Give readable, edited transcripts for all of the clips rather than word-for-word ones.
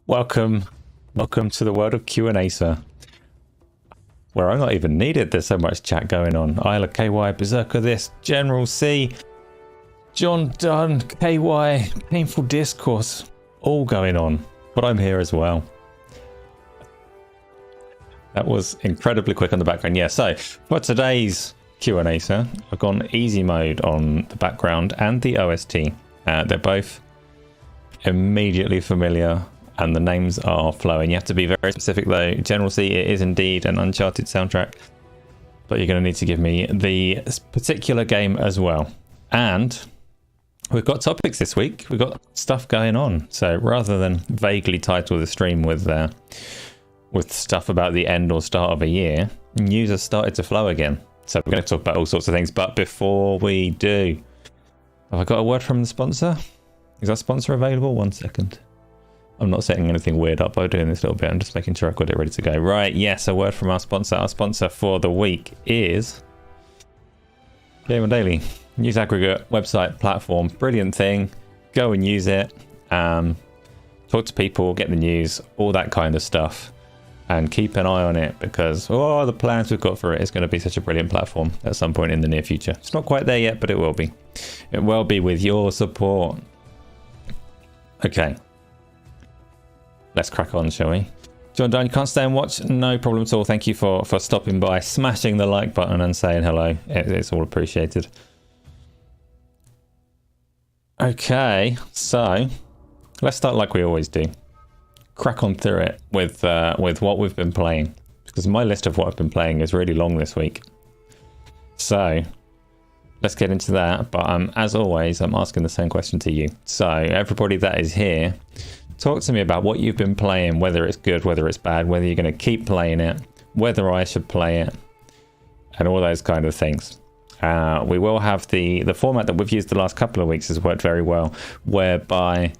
Welcome to the world of Q&A, sir. Where I'm not even needed, there's so much chat going on. Isla, KY, Berserker this, General C, John Dunn, KY, Painful Discourse, all going on. But I'm here as well. That was incredibly quick on the background. Yeah, so for today's Q&A, sir, I've gone easy mode on the background and the OST. They're both immediately familiar and the names are flowing. You have to be very specific though. General C, it is indeed an Uncharted soundtrack, but you're going to need to give me the particular game as well. And we've got topics this week. We've got stuff going on. So rather than vaguely title the stream with stuff about the end or start of a year, news has started to flow again. So we're going to talk about all sorts of things. But before we do, have I got a word from the sponsor? Is our sponsor available? 1 second. I'm not setting anything weird up by doing this little bit. I'm just making sure I've got it ready to go. Right, yes, a word from our sponsor. Our sponsor for the week is Gamer Daily. News aggregate, website, platform. Brilliant thing. Go and use it. Talk to people, get the news, all that kind of stuff. And keep an eye on it because, the plans we've got for it is going to be such a brilliant platform at some point in the near future. It's not quite there yet, but it will be. It will be with your support. Okay. Let's crack on, shall we? John Dunn, you can't stay and watch? No problem at all. Thank you for stopping by, smashing the like button and saying hello. It's all appreciated. Okay, so let's start like we always do. Crack on through it with what we've been playing, because my list of what I've been playing is really long this week. So let's get into that. But as always, I'm asking the same question to you. So everybody that is here, talk to me about what you've been playing, whether it's good, whether it's bad, whether you're going to keep playing it, whether I should play it, and all those kind of things. We will have the format that we've used the last couple of weeks has worked very well, whereby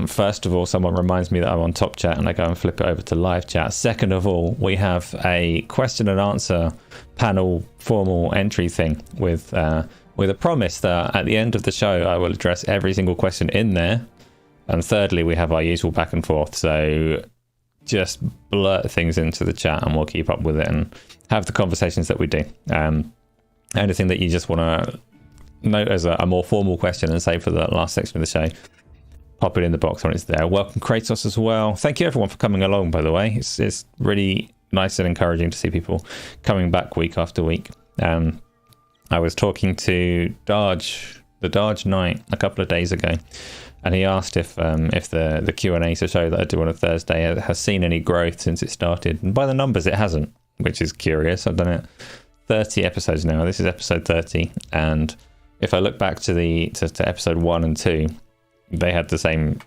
first of all, someone reminds me that I'm on top chat and I go and flip it over to live chat. Second of all, we have a question and answer panel formal entry thing with a promise that at the end of the show, I will address every single question in there. And thirdly, we have our usual back and forth. So just blurt things into the chat and we'll keep up with it and have the conversations that we do. Anything that you just want to note as a more formal question and say for the last section of the show, pop it in the box when it's there. Welcome Kratos as well. Thank you everyone for coming along, by the way. It's really nice and encouraging to see people coming back week after week. I was talking to the Darge Knight a couple of days ago, and he asked if the Q&A show that I do on a Thursday has seen any growth since it started. And by the numbers, it hasn't, which is curious. I've done it 30 episodes now. This is episode 30. And if I look back to episode 1 and 2, they had the same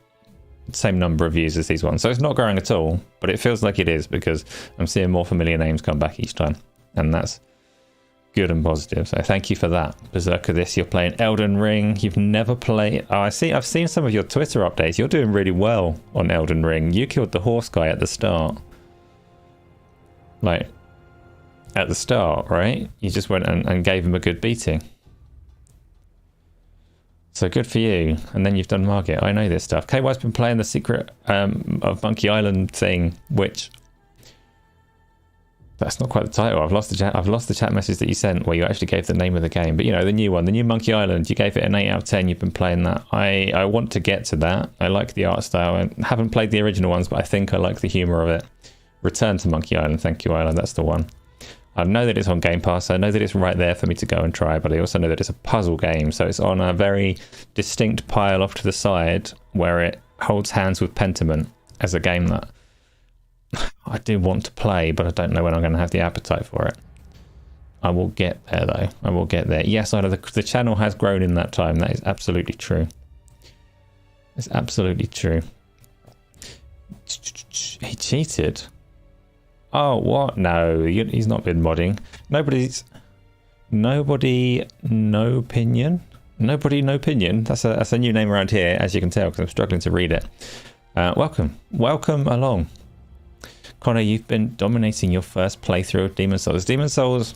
number of views as these ones. So it's not growing at all, but it feels like it is because I'm seeing more familiar names come back each time. And that's good and positive. So thank you for that. Berserker this, you're playing Elden Ring. You've never played... Oh, I've seen some of your Twitter updates. You're doing really well on Elden Ring. You killed the horse guy at the start. Like, at the start, right? You just went and gave him a good beating. So good for you. And then you've done Margit. I know this stuff. KY's been playing the Secret of Monkey Island thing, which... That's not quite the title. I've lost the chat message that you sent where you actually gave the name of the game. But, you know, the new one, the new Monkey Island, you gave it an 8 out of 10. You've been playing that. I want to get to that. I like the art style. I haven't played the original ones, but I think I like the humour of it. Return to Monkey Island. Thank you, Island. That's the one. I know that it's on Game Pass. I know that it's right there for me to go and try, but I also know that it's a puzzle game. So it's on a very distinct pile off to the side where it holds hands with Pentiment as a game that I do want to play, but I don't know when I'm going to have the appetite for it. I will get there, though. I will get there. Yes, I know the channel has grown in that time. That is absolutely true. It's absolutely true. He cheated. Oh, what? No, he's not been modding. Nobody, no opinion. Nobody, no opinion. That's a new name around here, as you can tell, because I'm struggling to read it. Welcome along. Connor, you've been dominating your first playthrough of Demon Souls. Demon Souls,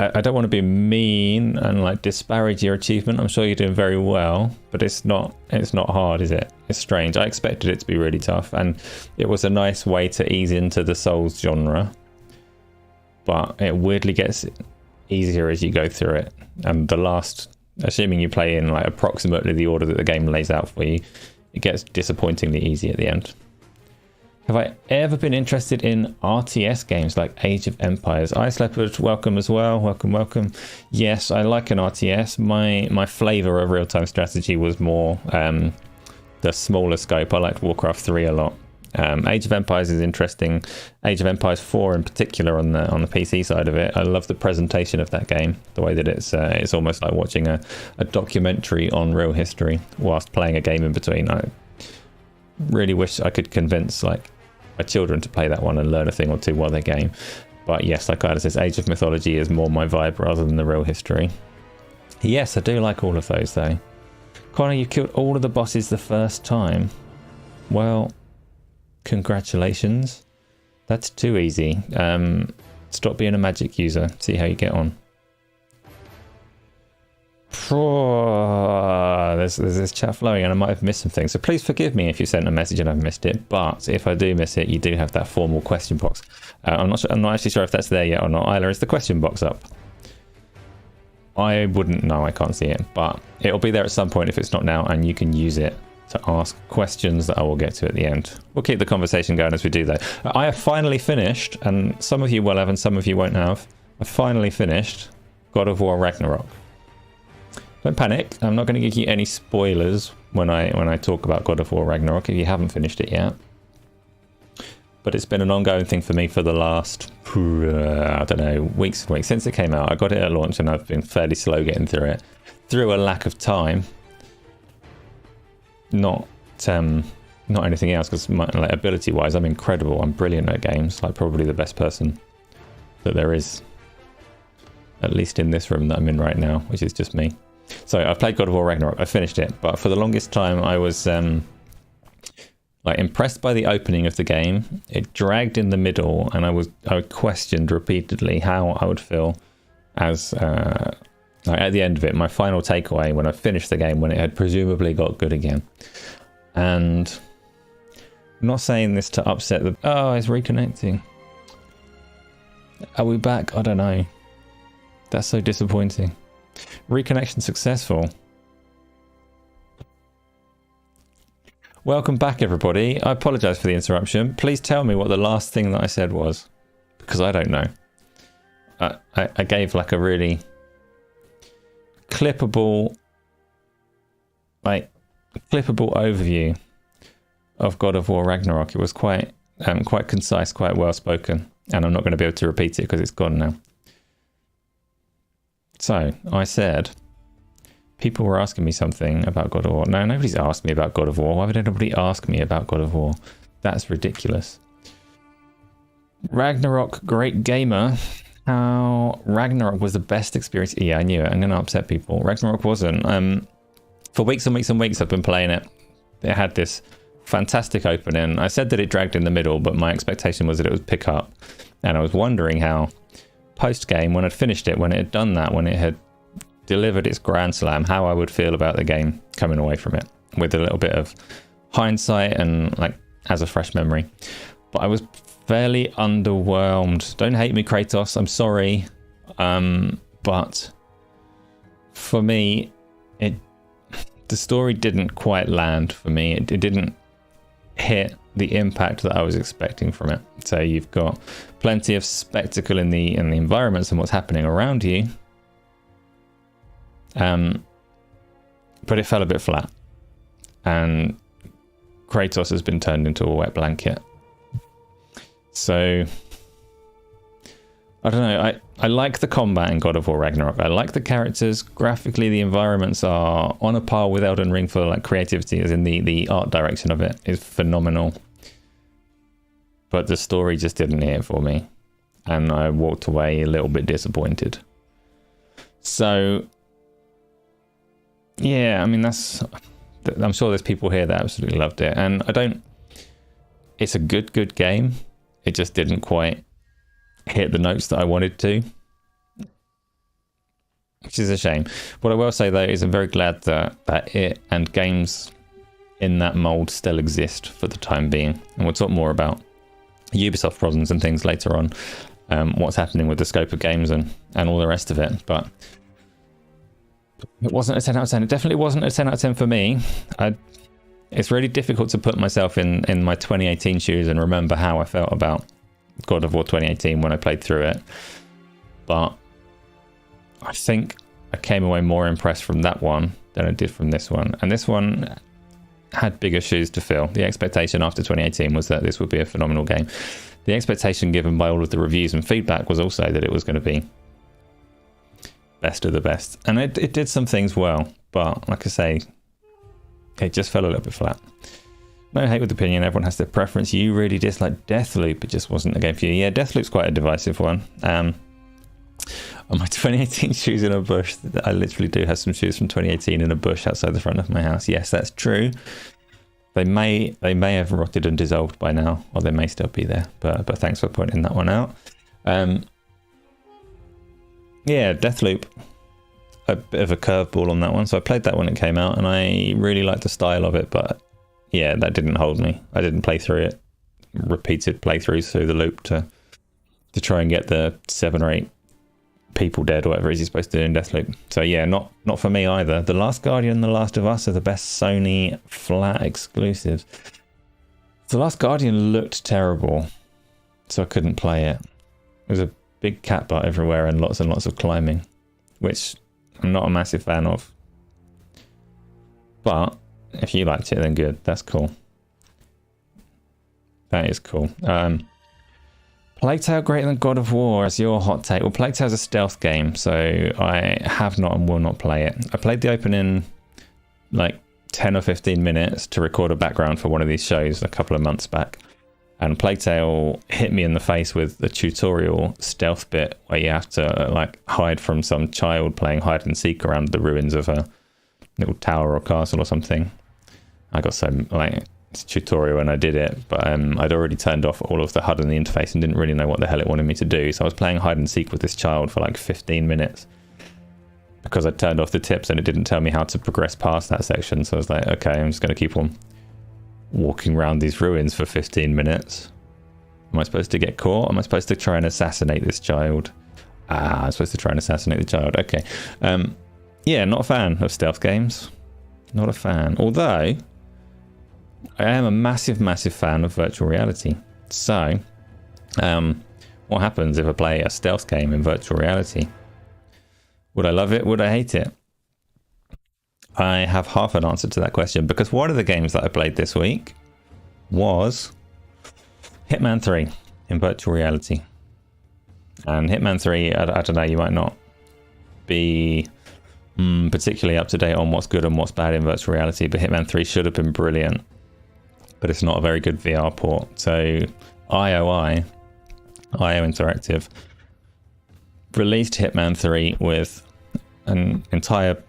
I don't want to be mean and like disparage your achievement. I'm sure you're doing very well, but it's not hard, is it? It's strange. I expected it to be really tough, and it was a nice way to ease into the Souls genre, but it weirdly gets easier as you go through it. And the last, assuming you play in like approximately the order that the game lays out for you, it gets disappointingly easy at the end. Have I ever been interested in RTS games like Age of Empires? Ice Leopard, welcome as well. Welcome. Yes, I like an RTS. My flavour of real-time strategy was more the smaller scope. I liked Warcraft 3 a lot. Age of Empires is interesting. Age of Empires 4 in particular on the PC side of it. I love the presentation of that game. The way that it's almost like watching a documentary on real history whilst playing a game in between. I really wish I could convince like my children to play that one and learn a thing or two while they game. But yes, like Ida says, Age of Mythology is more my vibe rather than the real history. Yes, I do like all of those though. Connor, you killed all of the bosses the first time. Well, congratulations. That's too easy. Stop being a magic user. See how you get on. There's this chat flowing and I might have missed some things, so please forgive me if you sent a message and I've missed it, but if I do miss it, you do have that formal question box. I'm not actually sure if that's there yet or not. Isla, is the question box up? I wouldn't know, I can't see it, but it'll be there at some point if it's not now, and you can use it to ask questions that I will get to at the end. We'll keep the conversation going as we do that. I have finally finished, and some of you will have and some of you won't have, I finally finished God of War Ragnarok. Don't panic, I'm not going to give you any spoilers when I talk about God of War Ragnarok if you haven't finished it yet. But it's been an ongoing thing for me for the last, I don't know, weeks and weeks since it came out. I got it at launch and I've been fairly slow getting through it. Through a lack of time. Not anything else, because like, ability-wise, I'm incredible. I'm brilliant at games, like probably the best person that there is. At least in this room that I'm in right now, which is just me. So I played God of War Ragnarok. I finished it, but for the longest time I was like impressed by the opening of the game. It dragged in the middle, and I questioned repeatedly how I would feel as like at the end of it. My final takeaway when I finished the game, when it had presumably got good again. And I'm not saying this to upset the. Oh, it's reconnecting. Are we back? I don't know. That's so disappointing. Reconnection successful. Welcome back, everybody. I apologize for the interruption. Please tell me what the last thing that I said was, because I don't know. I gave like a really clippable overview of God of War Ragnarok. It was quite concise, quite well spoken, and I'm not going to be able to repeat it because it's gone now. So, I said, people were asking me something about God of War. No, nobody's asked me about God of War. Why would anybody ask me about God of War? That's ridiculous. Ragnarok, great gamer. How Ragnarok was the best experience. Yeah, I knew it. I'm going to upset people. Ragnarok wasn't. For weeks and weeks and weeks, I've been playing it. It had this fantastic opening. I said that it dragged in the middle, but my expectation was that it would pick up. And I was wondering how post-game, when I'd finished it, when it had done that, when it had delivered its grand slam, how I would feel about the game coming away from it with a little bit of hindsight and like as a fresh memory. But I was fairly underwhelmed. Don't hate me, Kratos, I'm sorry, but for me the story didn't quite land for me. It didn't hit the impact that I was expecting from it. So you've got plenty of spectacle in the environments and what's happening around you, but it fell a bit flat, and Kratos has been turned into a wet blanket. So I don't know, I like the combat in God of War Ragnarok. I like the characters. Graphically, the environments are on a par with Elden Ring for like creativity, as in the art direction of it is phenomenal. But the story just didn't hit for me, and I walked away a little bit disappointed. So yeah, I mean, I'm sure there's people here that absolutely loved it, and it's a good game. It just didn't quite hit the notes that I wanted to. which is a shame. What I will say though is I'm very glad that it and games in that mold still exist for the time being, and we'll talk more about Ubisoft problems and things later on, what's happening with the scope of games and all the rest of it. But it wasn't a 10 out of 10. It definitely wasn't a 10 out of 10 for me. It's really difficult to put myself in my 2018 shoes and remember how I felt about God of War 2018 when I played through it. But I think I came away more impressed from that one than I did from this one. And this one had bigger shoes to fill. The expectation after 2018 was that this would be a phenomenal game. The expectation given by all of the reviews and feedback was also that it was going to be best of the best. And it did some things well, but like I say, it just fell a little bit flat. No hate with opinion, everyone has their preference. You really dislike Deathloop, it just wasn't the game for you. Yeah, Deathloop's quite a divisive one. On my 2018 shoes in a bush, I literally do have some shoes from 2018 in a bush outside the front of my house. Yes, that's true. They may have rotted and dissolved by now, or they may still be there. But thanks for pointing that one out. Yeah, Deathloop, a bit of a curveball on that one. So I played that when it came out, and I really liked the style of it. But yeah, that didn't hold me. I didn't play through it. Repeated playthroughs through the loop to try and get the 7 or 8 people dead or whatever it is you're supposed to do in Deathloop. So yeah, not for me either. The Last Guardian and The Last of Us are the best Sony flat exclusives. The Last Guardian looked terrible, so I couldn't play it. There's a big cat butt everywhere and lots of climbing, which I'm not a massive fan of. But if you liked it, then good. That's cool. That is cool. Plague Tale greater than God of War as your hot take. Well, Plague Tale's a stealth game, so I have not and will not play it. I played the opening like 10 or 15 minutes to record a background for one of these shows a couple of months back, and Plague Tale hit me in the face with the tutorial stealth bit where you have to like hide from some child playing hide and seek around the ruins of a little tower or castle or something. I got so like... It's a tutorial and I did it, but I'd already turned off all of the HUD and the interface and didn't really know what the hell it wanted me to do. So I was playing hide and seek with this child for like 15 minutes because I turned off the tips and it didn't tell me how to progress past that section. So I was like, okay, I'm just going to keep on walking around these ruins for 15 minutes. Am I supposed to get caught? Am I supposed to try and assassinate this child? I'm supposed to try and assassinate the child. Okay. Yeah, not a fan of stealth games. Not a fan. Although... I am a massive fan of virtual reality. So, what happens if I play a stealth game in virtual reality? Would I love it? Would I hate it? I have half an answer to that question, because one of the games that I played this week was Hitman 3 in virtual reality. And Hitman 3, I don't know, you might not be particularly up to date on what's good and what's bad in virtual reality, but Hitman 3 should have been brilliant. But it's not a very good VR port. So IO Interactive released Hitman 3 with an entire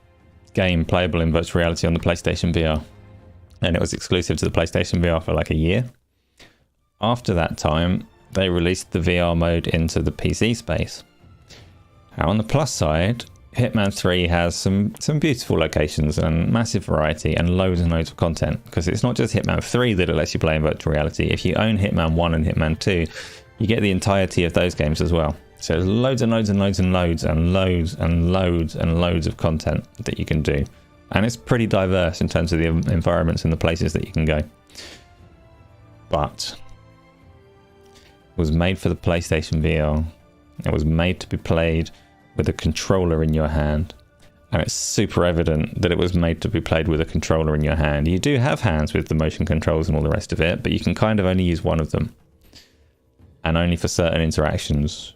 game playable in virtual reality on the PlayStation VR. And it was exclusive to the PlayStation VR for like a year. After that time, they released the VR mode into the PC space. Now on the plus side, Hitman 3 has some beautiful locations and massive variety and loads of content, because it's not just Hitman 3 that it lets you play in virtual reality. If you own Hitman 1 and Hitman 2, you get the entirety of those games as well. So there's loads of content that you can do. And it's pretty diverse in terms of the environments and the places that you can go. But it was made for the PlayStation VR. It was made to be played with a controller in your hand, and it's super evident that it was made to be played with a controller in your hand. You do have hands with the motion controls and all the rest of it, but you can kind of only use one of them, and only for certain interactions.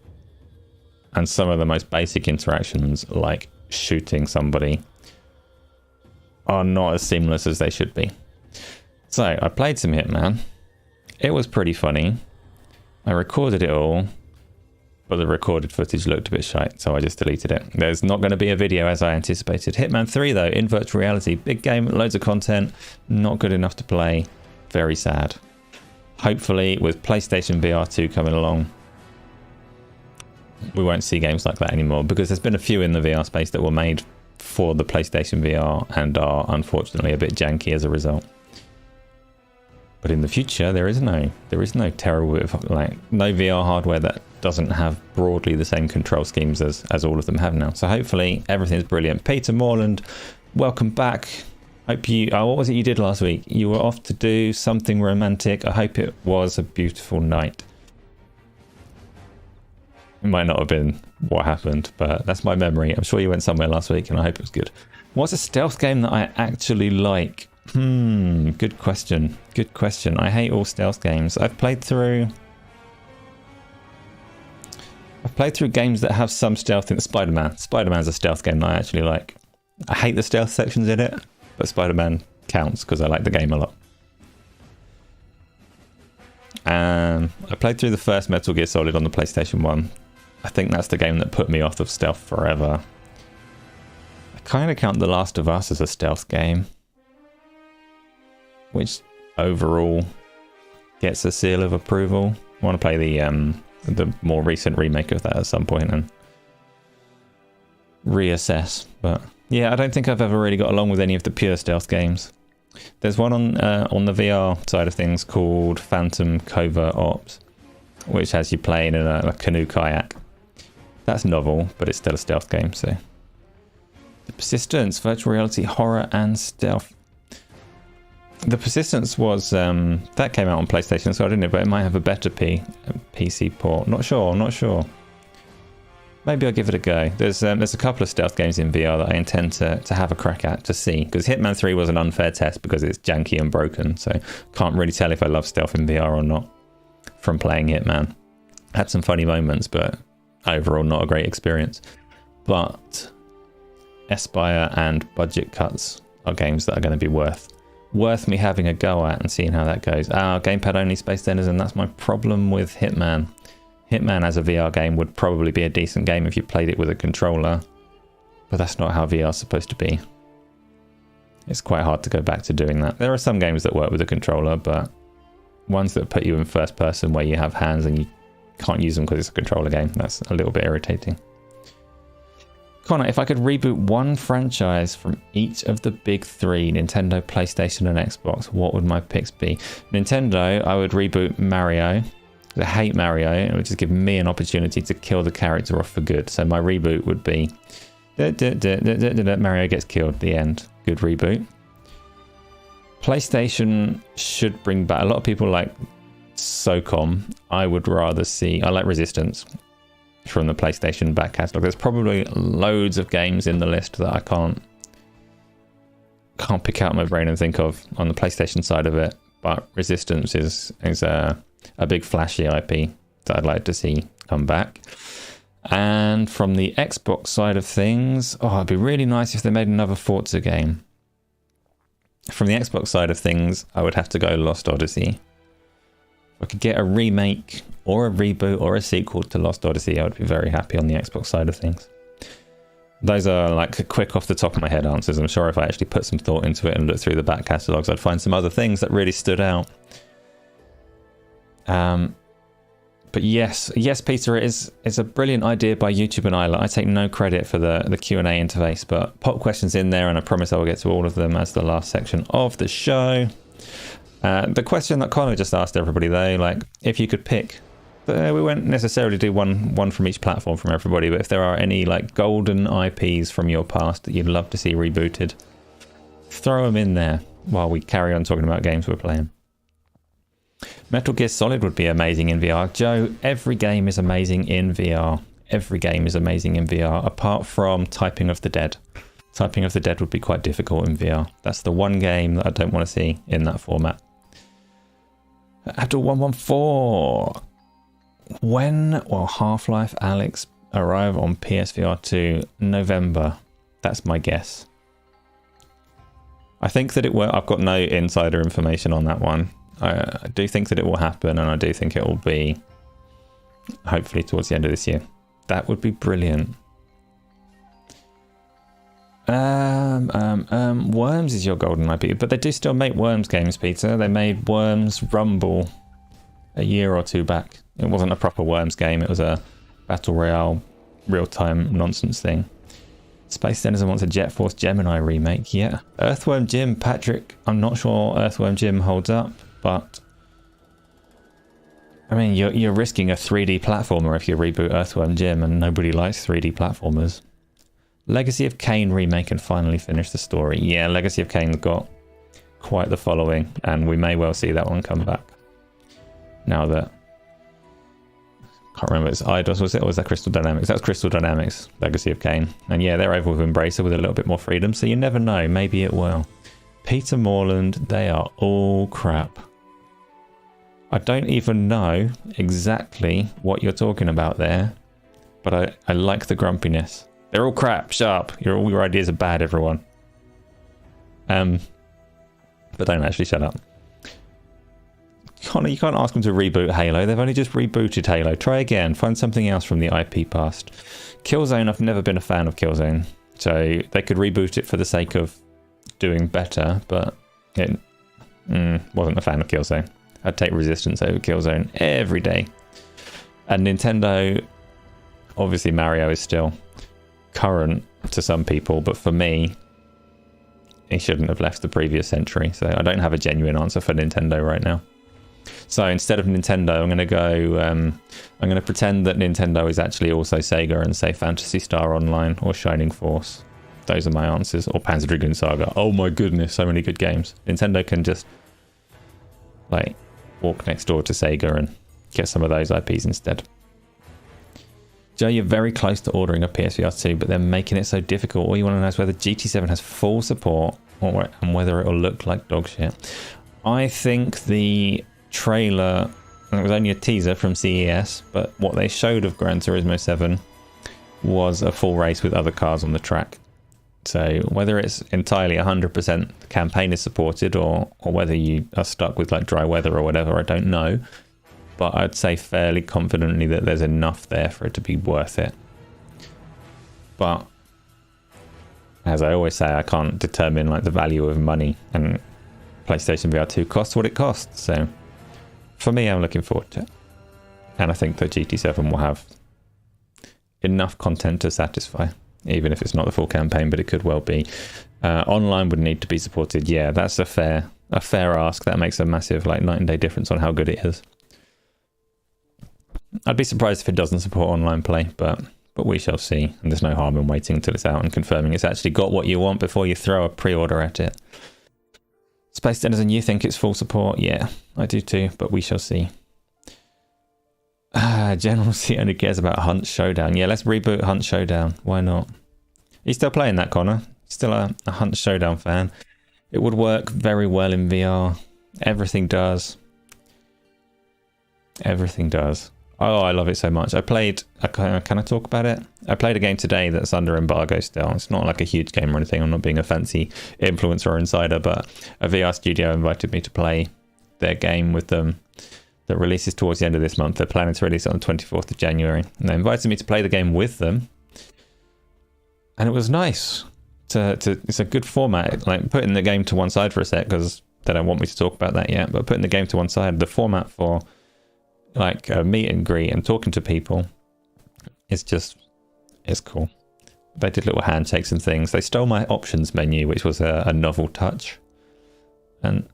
And some of the most basic interactions, like shooting somebody, are not as seamless as they should be. So I played some Hitman. It was pretty funny. I recorded it all, but the recorded footage looked a bit shite, so I just deleted it. There's not going to be a video as I anticipated. Hitman 3 though, in virtual reality, big game, loads of content, not good enough to play. Very sad. Hopefully with PlayStation VR 2 coming along, we won't see games like that anymore, because there's been a few in the VR space that were made for the PlayStation VR and are unfortunately a bit janky as a result. But in the future, there is no terrible, like, no VR hardware that doesn't have broadly the same control schemes as all of them have now. So hopefully everything's brilliant. Peter Morland, welcome back. Hope you, what was it you did last week? You were off to do something romantic. I hope it was a beautiful night. It might not have been what happened, but that's my memory. I'm sure you went somewhere last week and I hope it was good. What's a stealth game that I actually like? Good question. Good question. I hate all stealth games. I've played through games that have some stealth in Spider-Man. Spider-Man's a stealth game that I actually like. I hate the stealth sections in it, but Spider-Man counts because I like the game a lot. I played through the first Metal Gear Solid on the PlayStation 1. I think that's the game that put me off of stealth forever. I kind of count The Last of Us as a stealth game, which overall gets a seal of approval. I want to play the more recent remake of that at some point and reassess. But yeah, I don't think I've ever really got along with any of the pure stealth games. There's one on the VR side of things called Phantom Covert Ops, which has you playing in a canoe kayak. That's novel, but it's still a stealth game. So The Persistence, virtual reality, horror, and stealth. The Persistence was that came out on PlayStation, so I didn't know, but it might have a better PC port. Not sure. Maybe I'll give it a go. There's a couple of stealth games in VR that I intend to have a crack at to see, because Hitman 3 was an unfair test because it's janky and broken, so can't really tell if I love stealth in VR or not from playing Hitman. Had some funny moments, but overall not a great experience. But Aspire and Budget Cuts are games that are going to be worth me having a go at and seeing how that goes. Gamepad only Space Denizen, that's my problem with Hitman. Hitman as a VR game would probably be a decent game if you played it with a controller, but that's not how VR is supposed to be. It's quite hard to go back to doing that. There are some games that work with a controller, but ones that put you in first person where you have hands and you can't use them because it's a controller game, that's a little bit irritating. Connor, if I could reboot one franchise from each of the big three, Nintendo, PlayStation and Xbox, what would my picks be? Nintendo, I would reboot Mario. I hate Mario. It would just give me an opportunity to kill the character off for good. So my reboot would be Mario gets killed, the end. Good reboot. PlayStation should bring back, a lot of people like SOCOM. I would rather see, I like Resistance from the PlayStation back catalogue. There's probably loads of games in the list that I can't pick out my brain and think of on the PlayStation side of it, but Resistance is a big flashy IP that I'd like to see come back. And from the Xbox side of things, it'd be really nice if they made another Forza game. From the Xbox side of things, I would have to go Lost Odyssey. If I could get a remake or a reboot or a sequel to Lost Odyssey, I would be very happy on the Xbox side of things. Those are like quick off the top of my head answers. I'm sure if I actually put some thought into it and looked through the back catalogues, I'd find some other things that really stood out. But yes, Peter, it's a brilliant idea by YouTube and Isla. I take no credit for the Q&A interface, but pop questions in there and I promise I will get to all of them as the last section of the show. The question that Connor just asked everybody though, like if you could pick, we won't necessarily do one from each platform from everybody, but if there are any like golden IPs from your past that you'd love to see rebooted, throw them in there while we carry on talking about games we're playing. Metal Gear Solid would be amazing in VR. Joe, every game is amazing in VR. Every game is amazing in VR, apart from Typing of the Dead. Typing of the Dead would be quite difficult in VR. That's the one game that I don't want to see in that format. Abdul114. When will Half-Life Alyx arrive on PSVR 2? November. That's my guess. I think that it will. I've got no insider information on that one. I do think that it will happen, and I do think it will be hopefully towards the end of this year. That would be brilliant. Worms is your golden IP, but they do still make Worms games, Peter. They made Worms Rumble a year or two back. It wasn't a proper Worms game. It was a battle royale, real-time nonsense thing. Space Denizen wants a Jet Force Gemini remake. Yeah. Earthworm Jim, Patrick. I'm not sure Earthworm Jim holds up, but I mean, you're risking a 3D platformer if you reboot Earthworm Jim, and nobody likes 3D platformers. Legacy of Kain remake and finally finish the story. Yeah, Legacy of Kain got quite the following, and we may well see that one come back. Now that can't remember, it's Eidos, was it, or was that Crystal Dynamics? That was Crystal Dynamics, Legacy of Kain. And yeah, they're able to embrace it with a little bit more freedom, so you never know, maybe it will. Peter Morland, they are all crap. I don't even know exactly what you're talking about there, but I like the grumpiness. They're all crap, shut up. All your ideas are bad, everyone. But don't actually shut up. Connor, you can't ask them to reboot Halo. They've only just rebooted Halo. Try again. Find something else from the IP past. Killzone, I've never been a fan of Killzone. So they could reboot it for the sake of doing better, but it wasn't a fan of Killzone. I'd take Resistance over Killzone every day. And Nintendo, obviously Mario is still current to some people, but for me, he shouldn't have left the previous century. So I don't have a genuine answer for Nintendo right now. So instead of Nintendo, I'm going to go, I'm going to pretend that Nintendo is actually also Sega and say Phantasy Star Online or Shining Force. Those are my answers. Or Panzer Dragoon Saga. Oh my goodness, so many good games. Nintendo can just like walk next door to Sega and get some of those IPs instead. Joe, you're very close to ordering a PSVR 2, but they're making it so difficult. All you want to know is whether GT7 has full support and whether it will look like dog shit. I think the trailer, and it was only a teaser from CES, but what they showed of Gran Turismo 7 was a full race with other cars on the track. So whether it's entirely 100% the campaign is supported or whether you are stuck with like dry weather or whatever, I don't know. But I'd say fairly confidently that there's enough there for it to be worth it. But as I always say, I can't determine like the value of money, and PlayStation VR 2 costs what it costs. So for me, I'm looking forward to it. And I think that GT7 will have enough content to satisfy, even if it's not the full campaign, but it could well be. Online would need to be supported. Yeah, that's a fair ask. That makes a massive like night and day difference on how good it is. I'd be surprised if it doesn't support online play, but we shall see. And there's no harm in waiting until it's out and confirming it's actually got what you want before you throw a pre-order at it. Space Denizen, you think it's full support? Yeah, I do too, but we shall see. General C only cares about Hunt Showdown. Yeah, let's reboot Hunt Showdown. Why not? Are you still playing that, Connor? Still a Hunt Showdown fan? It would work very well in VR. Everything does. Everything does. Oh, I love it so much. Can I talk about it? I played a game today that's under embargo still. It's not like a huge game or anything. I'm not being a fancy influencer or insider, but a VR studio invited me to play their game with them that releases towards the end of this month. They're planning to release it on the 24th of January. And they invited me to play the game with them. And it was nice. It's a good format. Like putting the game to one side for a sec, because they don't want me to talk about that yet, but putting the game to one side, the format for like a meet and greet and talking to people it's cool. They did little handshakes and things. They stole my options menu, which was a novel touch. And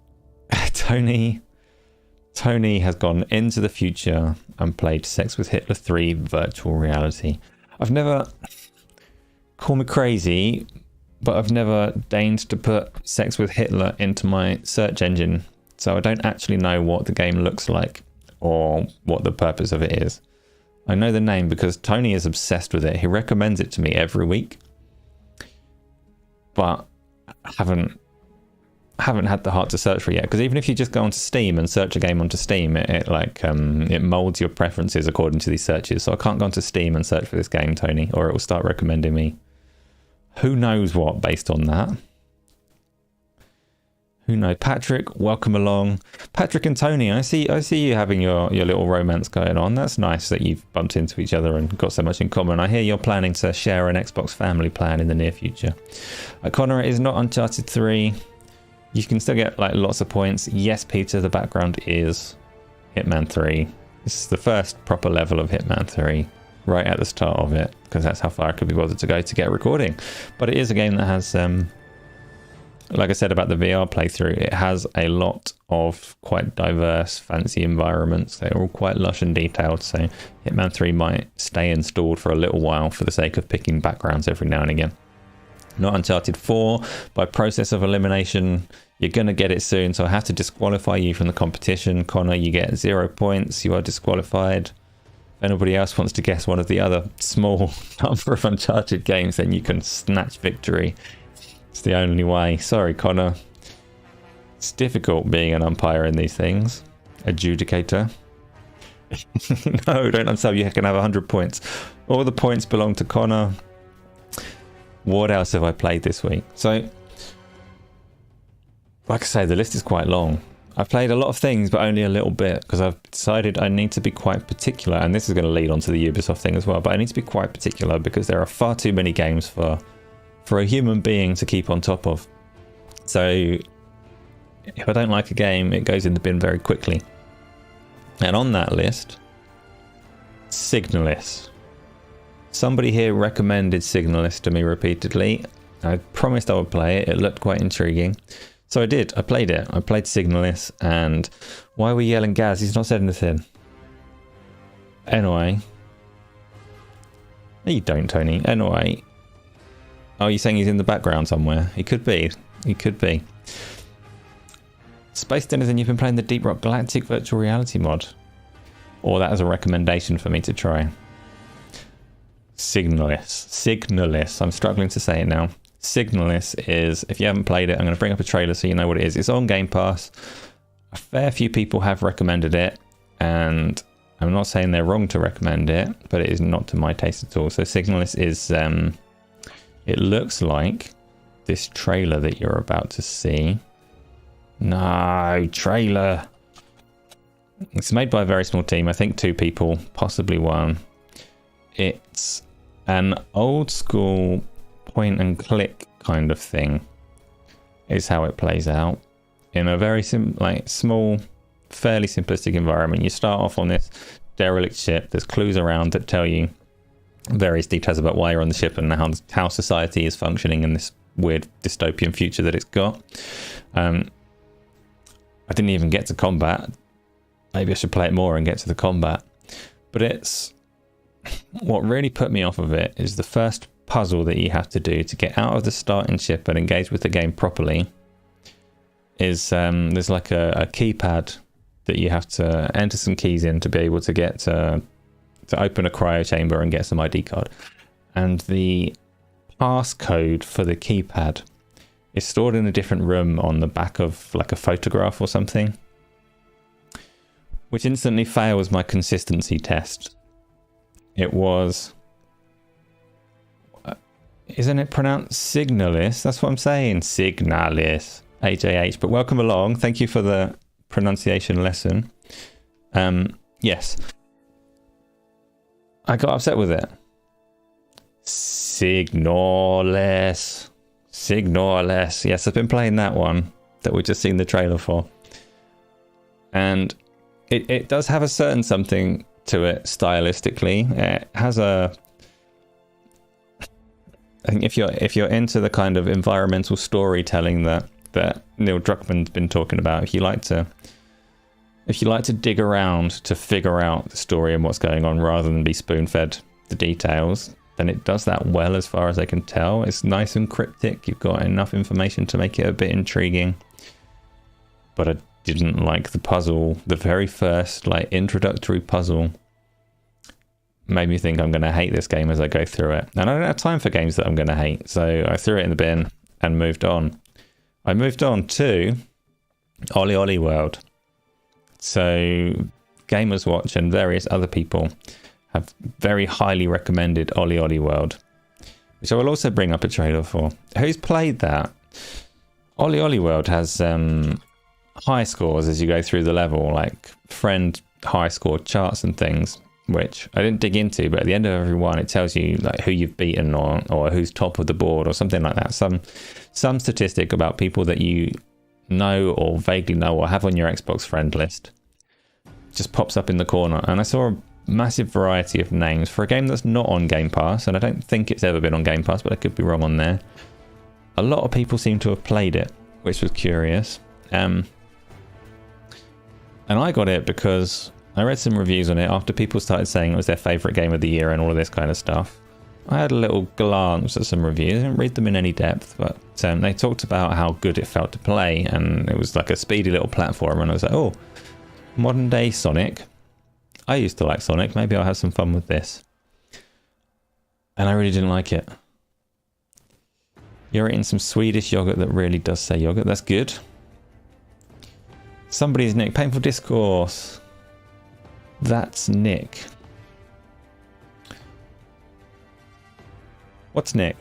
Tony has gone into the future and played Sex with Hitler 3 virtual reality. I've never, call me crazy, but I've never deigned to put Sex with Hitler into my search engine, so I don't actually know what the game looks like or what the purpose of it is. I know the name because Tony is obsessed with it. He recommends it to me every week, but I haven't had the heart to search for it yet. Because even if you just go onto Steam and search a game onto Steam, it molds your preferences according to these searches. So I can't go onto Steam and search for this game, Tony, or it will start recommending me who knows what based on that. Who knows? Patrick, welcome along. Patrick and Tony, I see you having your little romance going on. That's nice that you've bumped into each other and got so much in common. I hear you're planning to share an Xbox family plan in the near future. Connor, it is not Uncharted 3. You can still get like lots of points. Yes, Peter, the background is Hitman 3. This is the first proper level of Hitman 3. right at the start of it, because that's how far I could be bothered to go to get a recording. But it is a game that has, like I said about the VR playthrough, it has a lot of quite diverse, fancy environments. They're all quite lush and detailed, so Hitman 3 might stay installed for a little while for the sake of picking backgrounds every now and again. Not Uncharted 4, by process of elimination, you're going to get it soon, so I have to disqualify you from the competition. Connor, you get 0 points, you are disqualified. If anybody else wants to guess one of the other small number of Uncharted games, then you can snatch victory. It's the only way. Sorry, Connor. It's difficult being an umpire in these things. Adjudicator. No, don't unsub. You can have 100 points. All the points belong to Connor. What else have I played this week? So, like I say, the list is quite long. I've played a lot of things, but only a little bit, because I've decided I need to be quite particular. And this is going to lead on to the Ubisoft thing as well, but I need to be quite particular because there are far too many games for a human being to keep on top of. So if I don't like a game, it goes in the bin very quickly. And on that list, Signalis. Somebody here recommended Signalis to me repeatedly. I promised I would play it. It looked quite intriguing. So I did. I played it. I played Signalis. And why are we yelling Gaz? He's not said anything. Anyway. No, you don't, Tony. Anyway. Oh, you're saying he's in the background somewhere? He could be. He could be. Space Denizen, you've been playing the Deep Rock Galactic Virtual Reality mod. Or that is a recommendation for me to try. Signalis. I'm struggling to say it now. Signalis is, if you haven't played it, I'm going to bring up a trailer so you know what it is. It's on Game Pass. A fair few people have recommended it, and I'm not saying they're wrong to recommend it, but it is not to my taste at all. So Signalis is, it looks like this trailer that you're about to see. No, trailer. It's made by a very small team. I think 2 people, possibly 1. It's an old school point and click kind of thing is how it plays out in a very small, fairly simplistic environment. You start off on this derelict ship. There's clues around that tell you various details about why you're on the ship and how society is functioning in this weird dystopian future that it's got. I didn't even get to combat. Maybe I should play it more and get to the combat. But it's... what really put me off of it is the first puzzle that you have to do to get out of the starting ship and engage with the game properly is there's like a keypad that you have to enter some keys in to be able to get to open a cryo chamber and get some ID card. And the passcode for the keypad is stored in a different room on the back of like a photograph or something, which instantly fails my consistency test. It was... isn't it pronounced Signalis? That's what I'm saying. Signalis. AJH. But welcome along. Thank you for the pronunciation lesson. Yes. I got upset with it. Signalis. Yes, I've been playing that one that we've just seen the trailer for. And it does have a certain something to it stylistically. It has a... I think if you're into the kind of environmental storytelling that Neil Druckmann's been talking about, if you like to dig around to figure out the story and what's going on rather than be spoon-fed the details, then it does that well as far as I can tell. It's nice and cryptic. You've got enough information to make it a bit intriguing. But I didn't like the puzzle. The very first introductory puzzle made me think I'm going to hate this game as I go through it. And I don't have time for games that I'm going to hate. So I threw it in the bin and moved on. I moved on to Ollie Ollie World. So Gamers Watch and various other people have very highly recommended Ollie Ollie World, which I will also bring up a trailer for. Who's played that? Ollie Ollie World has high scores as you go through the level, like friend high score charts and things, which I didn't dig into, but at the end of every one it tells you like who you've beaten or who's top of the board or something like that. Some statistic about people that you know or vaguely know or have on your Xbox friend list just pops up in the corner. And I saw massive variety of names for a game that's not on Game Pass, and I don't think it's ever been on Game Pass, but I could be wrong on there. A lot of people seem to have played it, which was curious. And I got it because I read some reviews on it after people started saying it was their favourite game of the year and all of this kind of stuff. I had a little glance at some reviews. I didn't read them in any depth, but they talked about how good it felt to play, and it was like a speedy little platform, and I was like, oh, modern day Sonic. I used to like Sonic, maybe I'll have some fun with this. And I really didn't like it. You're eating some Swedish yogurt that really does say yogurt, that's good. Somebody's Nick, Painful Discourse. That's Nick. What's Nick?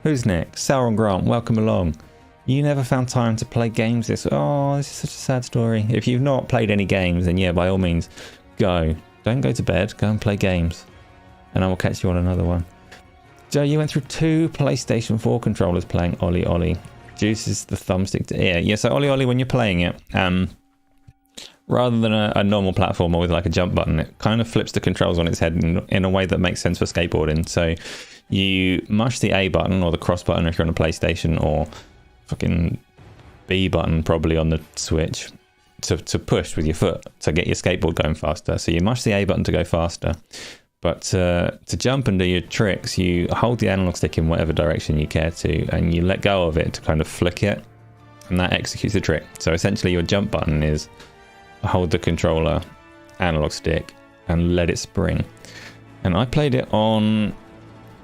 Who's Nick? Sauron Grant, welcome along. You never found time to play games this... Oh, this is such a sad story. If you've not played any games, then yeah, by all means, go. Don't go to bed, go and play games. And I will catch you on another one. Joe, you went through 2 PlayStation 4 controllers playing Ollie Ollie. Juices the thumbstick to ear. Yeah, so Ollie Ollie, when you're playing it, rather than a normal platformer with like a jump button, it kind of flips the controls on its head in a way that makes sense for skateboarding. So you mash the A button or the cross button if you're on a PlayStation, or fucking B button probably on the Switch to push with your foot to get your skateboard going faster. So you mash the A button to go faster. But to jump and do your tricks, you hold the analog stick in whatever direction you care to, and you let go of it to kind of flick it, and that executes the trick. So essentially your jump button is hold the controller analog stick and let it spring. And I played it on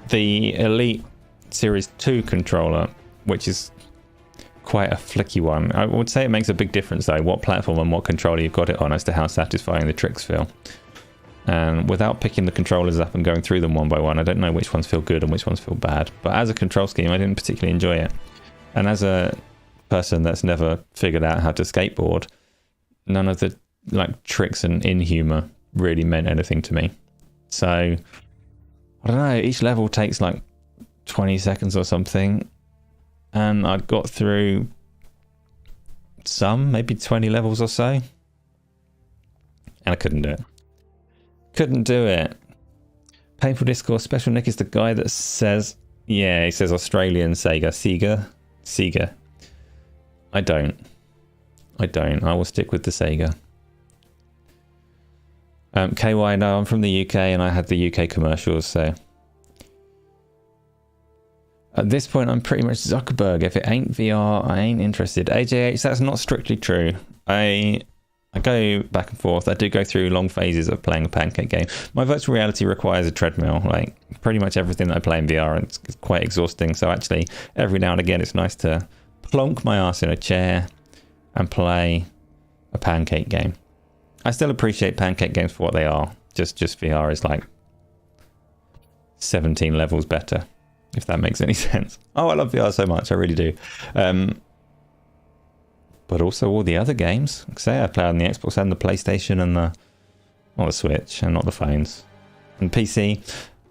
the Elite Series 2 controller, which is quite a flicky one. I would say it makes a big difference though, what platform and what controller you've got it on, as to how satisfying the tricks feel. And without picking the controllers up and going through them one by one, I don't know which ones feel good and which ones feel bad. But as a control scheme, I didn't particularly enjoy it. And as a person that's never figured out how to skateboard, none of the like tricks and in-humor really meant anything to me. So, I don't know, each level takes like 20 seconds or something. And I got through maybe 20 levels or so. And I couldn't do it. Couldn't do it. Painful Discourse. Special Nick is the guy that says, yeah, he says Australian Sega. Sega. I don't. I will stick with the Sega. KY, no, I'm from the UK and I had the UK commercials, so. At this point, I'm pretty much Zuckerberg. If it ain't VR, I ain't interested. AJH, that's not strictly true. I go back and forth. I do go through long phases of playing a pancake game. My virtual reality requires a treadmill. Like pretty much everything that I play in VR, it's quite exhausting. So actually, every now and again, it's nice to plonk my ass in a chair and play a pancake game. I still appreciate pancake games for what they are. Just VR is like 17 levels better, if that makes any sense. Oh, I love VR so much. I really do. But also all the other games. Like say I play on the Xbox and the PlayStation and the Switch and not the phones. And PC.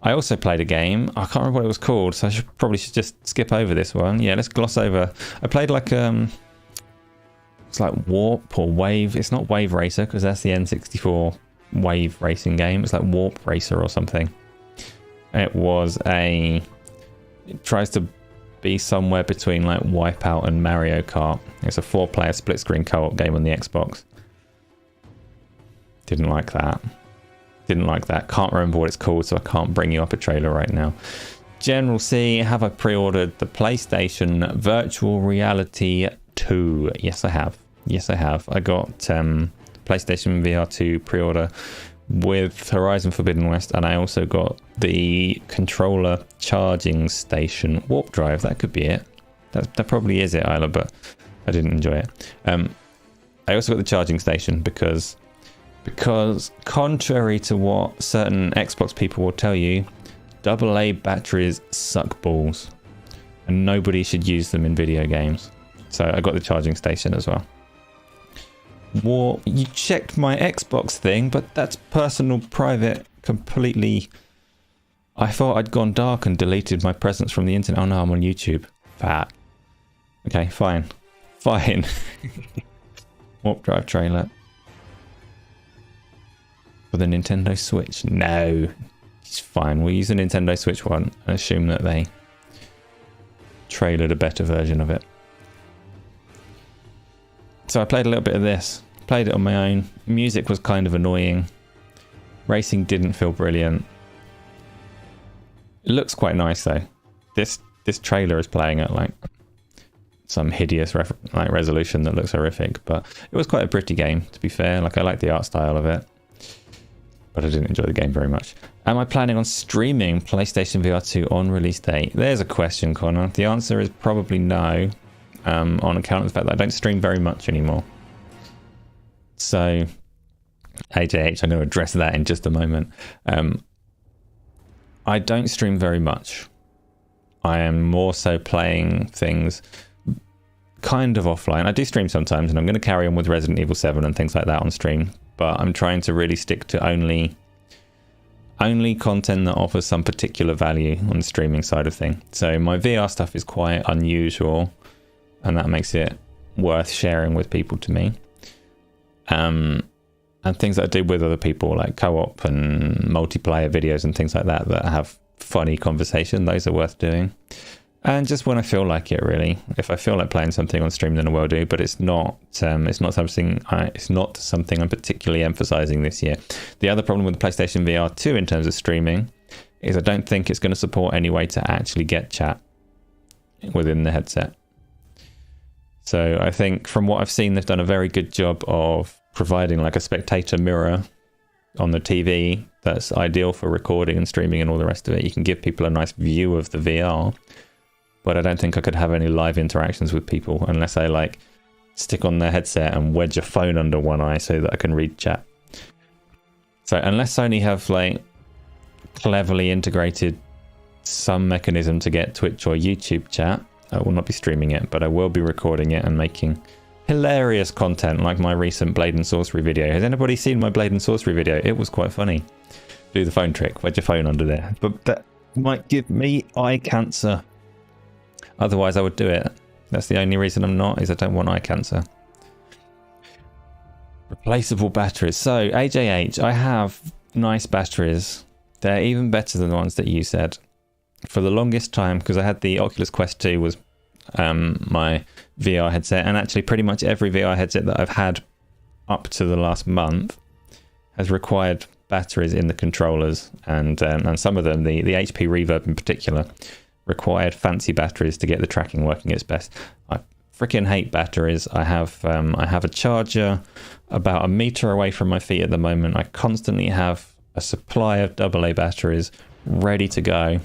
I also played a game. I can't remember what it was called, so I probably should just skip over this one. Yeah, let's gloss over. I played like it's like Warp or Wave. It's not Wave Racer because that's the N64 Wave racing game. It's like Warp Racer or something. It tries to be somewhere between like Wipeout and Mario Kart. It's a 4-player split screen co-op game on the Xbox. Didn't like that. Can't remember what it's called, so I can't bring you up a trailer right now. General C, have I pre-ordered the PlayStation Virtual Reality 2? Yes, I have. I got PlayStation VR 2 pre-order with Horizon Forbidden West, and I also got the controller charging station warp drive. That could be it. That probably is it, Isla, but I didn't enjoy it. I also got the charging station because contrary to what certain Xbox people will tell you, AA batteries suck balls and nobody should use them in video games. So I got the charging station as well. You checked my Xbox thing, but that's personal, private, completely. I thought I'd gone dark and deleted my presence from the internet. Oh no, I'm on YouTube. Fat. Okay, fine. Warp drive trailer. For the Nintendo Switch? No. It's fine. We'll use the Nintendo Switch one and assume that they trailered a better version of it. So I played a little bit of this. Played it on my own. Music was kind of annoying. Racing didn't feel brilliant. It looks quite nice though. This trailer is playing at like some hideous resolution that looks horrific, but it was quite a pretty game, to be fair. Like, I like the art style of it, but I didn't enjoy the game very much. Am I planning on streaming PlayStation VR 2 on release date? There's a question, Connor. The answer is probably no, on account of the fact that I don't stream very much anymore. So, AJH, I'm going to address that in just a moment. I don't stream very much. I am more so playing things kind of offline. I do stream sometimes, and I'm going to carry on with Resident Evil 7 and things like that on stream, but I'm trying to really stick to only content that offers some particular value on the streaming side of things. So my VR stuff is quite unusual, and that makes it worth sharing with people to me. And things that I do with other people, like co-op and multiplayer videos and things like that have funny conversation, those are worth doing. And just when I feel like it, really. If I feel like playing something on stream, then I will do, but it's not something I'm particularly emphasizing this year. The other problem with the PlayStation VR 2 in terms of streaming is I don't think it's going to support any way to actually get chat within the headset. So I think from what I've seen, they've done a very good job of providing like a spectator mirror on the TV that's ideal for recording and streaming and all the rest of it. You can give people a nice view of the VR, but I don't think I could have any live interactions with people unless I like stick on their headset and wedge a phone under one eye so that I can read chat. So unless Sony have like cleverly integrated some mechanism to get Twitch or YouTube chat, I will not be streaming it, but I will be recording it and making hilarious content like my recent Blade and Sorcery video. Has anybody seen my Blade and Sorcery video? It was quite funny. Do the phone trick, wedge your phone under there. But that might give me eye cancer. Otherwise I would do it. That's the only reason I'm not, is I don't want eye cancer. Replaceable batteries. So AJH, I have nice batteries. They're even better than the ones that you said. For the longest time, because I had the Oculus Quest 2 was my VR headset, and actually pretty much every VR headset that I've had up to the last month has required batteries in the controllers, and some of them, the HP Reverb in particular, required fancy batteries to get the tracking working its best. I freaking hate batteries. I have a charger about a meter away from my feet at the moment. I constantly have a supply of AA batteries ready to go.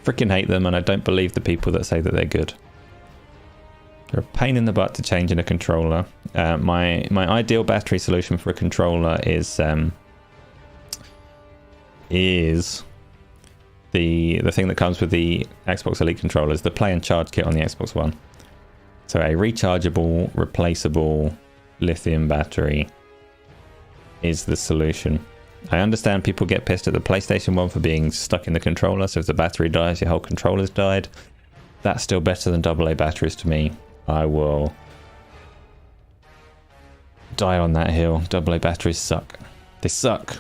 Freaking hate them, and I don't believe the people that say that they're good. They're a pain in the butt to change in a controller. My ideal battery solution for a controller is the thing that comes with the Xbox Elite controllers, the Play and Charge kit on the Xbox One. So a rechargeable, replaceable lithium battery is the solution. I understand people get pissed at the PlayStation 1 for being stuck in the controller, so if the battery dies, your whole controller's died. That's still better than AA batteries to me. I will die on that hill. AA batteries suck. They suck.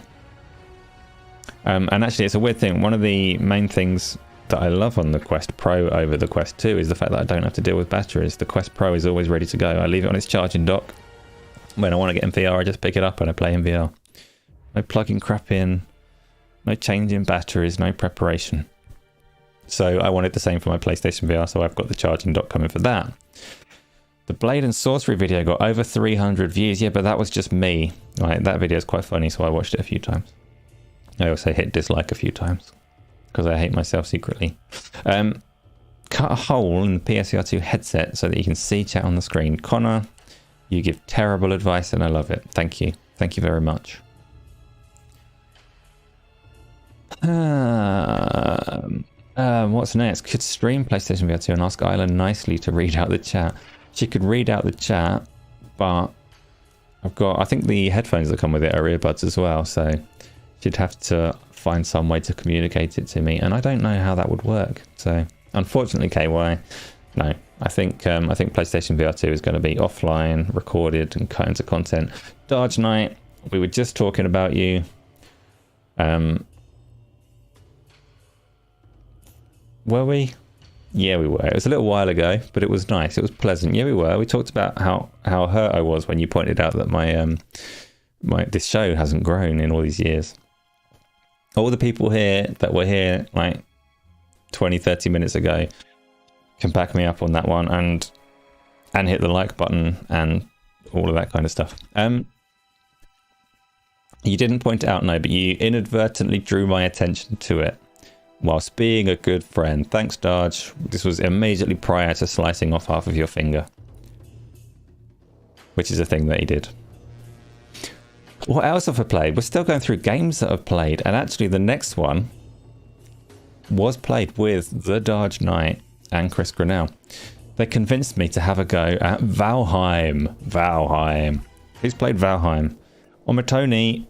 And actually, it's a weird thing. One of the main things that I love on the Quest Pro over the Quest 2 is the fact that I don't have to deal with batteries. The Quest Pro is always ready to go. I leave it on its charging dock. When I want to get in VR, I just pick it up and I play in VR. No plugging crap in, no changing batteries, no preparation. So I wanted the same for my PlayStation VR, so I've got the charging dock coming for that. The Blade and Sorcery video got over 300 views. Yeah, but that was just me. Right, that video is quite funny, so I watched it a few times. I also hit dislike a few times because I hate myself secretly. Cut a hole in the PSVR 2 headset so that you can see chat on the screen. Connor, you give terrible advice and I love it. Thank you. Thank you very much. What's next? Could stream PlayStation VR 2 and ask Isla nicely to read out the chat. She could read out the chat, but I think the headphones that come with it are earbuds as well, so she'd have to find some way to communicate it to me, and I don't know how that would work. So unfortunately, KY, no. I think PlayStation VR 2 is going to be offline, recorded, and cut into content. Dark Knight, We were just talking about you. Were we? Yeah, we were. It was a little while ago, but it was nice. It was pleasant. Yeah, we were. We talked about how hurt I was when you pointed out that this show hasn't grown in all these years. All the people here that were here like 20, 30 minutes ago can back me up on that one and hit the like button and all of that kind of stuff. You didn't point it out, no, but you inadvertently drew my attention to it whilst being a good friend. Thanks, Darge. This was immediately prior to slicing off half of your finger, which is a thing that he did. What else have I played? We're still going through games that I've played, and actually the next one was played with the Darge Knight and Chris Grinnell. They convinced me to have a go at Valheim. Valheim. Who's played Valheim? Omatoni.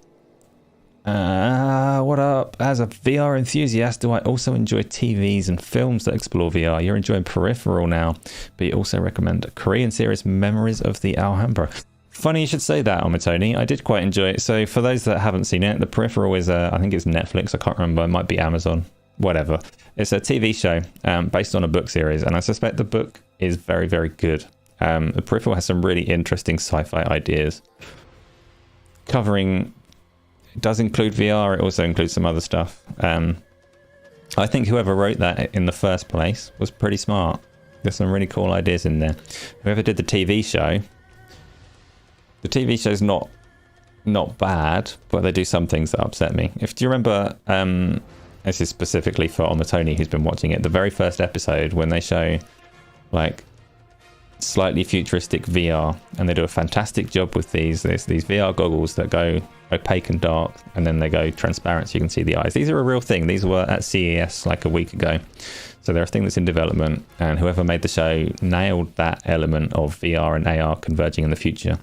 What up? As a VR enthusiast, do I also enjoy TVs and films that explore VR? You're enjoying Peripheral now, but you also recommend a Korean series, Memories of the Alhambra. Funny you should say that, Omatoni. I did quite enjoy it. So for those that haven't seen it, the Peripheral is, I think it's Netflix. I can't remember. It might be Amazon. Whatever. It's a TV show based on a book series, and I suspect the book is very, very good. The Peripheral has some really interesting sci-fi ideas. Covering... It does include VR. It also includes some other stuff. I think whoever wrote that in the first place was pretty smart. There's some really cool ideas in there. Whoever did the TV show's not bad, but they do some things that upset me. Do you remember, this is specifically for Omatoni who's been watching it, the very first episode when they show like slightly futuristic VR, and they do a fantastic job with these VR goggles that go opaque and dark, and then they go transparent so you can see the eyes. These are a real thing. These were at CES like a week ago, so they're a thing that's in development, and whoever made the show nailed that element of VR and AR converging in the future.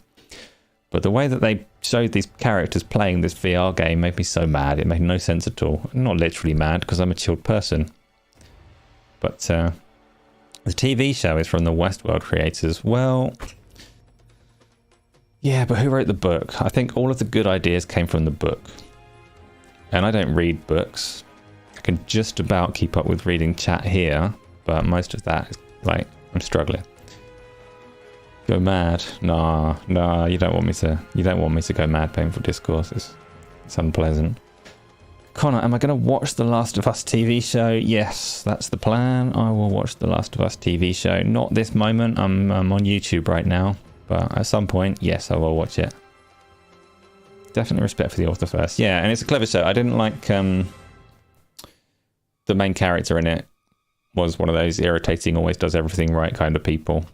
But the way that they showed these characters playing this VR game made me so mad. It made no sense at all. I'm not literally mad because I'm a chilled person, but the TV show is from the Westworld creators. Well, yeah, but who wrote the book? I think all of the good ideas came from the book. And I don't read books. I can just about keep up with reading chat here, but most of that is like, I'm struggling. Go mad? Nah, you don't want me to go mad. Painful discourse. It's unpleasant. Connor, am I going to watch The Last of Us TV show? Yes, that's the plan. I will watch The Last of Us TV show. Not this moment. I'm on YouTube right now. But at some point, yes, I will watch it. Definitely respect for the author first. Yeah, and it's a clever show. I didn't like the main character in it was one of those irritating, always does everything right kind of people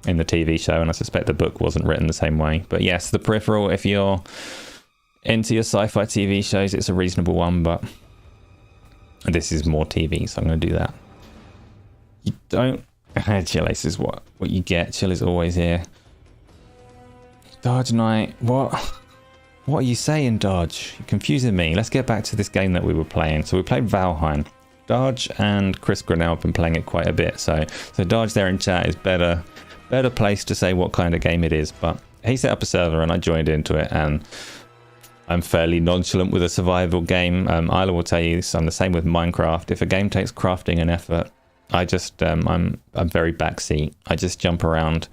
in the TV show. And I suspect the book wasn't written the same way. But yes, The Peripheral, if you're into your sci-fi TV shows, it's a reasonable one, but this is more TV, so I'm going to do that. You don't... Chill, this is what you get. Chill is always here. Darge Knight, what are you saying, Darge? You're confusing me. Let's get back to this game that we were playing. So we played Valheim. Darge and Chris Grinnell have been playing it quite a bit, so Darge there in chat is better placed to say what kind of game it is, but he set up a server and I joined into it, and I'm fairly nonchalant with a survival game. Isla will tell you this, I'm the same with Minecraft. If a game takes crafting and effort, I just, I'm very backseat. I just jump around,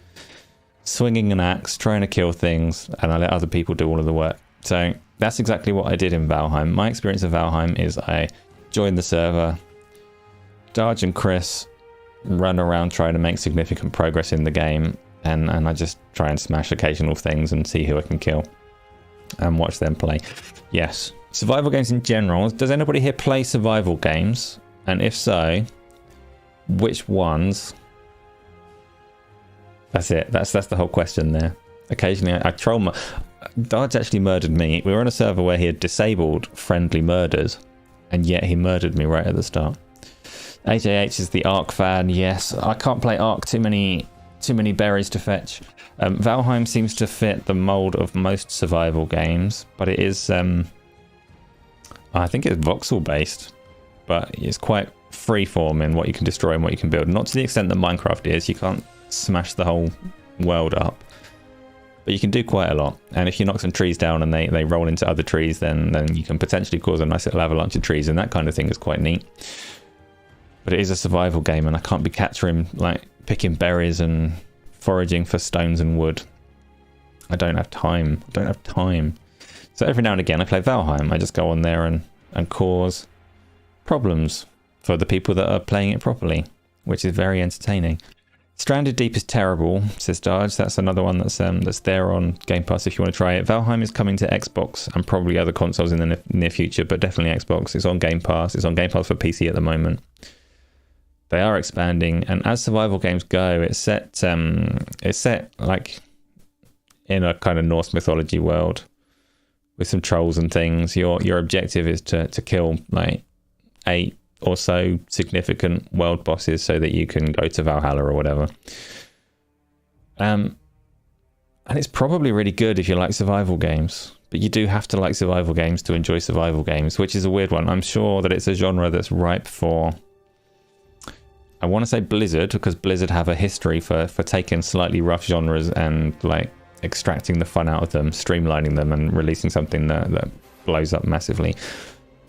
swinging an axe, trying to kill things, and I let other people do all of the work. So that's exactly what I did in Valheim. My experience of Valheim is I joined the server, Darge and Chris run around trying to make significant progress in the game, and I just try and smash occasional things and see who I can kill and watch them play. Yes, survival games in general. Does anybody here play survival games? And if so, which ones? That's it. That's the whole question there. Occasionally I troll Darge actually murdered me. We were on a server where he had disabled friendly murders, and yet he murdered me right at the start. AJH is the Ark fan. Yes, I can't play Ark. Too many berries to fetch. Valheim seems to fit the mold of most survival games, but it is I think it's voxel based, but it's quite freeform in what you can destroy and what you can build. Not to the extent that Minecraft is. You can't smash the whole world up, But you can do quite a lot. And if you knock some trees down and they roll into other trees, then you can potentially cause a nice little avalanche of trees, and that kind of thing is quite neat. But it is a survival game, and I can't be capturing, like, picking berries and foraging for stones and wood. I don't have time. So every now and again I play Valheim. I just go on there and cause problems for the people that are playing it properly, which is very entertaining. Stranded Deep is terrible, says Darge. That's another one that's there on Game Pass if you want to try it. Valheim is coming to Xbox and probably other consoles in the near future, but definitely Xbox. It's on Game Pass. It's on Game Pass for PC at the moment. They are expanding, and as survival games go, it's set like in a kind of Norse mythology world with some trolls and things. Your objective is to kill like 8 or so significant world bosses so that you can go to Valhalla or whatever. And it's probably really good if you like survival games, but you do have to like survival games to enjoy survival games, which is a weird one. I'm sure that it's a genre that's ripe for, I want to say Blizzard, because Blizzard have a history for taking slightly rough genres and like extracting the fun out of them, streamlining them, and releasing something that blows up massively.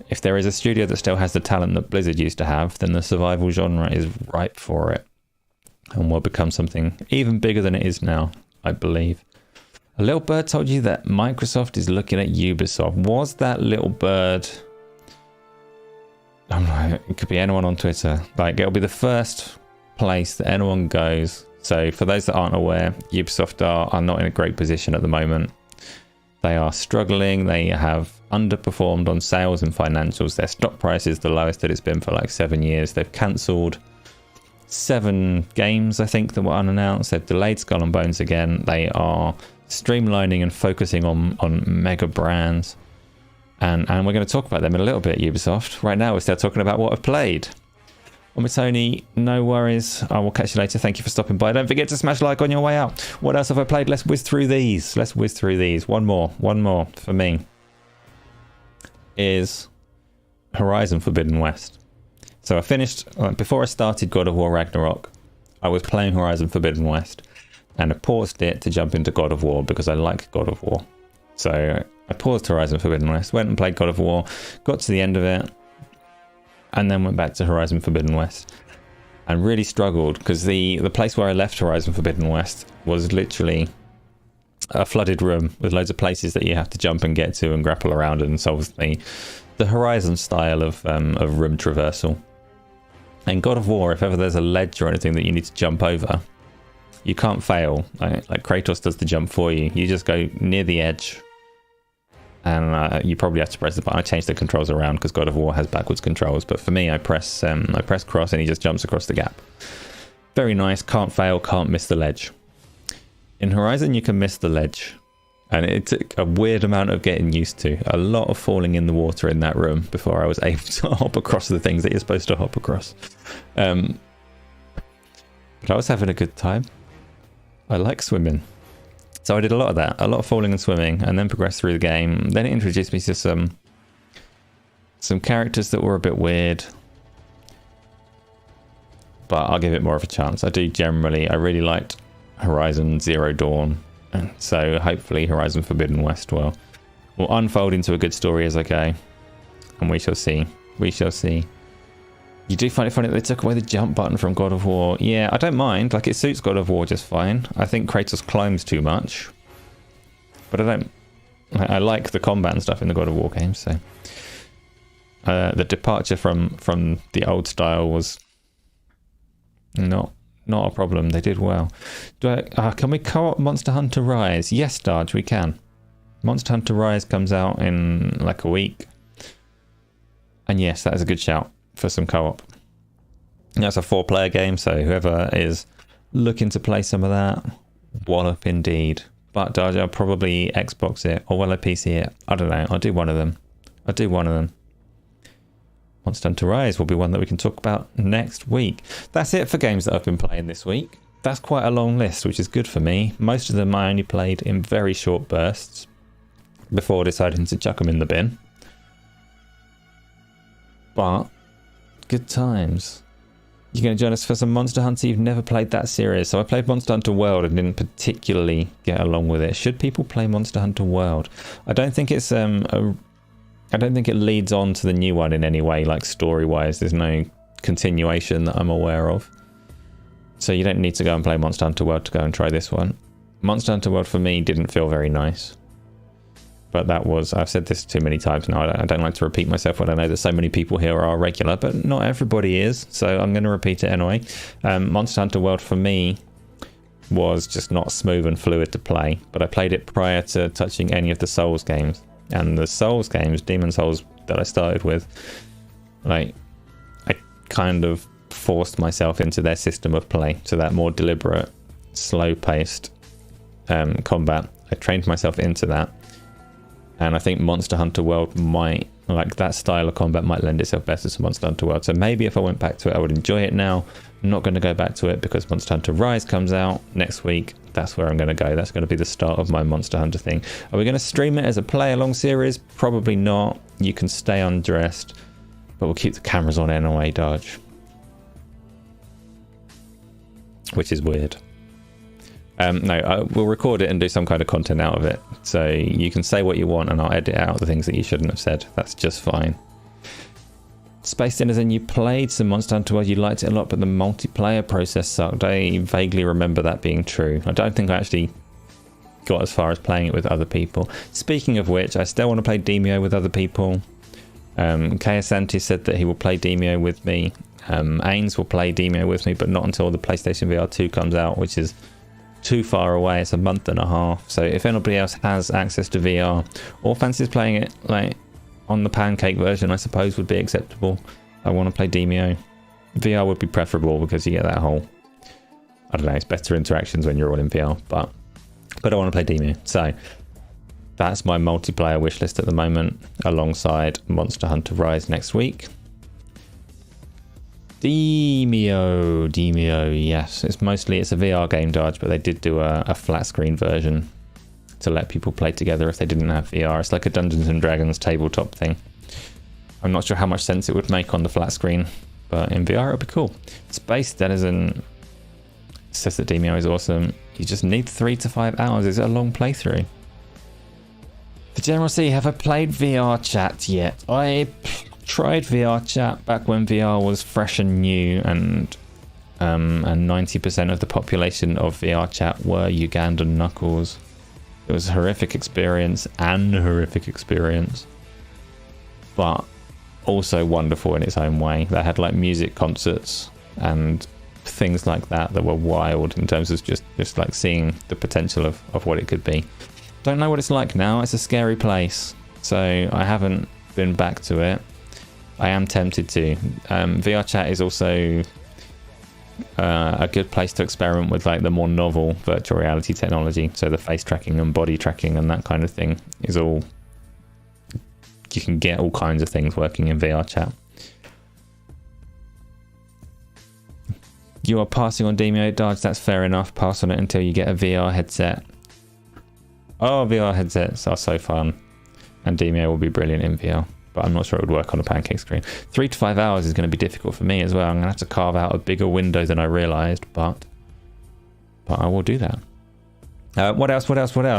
If there is a studio that still has the talent that Blizzard used to have, then the survival genre is ripe for it and will become something even bigger than it is now, I believe. A little bird told you that Microsoft is looking at Ubisoft. Was that little bird? I'm like, it could be anyone on Twitter. Like, it'll be the first place that anyone goes. So for those that aren't aware, Ubisoft are not in a great position at the moment. They are struggling. They have underperformed on sales and financials. Their stock price is the lowest that it's been for like 7 years. They've cancelled 7 games, I think, that were unannounced. They've delayed Skull and Bones again. They are streamlining and focusing on mega brands. And we're going to talk about them in a little bit, Ubisoft. Right now, we're still talking about what I've played. Tony, no worries. I will catch you later. Thank you for stopping by. Don't forget to smash like on your way out. What else have I played? Let's whiz through these. One more for me is Horizon Forbidden West. So I finished, before I started God of War Ragnarok, I was playing Horizon Forbidden West, and I paused it to jump into God of War because I like God of War. So I paused Horizon Forbidden West, went and played God of War, got to the end of it, and then went back to Horizon Forbidden West and really struggled because the place where I left Horizon Forbidden West was literally a flooded room with loads of places that you have to jump and get to and grapple around and solve the Horizon style of room traversal. In God of War, if ever there's a ledge or anything that you need to jump over, you can't fail. Like Kratos does the jump for you. You just go near the edge, and you probably have to press the button. I changed the controls around because God of War has backwards controls, but for me, I press cross and he just jumps across the gap. Very nice. Can't fail. Can't miss the ledge. In Horizon, you can miss the ledge, and it took a weird amount of getting used to. A lot of falling in the water in that room before I was able to hop across the things that you're supposed to hop across. But I was having a good time. I like swimming. So I did a lot of that, a lot of falling and swimming, and then progressed through the game. Then it introduced me to some characters that were a bit weird, but I'll give it more of a chance. I really liked Horizon Zero Dawn, and so hopefully Horizon Forbidden West will unfold into a good story as I go, and we shall see. You do find it funny that they took away the jump button from God of War. Yeah, I don't mind. Like, it suits God of War just fine. I think Kratos climbs too much, but I like the combat and stuff in the God of War games. So the departure from the old style was not a problem. They did well. Can we co-op Monster Hunter Rise? Yes, Darge, we can. Monster Hunter Rise comes out in like a week, and yes, that is a good shout for some co-op. That's a 4-player game, so whoever is looking to play some of that, wallop indeed. But Darja, I'll probably Xbox it, or will I PC it? I don't know. I'll do one of them. Monster Hunter Rise will be one that we can talk about next week. That's it for games that I've been playing this week. That's quite a long list, which is good for me. Most of them I only played in very short bursts before deciding to chuck them in the bin. But good times. You're going to join us for some Monster Hunter. You've never played that series. So I played Monster Hunter World and didn't particularly get along with it. Should people play Monster Hunter World? I don't think it's I don't think it leads on to the new one in any way, like story-wise. There's no continuation that I'm aware of. So you don't need to go and play Monster Hunter World to go and try this one. Monster Hunter World for me didn't feel very nice. But that was, I've said this too many times now, I don't like to repeat myself when I know that so many people here are regular, but not everybody is, so I'm going to repeat it anyway. Monster Hunter World for me was just not smooth and fluid to play, but I played it prior to touching any of the Souls games. And the Souls games, Demon Souls that I started with, like, I kind of forced myself into their system of play, so that more deliberate, slow-paced combat. I trained myself into that, and I think Monster Hunter World might, like, that style of combat might lend itself better to Monster Hunter World. So maybe if I went back to it, I would enjoy it now. I'm not going to go back to it because Monster Hunter Rise comes out next week. That's where I'm going to go. That's going to be the start of my Monster Hunter thing. Are we going to stream it as a play-along series? Probably not. You can stay undressed, but we'll keep the cameras on anyway, Dodge. Which is weird. No, we'll record it and do some kind of content out of it. So you can say what you want and I'll edit out the things that you shouldn't have said. That's just fine. Space Denizen, you played some Monster Hunter World, you liked it a lot, but the multiplayer process sucked. I vaguely remember that being true. I don't think I actually got as far as playing it with other people. Speaking of which, I still want to play Demio with other people. Kayasanti said that he will play Demio with me. Ains will play Demio with me, but not until the PlayStation VR 2 comes out, which is too far away. It's a month and a half. So if anybody else has access to VR or fancies playing it like on the pancake version, I suppose would be acceptable. I want to play Demio. VR would be preferable because you get that whole, I don't know, it's better interactions when you're all in VR, but I want to play Demio. So that's my multiplayer wish list at the moment, alongside Monster Hunter Rise next week. Demio, yes. It's a VR game, Dodge, but they did do a flat screen version to let people play together if they didn't have VR. It's like a Dungeons and Dragons tabletop thing. I'm not sure how much sense it would make on the flat screen, but in VR it would be cool. Space Denizen says that Demio is awesome. You just need 3 to 5 hours. Is it a long playthrough? The General C, have I played VR Chat yet? I tried VR Chat back when VR was fresh and new, and 90% of the population of VR Chat were Ugandan knuckles. It was a horrific experience, but also wonderful in its own way. They had like music concerts and things like that were wild in terms of just like seeing the potential of what it could be. Don't know what it's like now. It's a scary place, so I haven't been back to it. I am tempted to. VR Chat is also a good place to experiment with like the more novel virtual reality technology. So the face tracking and body tracking and that kind of thing is all, you can get all kinds of things working in VR Chat. You are passing on Demio, Dodge, that's fair enough. Pass on it until you get a VR headset. Oh, VR headsets are so fun, and Demio will be brilliant in VR, but I'm not sure it would work on a pancake screen. 3 to 5 hours is going to be difficult for me as well. I'm going to have to carve out a bigger window than I realised, but I will do that. What else?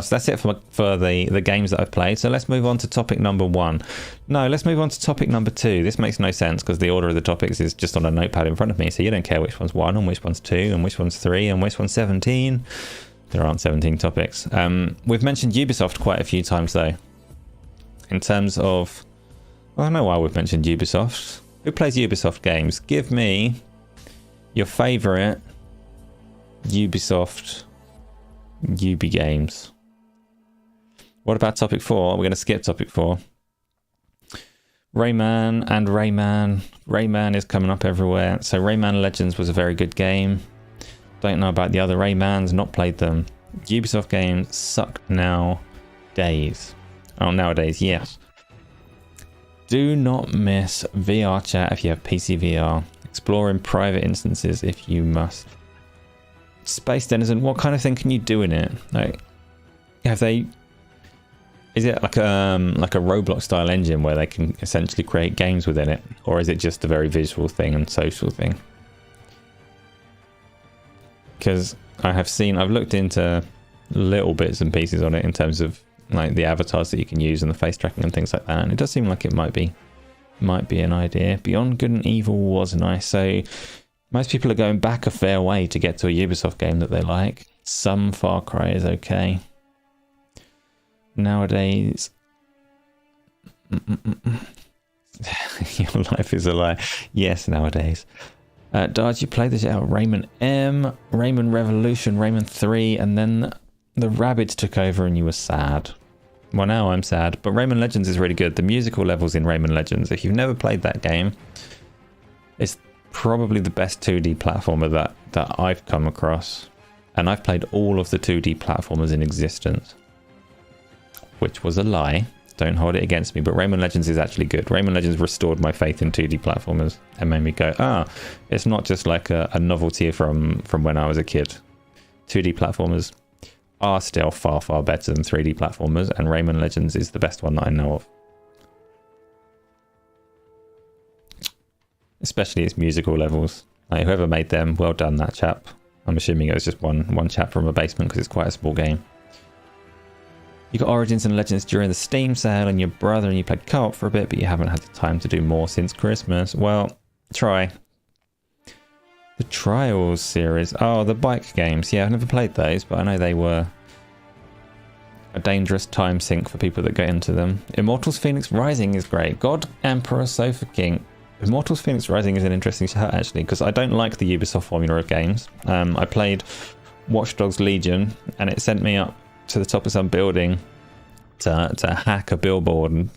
That's it for the games that I've played. So let's move on to topic number 1. No, let's move on to topic number 2. This makes no sense because the order of the topics is just on a notepad in front of me, so you don't care which one's 1 and which one's 2 and which one's 3 and which one's 17. There aren't 17 topics. We've mentioned Ubisoft quite a few times though. In terms of, I don't know why we've mentioned Ubisoft. Who plays Ubisoft games? Give me your favourite Ubisoft Ubi games. What about topic 4? We're going to skip topic 4. Rayman and Rayman. Rayman is coming up everywhere. So Rayman Legends was a very good game. Don't know about the other Raymans, not played them. Ubisoft games suck nowadays. Oh, nowadays, yes. Do not miss VR Chat if you have PC VR. Explore in private instances if you must. Space Denizen, what kind of thing can you do in it? Like, have they? Is it like a Roblox style engine where they can essentially create games within it, or is it just a very visual thing and social thing? because I've looked into little bits and pieces on it in terms of like the avatars that you can use and the face tracking and things like that, and it does seem like it might be an idea. Beyond Good and Evil was nice. So most people are going back a fair way to get to a Ubisoft game that they like. Some Far Cry is okay. Nowadays, your life is a lie. Yes, nowadays. Dad, you played this out. Rayman M, Rayman Revolution, Rayman 3, and then the Rabbids took over and you were sad. Well, now I'm sad, but Rayman Legends is really good. The musical levels in Rayman Legends, if you've never played that game, it's probably the best 2D platformer that I've come across. And I've played all of the 2D platformers in existence, which was a lie. Don't hold it against me, but Rayman Legends is actually good. Rayman Legends restored my faith in 2D platformers and made me go, it's not just like a novelty from when I was a kid. 2D platformers are still far, far better than 3D platformers, and Rayman Legends is the best one that I know of. Especially its musical levels. Like, whoever made them, well done, that chap. I'm assuming it was just one chap from a basement because it's quite a small game. You got Origins and Legends during the Steam sale and your brother and you played co-op for a bit, but you haven't had the time to do more since Christmas. Well, try. The Trials series. Oh, the bike games. Yeah, I've never played those, but I know they were a dangerous time sink for people that get into them. Immortals Phoenix Rising is great. God Emperor Sofa King. Immortals Phoenix Rising is an interesting shout, actually, because I don't like the Ubisoft formula of games. I played Watch Dogs Legion, and it sent me up to the top of some building to hack a billboard,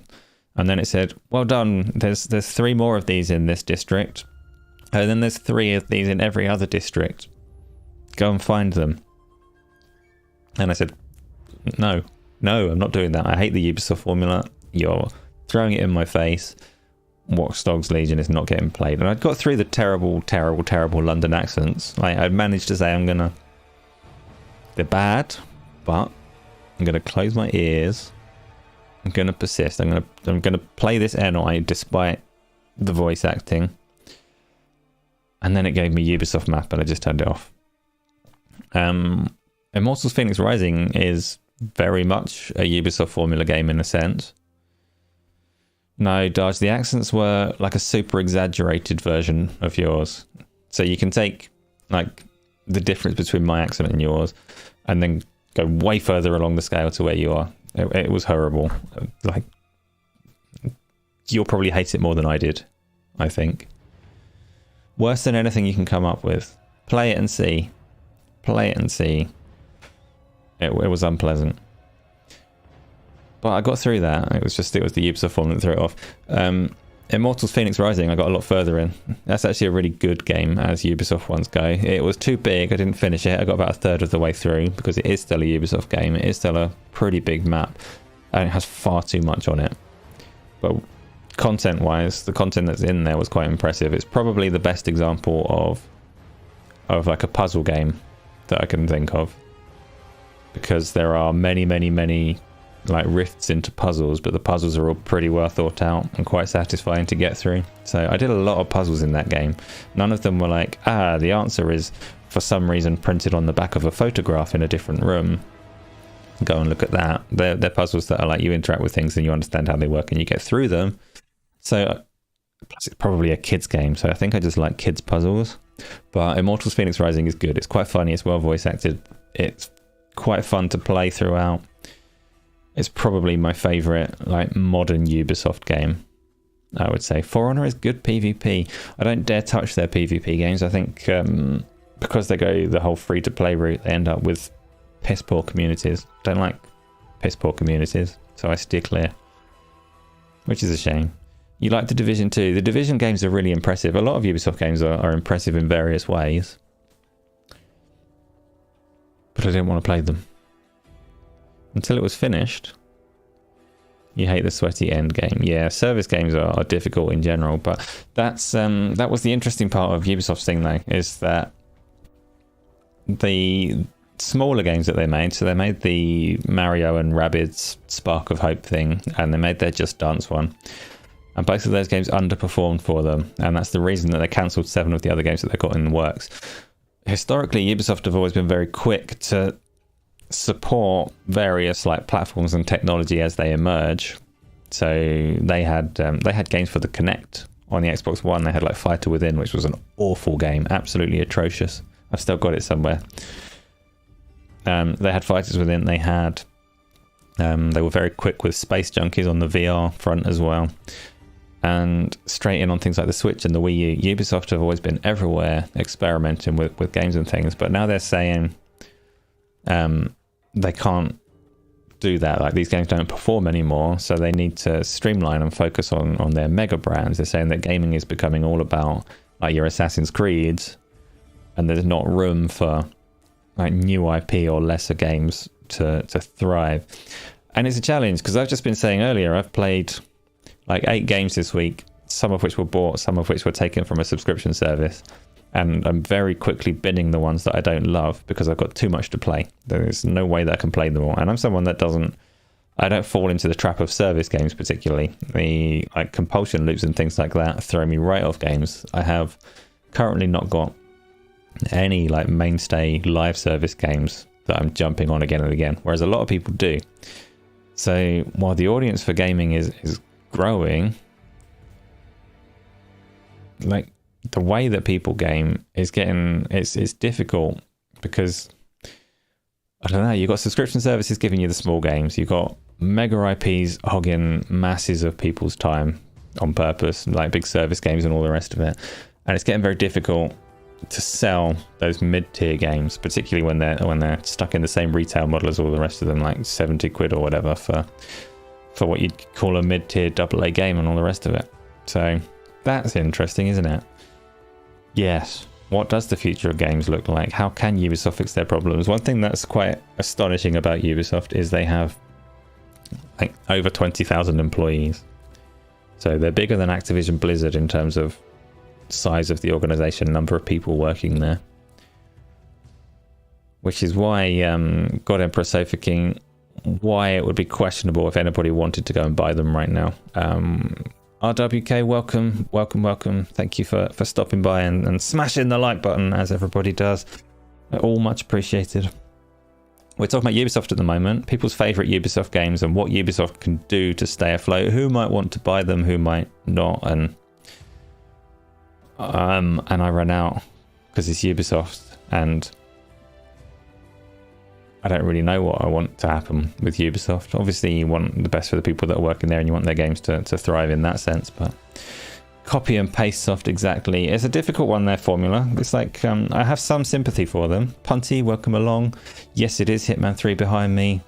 and then it said, well done, there's 3 more of these in this district, and then there's 3 of these in every other district. Go and find them. And I said, no, I'm not doing that. I hate the Ubisoft formula. You're throwing it in my face. Watch Dogs Legion is not getting played. And I'd got through the terrible London accents. Like, I'd managed to say they're bad, but I'm gonna close my ears. I'm gonna persist. I'm gonna play this NI despite the voice acting. And then it gave me Ubisoft map, and I just turned it off. Immortals Phoenix Rising is very much a Ubisoft formula game in a sense. No, Dodge, the accents were like a super exaggerated version of yours. So you can take like the difference between my accent and yours and then go way further along the scale to where you are. It was horrible. Like, you'll probably hate it more than I did, I think. Worse than anything you can come up with. Play it and see. Play it and see. It was unpleasant. But I got through that. It was the Ubisoft formula that threw it off. Immortals Phoenix Rising, I got a lot further in. That's actually a really good game as Ubisoft ones go. It was too big. I didn't finish it. I got about a third of the way through because it is still a Ubisoft game. It is still a pretty big map and it has far too much on it. But content-wise, the content that's in there was quite impressive. It's probably the best example of like a puzzle game that I can think of, because there are many like rifts into puzzles, but the puzzles are all pretty well thought out and quite satisfying to get through. So I did a lot of puzzles in that game. None of them were like, the answer is for some reason printed on the back of a photograph in a different room. Go and look at that. They're puzzles that are like you interact with things and you understand how they work and you get through them. So plus it's probably a kids game, so I think I just like kids puzzles. But Immortals Phoenix Rising is good. It's quite funny. It's well voice acted. It's quite fun to play throughout. It's probably my favourite like modern Ubisoft game, I would say. For Honor is good PvP. I don't dare touch their PvP games. I think because they go the whole free-to-play route, they end up with piss-poor communities. Don't like piss-poor communities, so I steer clear, which is a shame. You like The Division 2. The Division games are really impressive. A lot of Ubisoft games are impressive in various ways, but I didn't want to play them until it was finished. You hate the sweaty end game. Yeah, service games are difficult in general, but that was the interesting part of Ubisoft's thing though, is that the smaller games that they made, so they made the Mario and Rabbids Spark of Hope thing, and they made their Just Dance one, and both of those games underperformed for them, and that's the reason that they cancelled 7 of the other games that they got in the works. historically Ubisoft have always been very quick to support various like platforms and technology as they emerge. So they had games for the Kinect on the Xbox One. They had like Fighter Within, which was an awful game, absolutely atrocious. I've still got it somewhere. They had Fighters Within. They were very quick with Space Junkies on the VR front as well, and straight in on things like the Switch and the Wii U. Ubisoft have always been everywhere experimenting with games and things, but now they're saying they can't do that. Like, these games don't perform anymore, so they need to streamline and focus on their mega brands. They're saying that gaming is becoming all about like your Assassin's Creeds, and there's not room for like new IP or lesser games to thrive. And it's a challenge, because I've just been saying earlier, I've played like 8 games this week, some of which were bought, some of which were taken from a subscription service, and I'm very quickly binning the ones that I don't love because I've got too much to play. There's no way that I can play them all, and I'm someone that I don't fall into the trap of service games particularly. The like compulsion loops and things like that throw me right off games. I have currently not got any like mainstay live service games that I'm jumping on again and again, whereas a lot of people do. So while the audience for gaming is growing, like the way that people game is getting, it's difficult, because I don't know, you've got subscription services giving you the small games, you've got mega IPs hogging masses of people's time on purpose, like big service games and all the rest of it, and it's getting very difficult to sell those mid-tier games, particularly when they're stuck in the same retail model as all the rest of them, like 70 quid or whatever for what you'd call a mid-tier AA game and all the rest of it. So that's interesting, isn't it? Yes. What does the future of games look like? How can Ubisoft fix their problems? One thing that's quite astonishing about Ubisoft is they have like over 20,000 employees. So they're bigger than Activision Blizzard in terms of size of the organization, number of people working there, which is why God Emperor Sofa King, why it would be questionable if anybody wanted to go and buy them right now. RWK, welcome. Thank you for stopping by and smashing the like button, as everybody does. All much appreciated. We're talking about Ubisoft at the moment, people's favorite Ubisoft games and what Ubisoft can do to stay afloat, who might want to buy them, who might not, and I ran out because it's Ubisoft, and I don't really know what I want to happen with Ubisoft. Obviously, you want the best for the people that are working there, and you want their games to thrive in that sense, but copy and paste soft, exactly. It's a difficult one, their formula. It's like, I have some sympathy for them. Punty, welcome along. Yes, it is Hitman 3 behind me.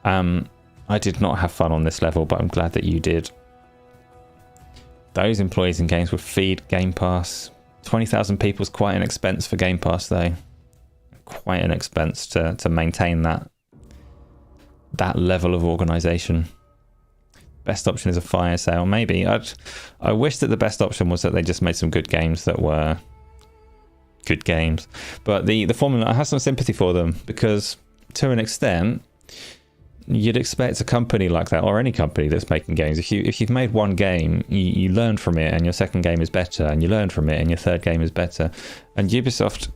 I did not have fun on this level, but I'm glad that you did. Those employees in games would feed Game Pass. 20,000 people is quite an expense for Game Pass, though. Quite an expense to maintain that level of organisation. Best option is a fire sale, maybe. I wish that the best option was that they just made some good games that were good games. But the formula, I have some sympathy for them, because to an extent, you'd expect a company like that, or any company that's making games, if you've made one game, you learn from it, and your second game is better, and you learn from it, and your third game is better. And Ubisoft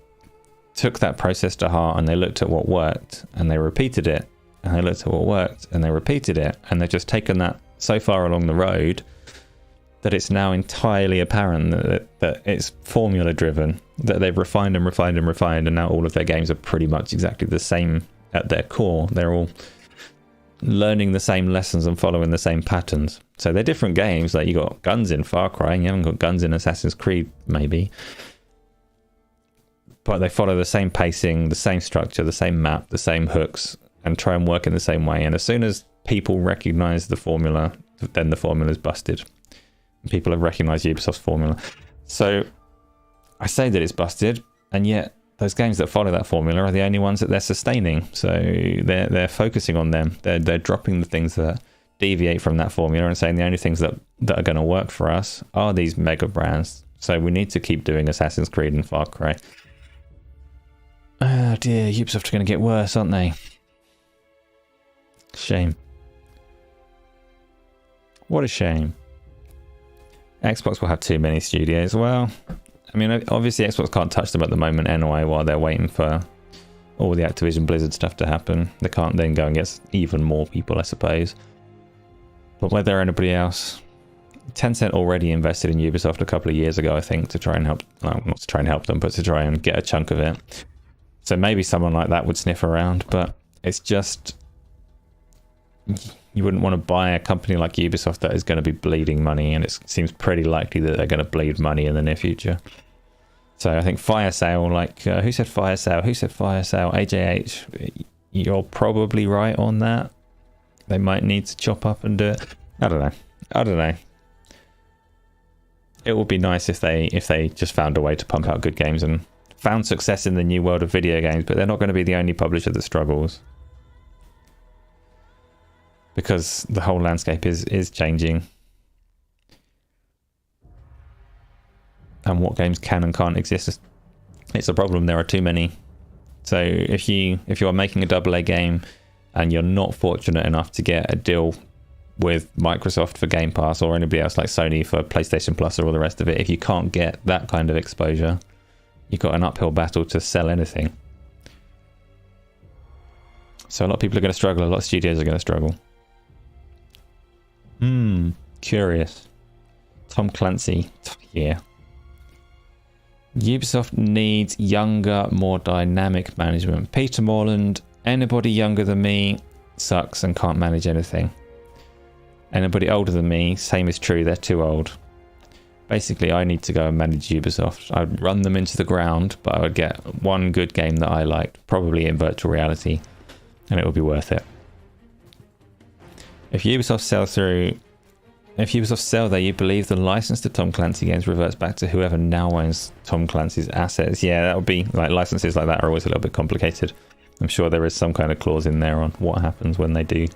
took that process to heart, and they looked at what worked, and they repeated it, and they looked at what worked, and they repeated it, and they've just taken that so far along the road that it's now entirely apparent that it's formula driven, that they've refined and refined and refined, and now all of their games are pretty much exactly the same at their core. They're all learning the same lessons and following the same patterns. So they're different games. Like, you got guns in Far Cry, and you haven't got guns in Assassin's Creed, maybe. But they follow the same pacing, the same structure, the same map, the same hooks, and try and work in the same way. And as soon as people recognize the formula, then the formula's busted. People have recognized Ubisoft's formula. So I say that it's busted, and yet those games that follow that formula are the only ones that they're sustaining. So they're focusing on them. They're dropping the things that deviate from that formula and saying the only things that are going to work for us are these mega brands. So we need to keep doing Assassin's Creed and Far Cry. Oh dear, Ubisoft are going to get worse, aren't they? Shame. What a shame. Xbox will have too many studios. Well, I mean, obviously Xbox can't touch them at the moment anyway while they're waiting for all the Activision Blizzard stuff to happen. They can't then go and get even more people, I suppose. But whether anybody else... Tencent already invested in Ubisoft a couple of years ago, I think, to try and help... Well, not to try and help them, but to try and get a chunk of it. So maybe someone like that would sniff around, but it's just... You wouldn't want to buy a company like Ubisoft that is going to be bleeding money, and it seems pretty likely that they're going to bleed money in the near future. So I think fire sale, like... who said fire sale? Who said fire sale? AJH, you're probably right on that. They might need to chop up and do it. I don't know. It would be nice if they just found a way to pump out good games and found success in the new world of video games, but they're not going to be the only publisher that struggles. Because the whole landscape is changing. And what games can and can't exist, it's a problem. There are too many. So if you are making a AA game and you're not fortunate enough to get a deal with Microsoft for Game Pass or anybody else like Sony for PlayStation Plus or all the rest of it, if you can't get that kind of exposure, you've got an uphill battle to sell anything. So a lot of people are going to struggle, a lot of studios are going to struggle. Curious. Tom Clancy. Yeah. Ubisoft needs younger, more dynamic management. Peter Morland, anybody younger than me sucks and can't manage anything. Anybody older than me, same is true, they're too old. Basically, I need to go and manage Ubisoft. I'd run them into the ground, but I would get one good game that I liked, probably in virtual reality, and it would be worth it. If Ubisoft sell there, you believe the license to Tom Clancy games reverts back to whoever now owns Tom Clancy's assets. Yeah, that would be, like, licenses like that are always a little bit complicated. I'm sure there is some kind of clause in there on what happens when they do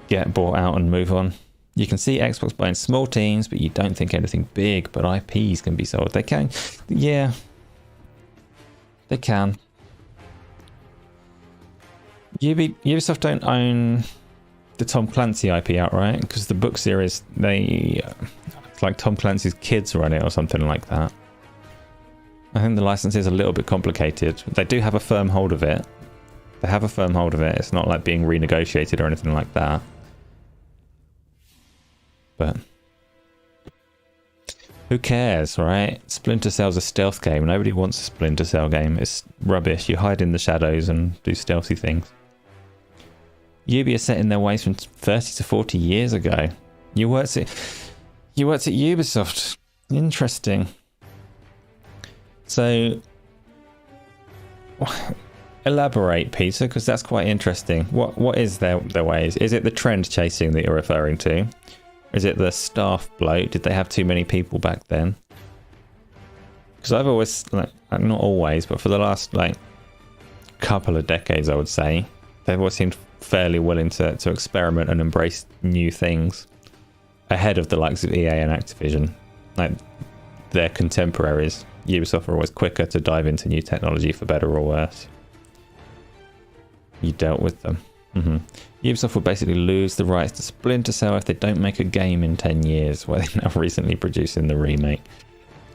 get bought out and move on. You can see Xbox buying small teams, but you don't think anything big, but IPs can be sold. They can. Yeah. They can. Ubisoft don't own the Tom Clancy IP outright, because the book series, it's like Tom Clancy's kids run it or something like that. I think the license is a little bit complicated. They do have a firm hold of it. It's not like being renegotiated or anything like that. But who cares, right? Splinter Cell's a stealth game. Nobody wants a Splinter Cell game. It's rubbish. You hide in the shadows and do stealthy things. Ubi are set in their ways from 30 to 40 years ago. You worked at Ubisoft. Interesting. So elaborate, Peter, because that's quite interesting. What is their ways? Is it the trend chasing that you're referring to? Is it the staff bloat? Did they have too many people back then? Because I've always, like, not always, but for the last, like, couple of decades, I would say, they've always seemed fairly willing to experiment and embrace new things ahead of the likes of EA and Activision. Like, their contemporaries. Ubisoft are always quicker to dive into new technology, for better or worse. You dealt with them. Ubisoft will basically lose the rights to Splinter Cell if they don't make a game in 10 years, where they're now recently producing the remake.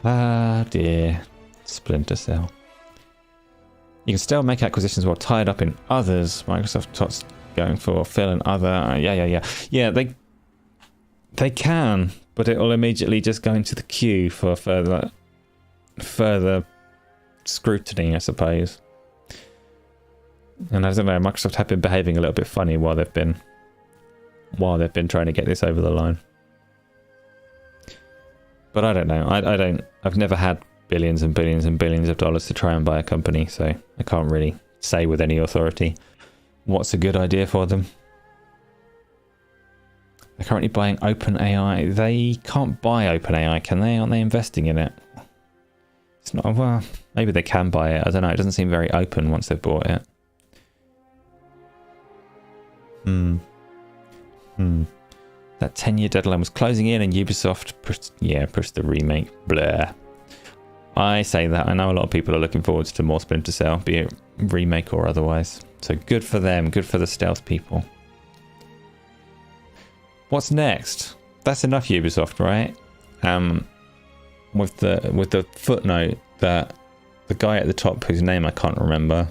Ah dear, Splinter Cell. You can still make acquisitions while tied up in others. Microsoft Tots going for fill and other. Yeah, they can, but it will immediately just go into the queue for further scrutiny, I suppose. And I don't know, Microsoft have been behaving a little bit funny while they've been trying to get this over the line. But I don't know. I've never had billions and billions and billions of dollars to try and buy a company, so I can't really say with any authority what's a good idea for them. They're currently buying OpenAI. They can't buy OpenAI, can they? Aren't they investing in it? It's not, well, maybe they can buy it. I don't know. It doesn't seem very open once they've bought it. That 10-year deadline was closing in and Ubisoft pushed the remake. Blah. I say that. I know a lot of people are looking forward to more Splinter Cell, be it remake or otherwise. So good for them. Good for the stealth people. What's next? That's enough Ubisoft, right? with the footnote that the guy at the top, whose name I can't remember,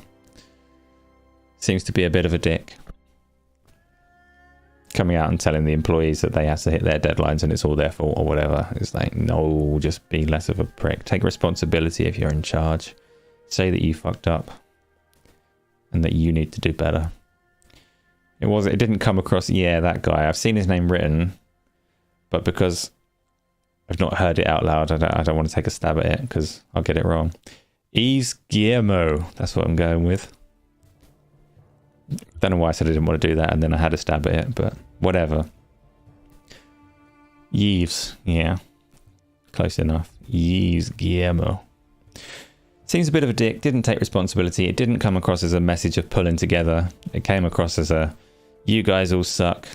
seems to be a bit of a dick, coming out and telling the employees that they have to hit their deadlines and it's all their fault or whatever. It's like, no, just be less of a prick. Take responsibility if you're in charge. Say that you fucked up and that you need to do better. It didn't come across, yeah, that guy. I've seen his name written, but because I've not heard it out loud, I don't want to take a stab at it because I'll get it wrong. Yves Guillemot, that's what I'm going with. Don't know why I said I didn't want to do that and then I had a stab at it, but whatever. Yves, yeah. Close enough. Yves Guillemot. Seems a bit of a dick, didn't take responsibility. It didn't come across as a message of pulling together. It came across as a, you guys all suck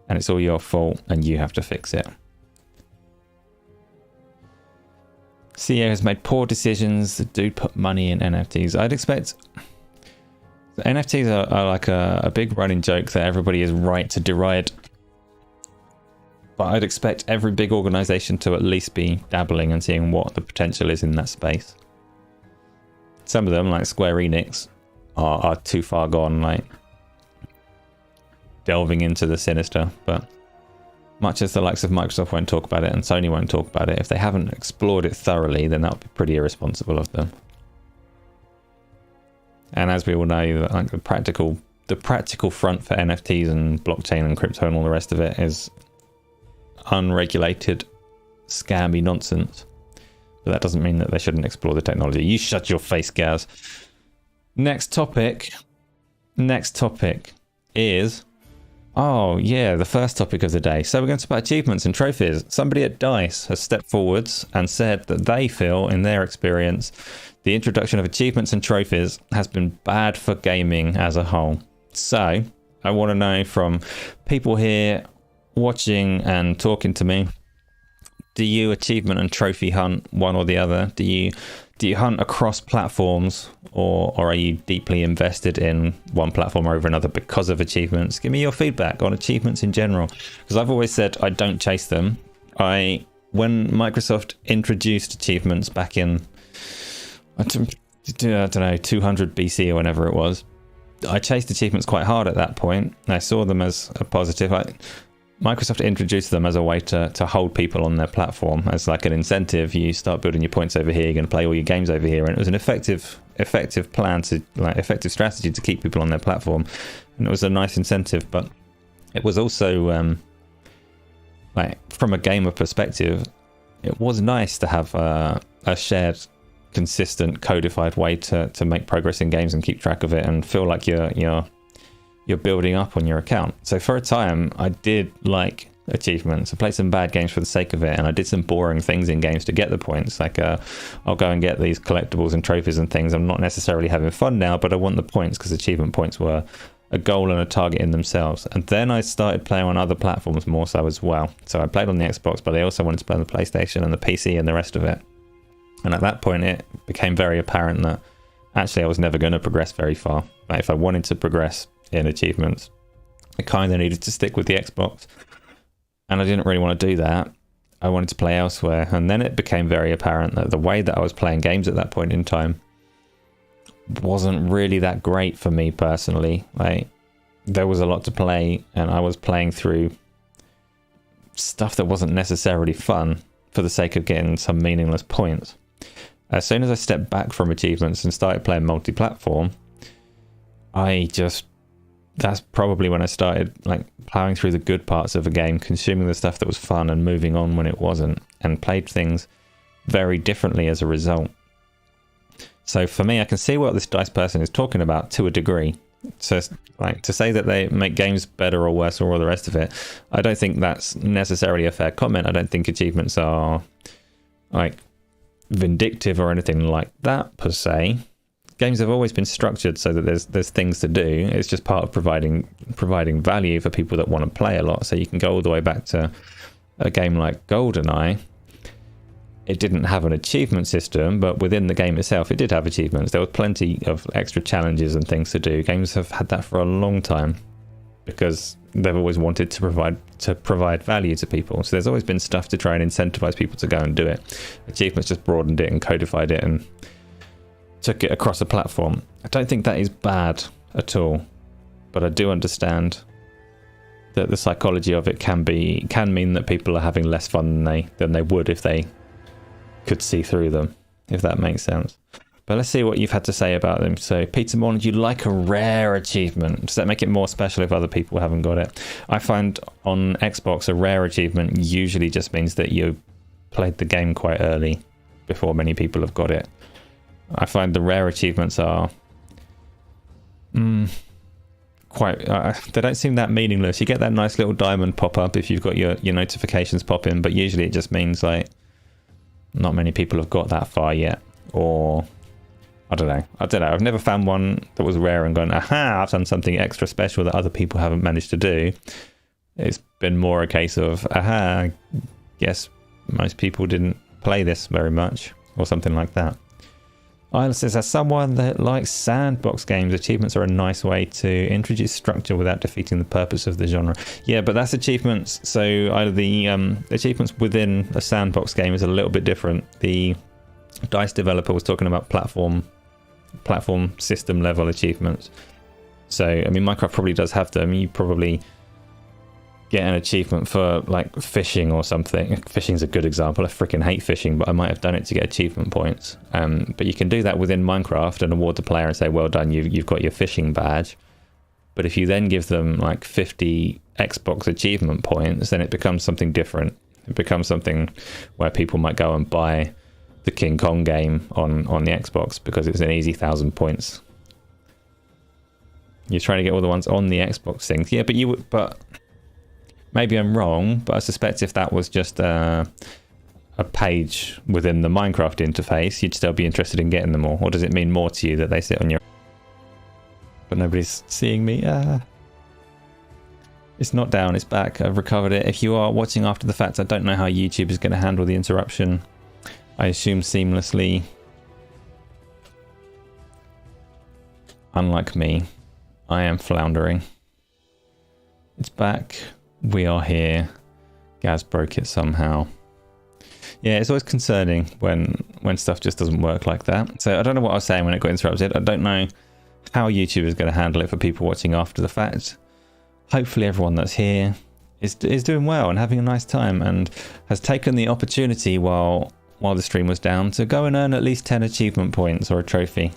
and it's all your fault and you have to fix it. CEO has made poor decisions. The dude put money in NFTs. I'd expect... NFTs are like a big running joke that everybody is right to deride. But I'd expect every big organization to at least be dabbling and seeing what the potential is in that space. Some of them, like Square Enix, are too far gone, like delving into the sinister. But much as the likes of Microsoft won't talk about it and Sony won't talk about it, if they haven't explored it thoroughly, then that would be pretty irresponsible of them. And as we all know, like the practical front for NFTs and blockchain and crypto and all the rest of it is unregulated, scammy nonsense. But that doesn't mean that they shouldn't explore the technology. You shut your face, Gaz. Next topic is... Oh, yeah, the first topic of the day. So we're going to talk about achievements and trophies. Somebody at DICE has stepped forwards and said that they feel, in their experience, the introduction of achievements and trophies has been bad for gaming as a whole. So I want to know from people here watching and talking to me, do you achievement and trophy hunt one or the other? Do you hunt across platforms, or are you deeply invested in one platform over another because of achievements? Give me your feedback on achievements in general, because I've always said I don't chase them. When Microsoft introduced achievements back in, I don't know, 200 BC or whenever it was, I chased achievements quite hard at that point. I saw them as a positive. Microsoft introduced them as a way to hold people on their platform, as like an incentive. You start building your points over here, you're going to play all your games over here, and it was an effective plan to, like, effective strategy to keep people on their platform, and it was a nice incentive. But it was also like, from a gamer perspective, it was nice to have a shared, consistent, codified way to make progress in games and keep track of it and feel like you're building up on your account. So for a time, I did like achievements. I played some bad games for the sake of it, and I did some boring things in games to get the points. Like, I'll go and get these collectibles and trophies and things. I'm not necessarily having fun now, but I want the points because achievement points were a goal and a target in themselves. And then I started playing on other platforms more so as well. So I played on the Xbox, but I also wanted to play on the PlayStation and the PC and the rest of it. And at that point, it became very apparent that actually I was never going to progress very far. Like, if I wanted to progress in achievements, I kind of needed to stick with the Xbox, and I didn't really want to do that. I wanted to play elsewhere, and then it became very apparent that the way that I was playing games at that point in time wasn't really that great for me personally. Like, there was a lot to play, and I was playing through stuff that wasn't necessarily fun for the sake of getting some meaningless points. As soon as I stepped back from achievements and started playing multi-platform, that's probably when I started, like, plowing through the good parts of a game, consuming the stuff that was fun and moving on when it wasn't, and played things very differently as a result. So for me, I can see what this DICE person is talking about to a degree. So, like, to say that they make games better or worse or all the rest of it, I don't think that's necessarily a fair comment. I don't think achievements are, like, vindictive or anything like that per se. Games have always been structured so that there's things to do. It's just part of providing value for people that want to play a lot. So you can go all the way back to a game like GoldenEye. It didn't have an achievement system, but within the game itself, it did have achievements. There was plenty of extra challenges and things to do. Games have had that for a long time. because they've always wanted to provide value to people. So there's always been stuff to try and incentivize people to go and do it. Achievements just broadened it and codified it and took it across a platform. I don't think that is bad at all, but I do understand that the psychology of it can mean that people are having less fun than they would if they could see through them, if that makes sense. But let's see what you've had to say about them. So, Peter Morland, you like a rare achievement. Does that make it more special if other people haven't got it? I find on Xbox a rare achievement usually just means that you played the game quite early before many people have got it. I find the rare achievements are they don't seem that meaningless. You get that nice little diamond pop up if you've got your notifications pop in, but usually it just means like not many people have got that far yet, or I don't know. I've never found one that was rare and gone, aha, I've done something extra special that other people haven't managed to do. It's been more a case of, aha, yes, most people didn't play this very much, or something like that. Isla says, as someone that likes sandbox games, achievements are a nice way to introduce structure without defeating the purpose of the genre. Yeah, but that's achievements. So either the achievements within a sandbox game is a little bit different. The DICE developer was talking about platform system level achievements. So, I mean, Minecraft probably does have them. You probably get an achievement for like fishing or something. Fishing's a good example. I freaking hate fishing, but I might have done it to get achievement points. But you can do that within Minecraft and award the player and say, well done, you've got your fishing badge. But if you then give them like 50 Xbox achievement points, then it becomes something different. It becomes something where people might go and buy the King Kong game on the Xbox because it's an easy 1,000 points. You're trying to get all the ones on the Xbox things. Yeah, but maybe I'm wrong, but I suspect if that was just a page within the Minecraft interface, you'd still be interested in getting them all. Or does it mean more to you that they sit on your... But nobody's seeing me. It's not down, it's back. I've recovered it. If you are watching after the fact, I don't know how YouTube is going to handle the interruption. I assume seamlessly. Unlike me, I am floundering. It's back. We are here. Gaz broke it somehow. Yeah, it's always concerning when stuff just doesn't work like that. So I don't know what I was saying when it got interrupted. I don't know how YouTube is going to handle it for people watching after the fact. Hopefully everyone that's here is doing well and having a nice time and has taken the opportunity while the stream was down to go and earn at least 10 achievement points or a trophy.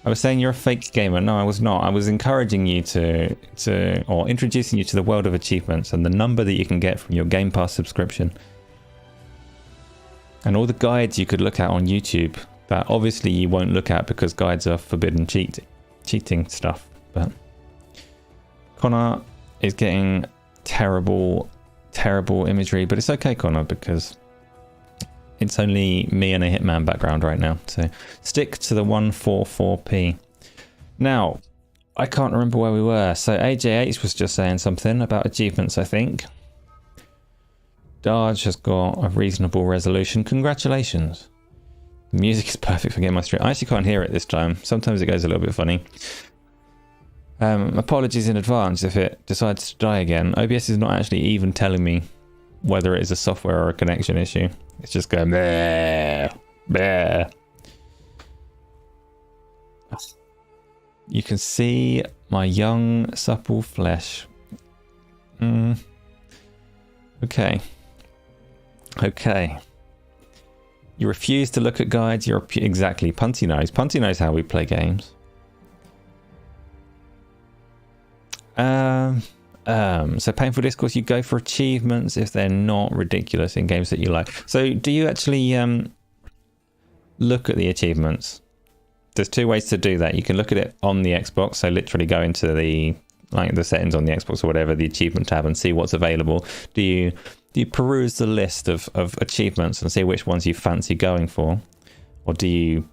I was saying you're a fake gamer. No, I was not. I was encouraging you or introducing you to the world of achievements and the number that you can get from your Game Pass subscription. And all the guides you could look at on YouTube that obviously you won't look at because guides are forbidden cheating stuff. But Connor is getting terrible imagery, but it's okay, Connor, because it's only me and a Hitman background right now. So stick to the 144p. Now, I can't remember where we were. So AJH was just saying something about achievements, I think. Darge has got a reasonable resolution. Congratulations. The music is perfect for getting my stream. I actually can't hear it this time. Sometimes it goes a little bit funny. Apologies in advance if it decides to die again. OBS is not actually even telling me whether it is a software or a connection issue. It's just going bleh, bleh. You can see my young supple flesh. Okay. You refuse to look at guides. You're exactly. Punty knows how we play games. So Painful Discourse, you go for achievements if they're not ridiculous in games that you like. So do you actually look at the achievements? There's two ways to do that. You can look at it on the Xbox, so literally go into the settings on the Xbox or whatever, the achievement tab, and see what's available. Do you peruse the list of achievements and see which ones you fancy going for? Or do you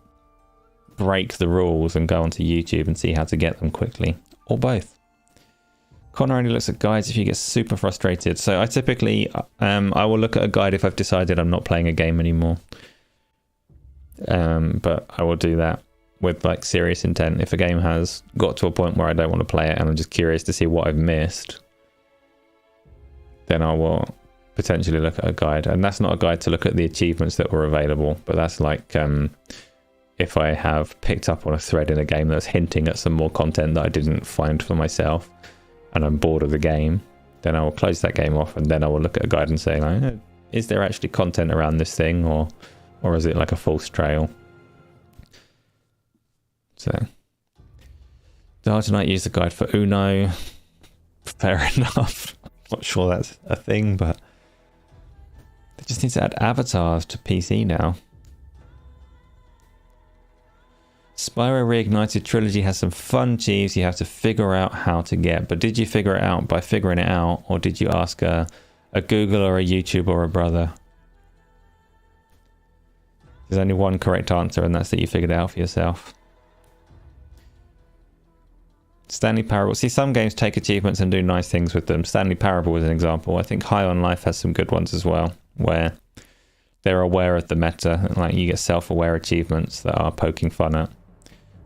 break the rules and go onto YouTube and see how to get them quickly? Or both? Connor only looks at guides if you get super frustrated. So I typically, I will look at a guide if I've decided I'm not playing a game anymore. But I will do that. with like serious intent. If a game has got to a point where I don't want to play it and I'm just curious to see what I've missed, then I will potentially look at a guide. And that's not a guide to look at the achievements that were available, but that's like if I have picked up on a thread in a game that's hinting at some more content that I didn't find for myself and I'm bored of the game, then I will close that game off, and then I will look at a guide and say, like, is there actually content around this thing, or is it like a false trail? So, Darjanite used the guide for Uno. Fair enough. Not sure that's a thing, but they just need to add avatars to PC now. Spyro Reignited Trilogy has some fun cheese you have to figure out how to get. But did you figure it out by figuring it out, or did you ask a Google or a YouTube or a brother? There's only one correct answer, and that's that you figured it out for yourself. Stanley Parable. See, some games take achievements and do nice things with them. Stanley Parable is an example. I think High on Life has some good ones as well, where they're aware of the meta. Like, you get self-aware achievements that are poking fun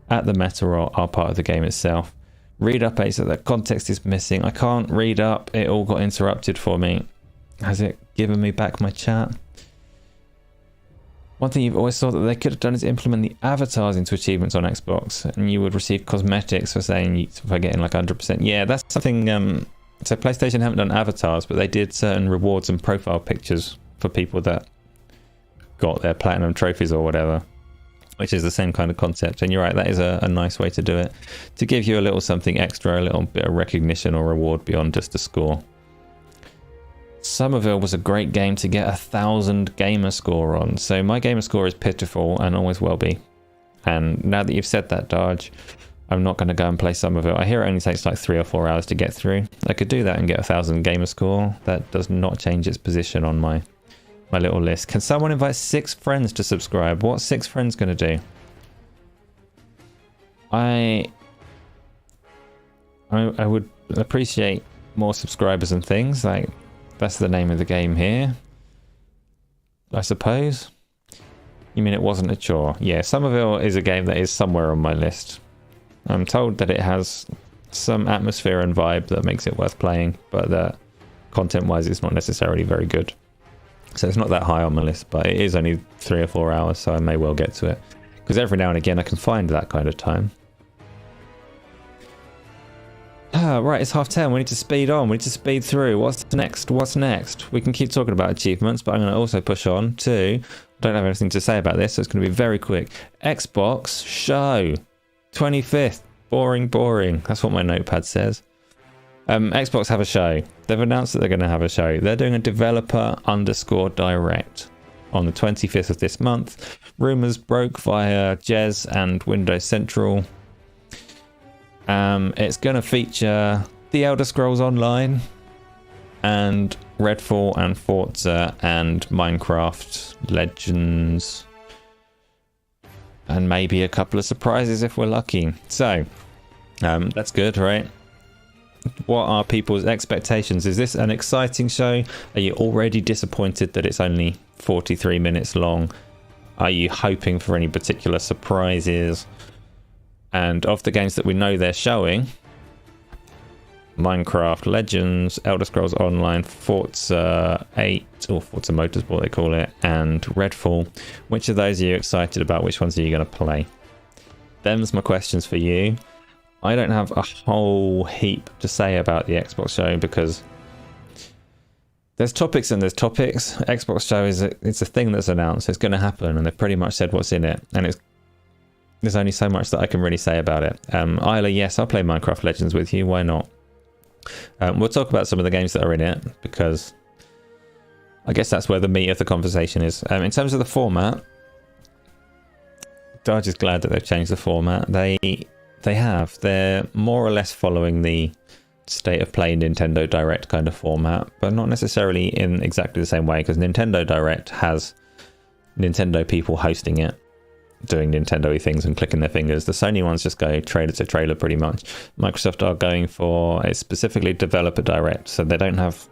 at the meta or are part of the game itself. Read up 8, so that context is missing. I can't read up. It all got interrupted for me. Has it given me back my chat? One thing you've always thought that they could have done is implement the avatars into achievements on Xbox, and you would receive cosmetics for saying for getting like 100%. Yeah, that's something. So PlayStation haven't done avatars, but they did certain rewards and profile pictures for people that got their platinum trophies or whatever, which is the same kind of concept. And you're right, that is a nice way to do it, to give you a little something extra, a little bit of recognition or reward beyond just a score. Somerville was a great game to get 1,000 gamer score on. So my gamer score is pitiful and always will be. And now that you've said that, Darge, I'm not going to go and play Somerville. I hear it only takes like 3 or 4 hours to get through. I could do that and get 1,000 gamer score. That does not change its position on my little list. Can someone invite 6 friends to subscribe? What's 6 friends going to do? I would appreciate more subscribers and things. Like, that's the name of the game here, I suppose. You mean it wasn't a chore? Yeah, Somerville is a game that is somewhere on my list. I'm told that it has some atmosphere and vibe that makes it worth playing, but that content-wise it's not necessarily very good. So it's not that high on my list, but it is only 3 or 4 hours, so I may well get to it. Because every now and again I can find that kind of time. Right, it's 10:30. We need to speed on. We need to speed through. What's next? What's next? We can keep talking about achievements, but I'm going to also push on to... I don't have anything to say about this, so it's going to be very quick. Xbox show. 25th. Boring. That's what my notepad says. Xbox have a show. They've announced that they're going to have a show. They're doing a developer_direct on the 25th of this month. Rumours broke via Jez and Windows Central. It's going to feature The Elder Scrolls Online and Redfall and Forza and Minecraft Legends and maybe a couple of surprises if we're lucky. So that's good, right? What are people's expectations? Is this an exciting show? Are you already disappointed that it's only 43 minutes long? Are you hoping for any particular surprises? And of the games that we know they're showing, Minecraft Legends, Elder Scrolls Online, Forza 8, or Forza Motorsport they call it, and Redfall, which of those are you excited about? Which ones are you going to play? Them's my questions for you. I don't have a whole heap to say about the Xbox show because there's topics and there's topics. Xbox show it's a thing that's announced. It's going to happen, and they've pretty much said what's in it, and there's only so much that I can really say about it. Isla, yes, I'll play Minecraft Legends with you. Why not? We'll talk about some of the games that are in it because I guess that's where the meat of the conversation is. In terms of the format, Darge is glad that they've changed the format. They have. They're more or less following the State of Play Nintendo Direct kind of format, but not necessarily in exactly the same way, because Nintendo Direct has Nintendo people hosting it, doing Nintendo-y things and clicking their fingers. The Sony ones just go trailer to trailer pretty much. Microsoft are going for a specifically developer direct, so they don't have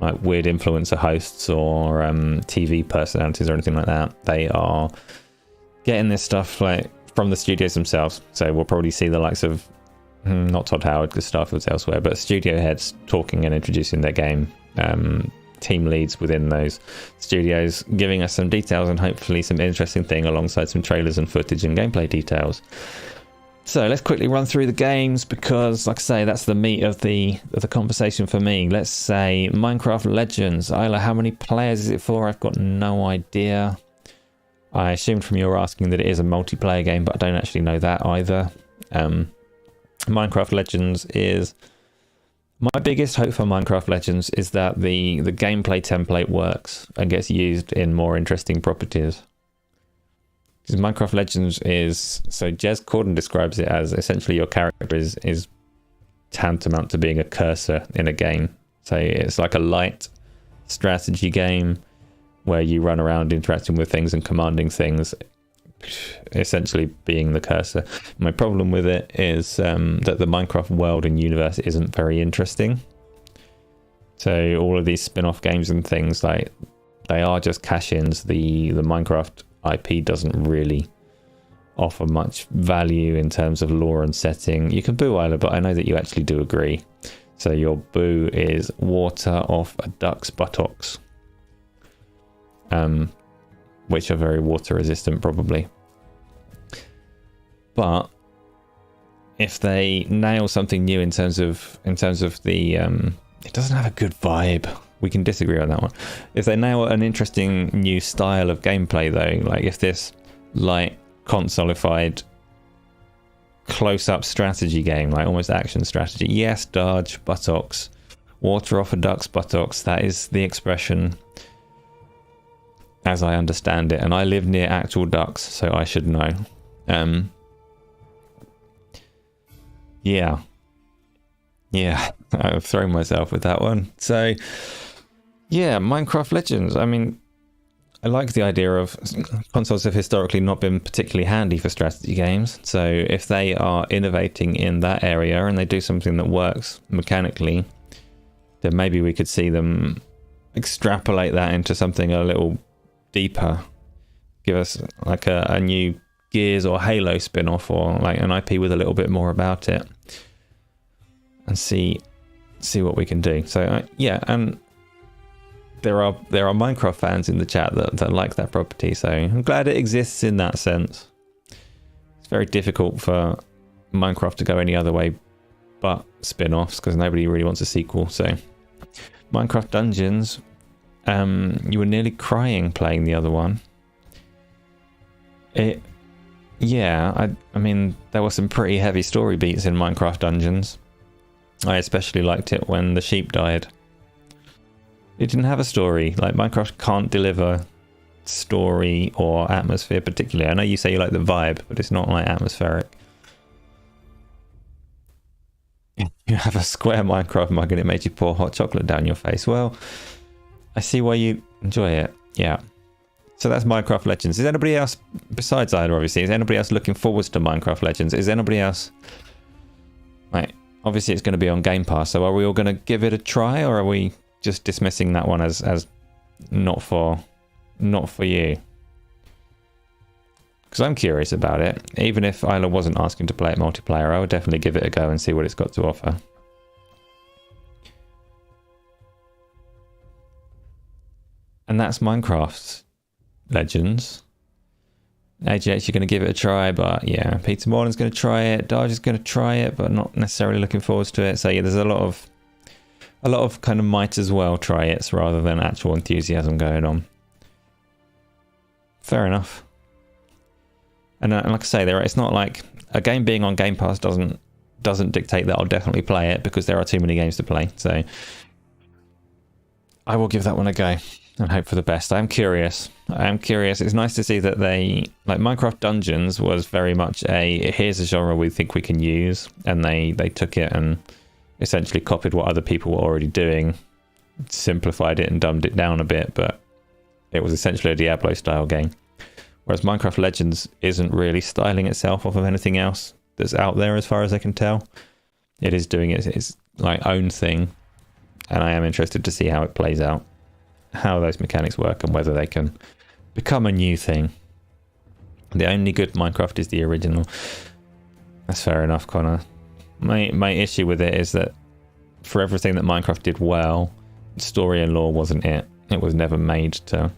like weird influencer hosts or TV personalities or anything like that. They are getting this stuff like from the studios themselves. So we'll probably see the likes of, not Todd Howard because Starfield's elsewhere, but studio heads talking and introducing their game. Team leads within those studios giving us some details and hopefully some interesting thing alongside some trailers and footage and gameplay details. So let's quickly run through the games because, like I say, that's the meat of the conversation for me. Let's say Minecraft Legends. Isla, how many players is it for? I've got no idea. I assumed from your asking that it is a multiplayer game, but I don't actually know that either. Minecraft Legends is... My biggest hope for Minecraft Legends is that the gameplay template works and gets used in more interesting properties. Because Minecraft Legends is... So Jez Corden describes it as essentially your character is tantamount to being a cursor in a game. So it's like a light strategy game where you run around interacting with things and commanding things, essentially being the cursor. My problem with it is that the Minecraft world and universe isn't very interesting. So all of these spin-off games and things, like, they are just cash-ins. The Minecraft IP doesn't really offer much value in terms of lore and setting. You can boo Isla, but I know that you actually do agree. So your boo is water off a duck's buttocks, which are very water resistant probably. But if they nail something new in terms of the it doesn't have a good vibe. We can disagree on that one. If they nail an interesting new style of gameplay though, like if this light consolified close-up strategy game, like almost action strategy, yes, dodge, buttocks, water off a duck's buttocks, that is the expression as I understand it, and I live near actual ducks, so I should know. Yeah, I've thrown myself with that one. So, yeah, Minecraft Legends. I mean, I like the idea of consoles have historically not been particularly handy for strategy games. So if they are innovating in that area and they do something that works mechanically, then maybe we could see them extrapolate that into something a little deeper. Give us like a new Gears or Halo spin-off, or like an IP with a little bit more about it, and see what we can do. So yeah, and there are Minecraft fans in the chat that like that property, so I'm glad it exists in that sense. It's very difficult for Minecraft to go any other way but spin-offs because nobody really wants a sequel. So Minecraft Dungeons, you were nearly crying playing the other one. Yeah, I mean, there were some pretty heavy story beats in Minecraft Dungeons. I especially liked it when the sheep died. It didn't have a story. Like, Minecraft can't deliver story or atmosphere particularly. I know you say you like the vibe, but it's not like atmospheric. You have a square Minecraft mug and it made you pour hot chocolate down your face. Well, I see why you enjoy it. Yeah. So that's Minecraft Legends. Is anybody else, besides Ida obviously, is anybody else looking forwards to Minecraft Legends? Is anybody else... Right, obviously it's going to be on Game Pass, so are we all going to give it a try, or are we just dismissing that one as not for you? Because I'm curious about it. Even if Isla wasn't asking to play it multiplayer, I would definitely give it a go and see what it's got to offer. And that's Minecraft Legends. AGH, you're going to give it a try, but yeah, Peter Moreland's going to try it. Darge is going to try it, but not necessarily looking forward to it. So yeah, there's a lot of kind of might as well try it rather than actual enthusiasm going on. Fair enough. And like I say, it's not like a game being on Game Pass doesn't dictate that I'll definitely play it, because there are too many games to play. So I will give that one a go and hope for the best. I am curious. It's nice to see that they, like, Minecraft Dungeons was very much here's a genre we think we can use, and they took it and essentially copied what other people were already doing, simplified it and dumbed it down a bit, but it was essentially a Diablo style game. Whereas Minecraft Legends isn't really styling itself off of anything else that's out there as far as I can tell. It is doing its like own thing, and I am interested to see how it plays out, how those mechanics work, and whether they can become a new thing. The only good Minecraft is the original. That's fair enough, Connor. My issue with it is that for everything that Minecraft did well, story and lore wasn't it. It was never made to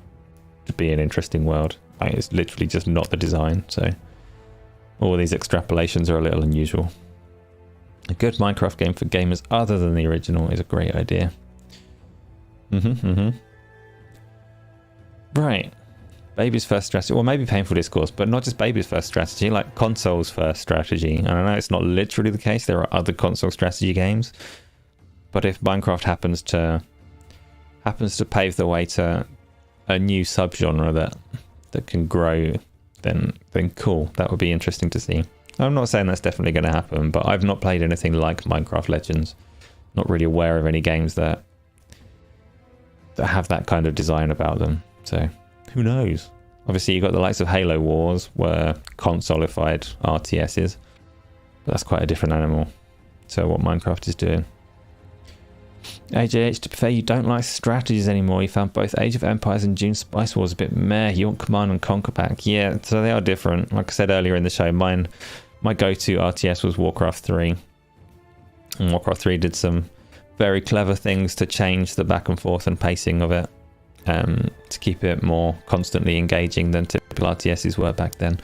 be an interesting world. Like, it's literally just not the design, so all these extrapolations are a little unusual. A good Minecraft game for gamers other than the original is a great idea. Right. Baby's first strategy, well, maybe Painful Discourse, but not just Baby's first strategy, like console's first strategy. And I know it's not literally the case, there are other console strategy games, but if Minecraft happens to pave the way to a new subgenre that can grow, then cool. That would be interesting to see. I'm not saying that's definitely going to happen, but I've not played anything like Minecraft Legends. Not really aware of any games that have that kind of design about them. So who knows? Obviously, you got the likes of Halo Wars, where consolified RTSs, but that's quite a different animal to what Minecraft is doing. AJH, to be fair, you don't like strategies anymore. You found both Age of Empires and Dune Spice Wars a bit meh. You want Command and Conquer back. Yeah, so they are different. Like I said earlier in the show, my go-to RTS was Warcraft 3. And Warcraft 3 did some very clever things to change the back and forth and pacing of it, to keep it more constantly engaging than typical RTSs were back then.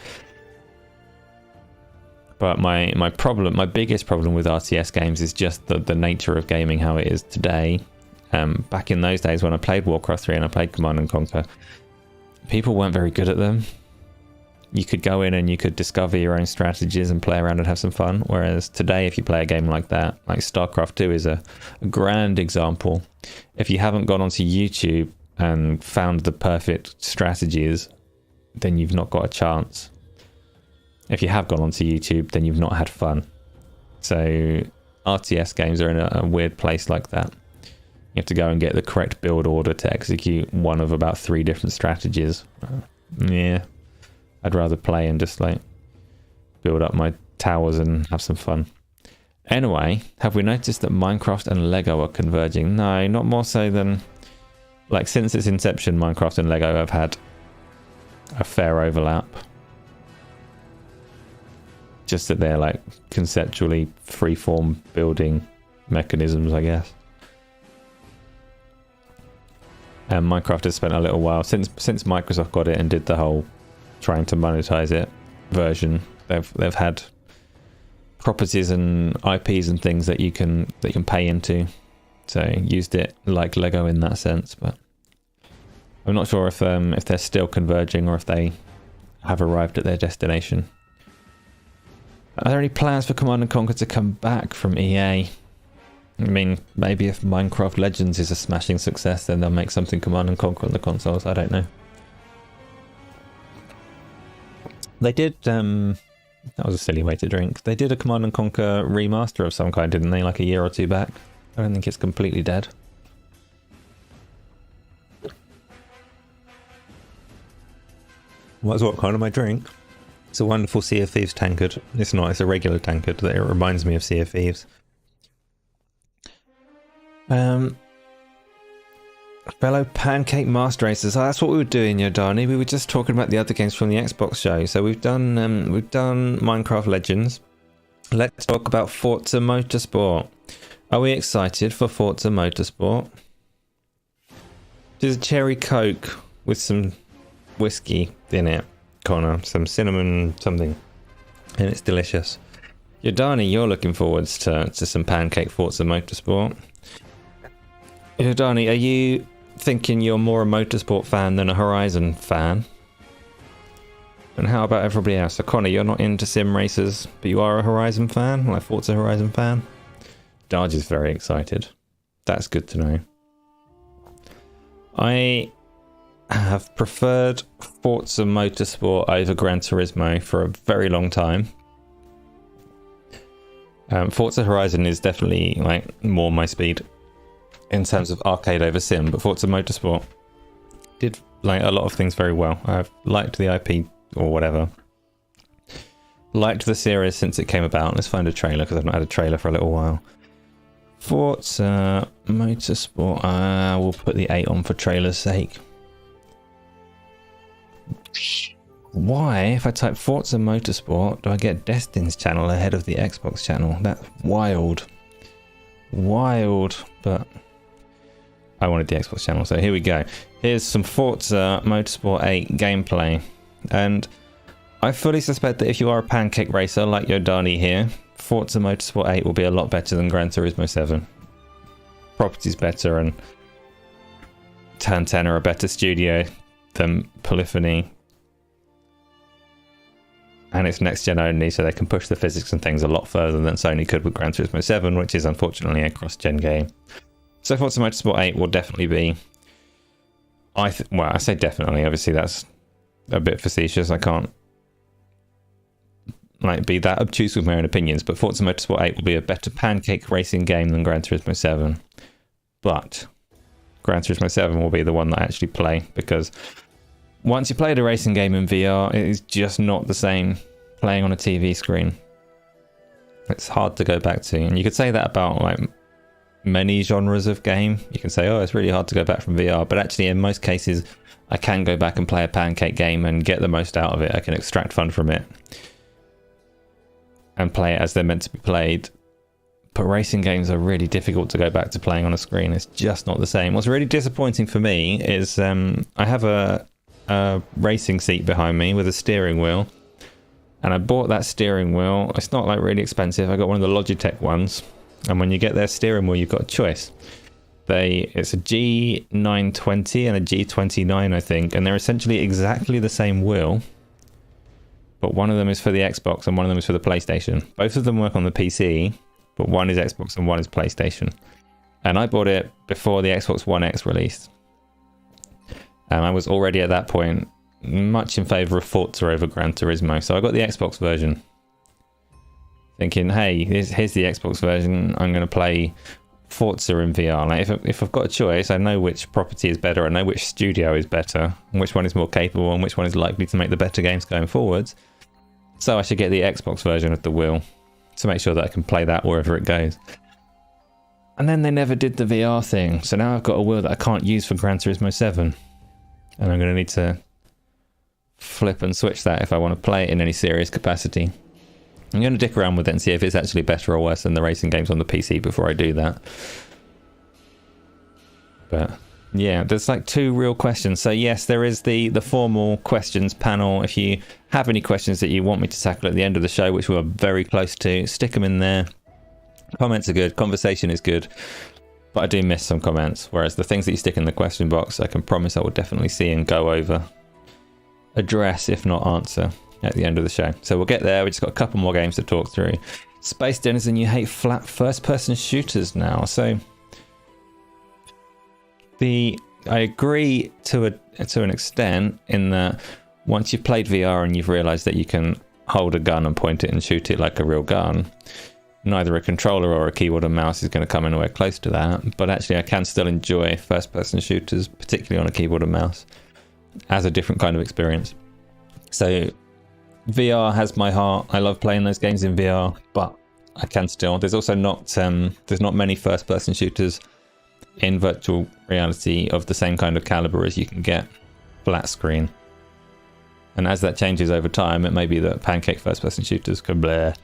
But my biggest problem with RTS games is just the nature of gaming, how it is today. Back in those days when I played Warcraft 3 and I played Command and Conquer, people weren't very good at them. You could go in and you could discover your own strategies and play around and have some fun. Whereas today, if you play a game like that, like StarCraft 2 is a grand example. If you haven't gone onto YouTube and found the perfect strategies, then you've not got a chance. If you have gone onto YouTube, then you've not had fun. So RTS games are in a weird place like that. You have to go and get the correct build order to execute one of about 3 different strategies. Yeah, I'd rather play and just like build up my towers and have some fun. Anyway, have we noticed that Minecraft and Lego are converging? No, not more so than, like, since its inception, Minecraft and Lego have had a fair overlap. Just that they're like conceptually freeform building mechanisms, I guess. And Minecraft has spent a little while since Microsoft got it and did the whole trying to monetize it version. They've had properties and IPs and things that you can pay into. So used it like Lego in that sense, but I'm not sure if they're still converging or if they have arrived at their destination. Are there any plans for Command & Conquer to come back from EA? I mean, maybe if Minecraft Legends is a smashing success, then they'll make something Command & Conquer on the consoles. I don't know. They did, that was a silly way to drink. They did a Command & Conquer remaster of some kind, didn't they, like a year or two back? I don't think it's completely dead. What's what kind of my drink? It's a wonderful Sea of Thieves tankard. It's not, it's a regular tankard. It reminds me of Sea of Thieves. Fellow Pancake Master Racers. Oh, that's what we were doing, Yodani. We were just talking about the other games from the Xbox show. So we've done Minecraft Legends. Let's talk about Forza Motorsport. Are we excited for Forza Motorsport? There's a cherry Coke with some whiskey in it, Connor. Some cinnamon something. And it's delicious. Yodani, you're looking forwards to some pancake Forza Motorsport. Yodani, are you thinking you're more a Motorsport fan than a Horizon fan? And how about everybody else? So Connor, you're not into sim racers, but you are a Horizon fan, like Forza Horizon fan? Darge is very excited. That's good to know. I have preferred Forza Motorsport over Gran Turismo for a very long time. Forza Horizon is definitely like more my speed in terms of arcade over sim, but Forza Motorsport did like a lot of things very well. I've liked the IP or whatever. Liked the series since it came about. Let's find a trailer because I've not had a trailer for a little while. Forza Motorsport. We'll put the 8 on for trailer's sake. Why, if I type Forza Motorsport, do I get Destin's channel ahead of the Xbox channel? That's wild. Wild, but I wanted the Xbox channel, so here we go. Here's some Forza Motorsport 8 gameplay. And I fully suspect that if you are a pancake racer like Yodani here, Forza Motorsport 8 will be a lot better than Gran Turismo 7. Property's better, and Turn 10 are a better studio than Polyphony. And it's next gen only, so they can push the physics and things a lot further than Sony could with Gran Turismo 7, which is unfortunately a cross-gen game. So Forza Motorsport 8 will definitely be... well, I say definitely, obviously that's a bit facetious. I can't be that obtuse with my own opinions, but Forza Motorsport 8 will be a better pancake racing game than Gran Turismo 7. But Gran Turismo 7 will be the one that I actually play, because once you played a racing game in VR, it is just not the same playing on a TV screen. It's hard to go back to, and you could say that about like many genres of game. You can say, oh, it's really hard to go back from VR, but actually in most cases I can go back and play a pancake game and get the most out of it. I can extract fun from it and play it as they're meant to be played. But racing games are really difficult to go back to playing on a screen. It's just not the same. What's really disappointing for me is I have a racing seat behind me with a steering wheel, and I bought that steering wheel. It's not like really expensive. I got one of the Logitech ones, and when you get their steering wheel, you've got a choice. It's a G920 and a G29, I think, and they're essentially exactly the same wheel, but one of them is for the Xbox and one of them is for the PlayStation. Both of them work on the PC, but one is Xbox and one is PlayStation. And I bought it before the Xbox One X released. And I was already at that point much in favour of Forza over Gran Turismo. So I got the Xbox version, thinking, hey, here's the Xbox version. I'm going to play Forza in VR. Like if I've got a choice, I know which property is better. I know which studio is better, and which one is more capable, and which one is likely to make the better games going forwards. So I should get the Xbox version of the wheel to make sure that I can play that wherever it goes. And then they never did the VR thing. So now I've got a wheel that I can't use for Gran Turismo 7. And I'm going to need to flip and switch that if I want to play it in any serious capacity. I'm going to dick around with it and see if it's actually better or worse than the racing games on the PC before I do that. But yeah, there's like two real questions. So yes, there is the formal questions panel. If you have any questions that you want me to tackle at the end of the show, which we're very close to, stick them in there. Comments are good, conversation is good, but I do miss some comments. Whereas the things that you stick in the question box, I can promise I will definitely see and go over, address, if not answer, at the end of the show. So we'll get there. We just got a couple more games to talk through. Space Denizen, you hate flat first-person shooters now. So I agree to an extent, in that once you've played VR and you've realised that you can hold a gun and point it and shoot it like a real gun, neither a controller or a keyboard and mouse is going to come anywhere close to that. But actually I can still enjoy first-person shooters, particularly on a keyboard and mouse, as a different kind of experience. So VR has my heart. I love playing those games in VR, but I can still. There's also not there's not many first-person shooters in virtual reality of the same kind of caliber as you can get flat screen. And as that changes over time, it may be that pancake first-person shooters can bleh.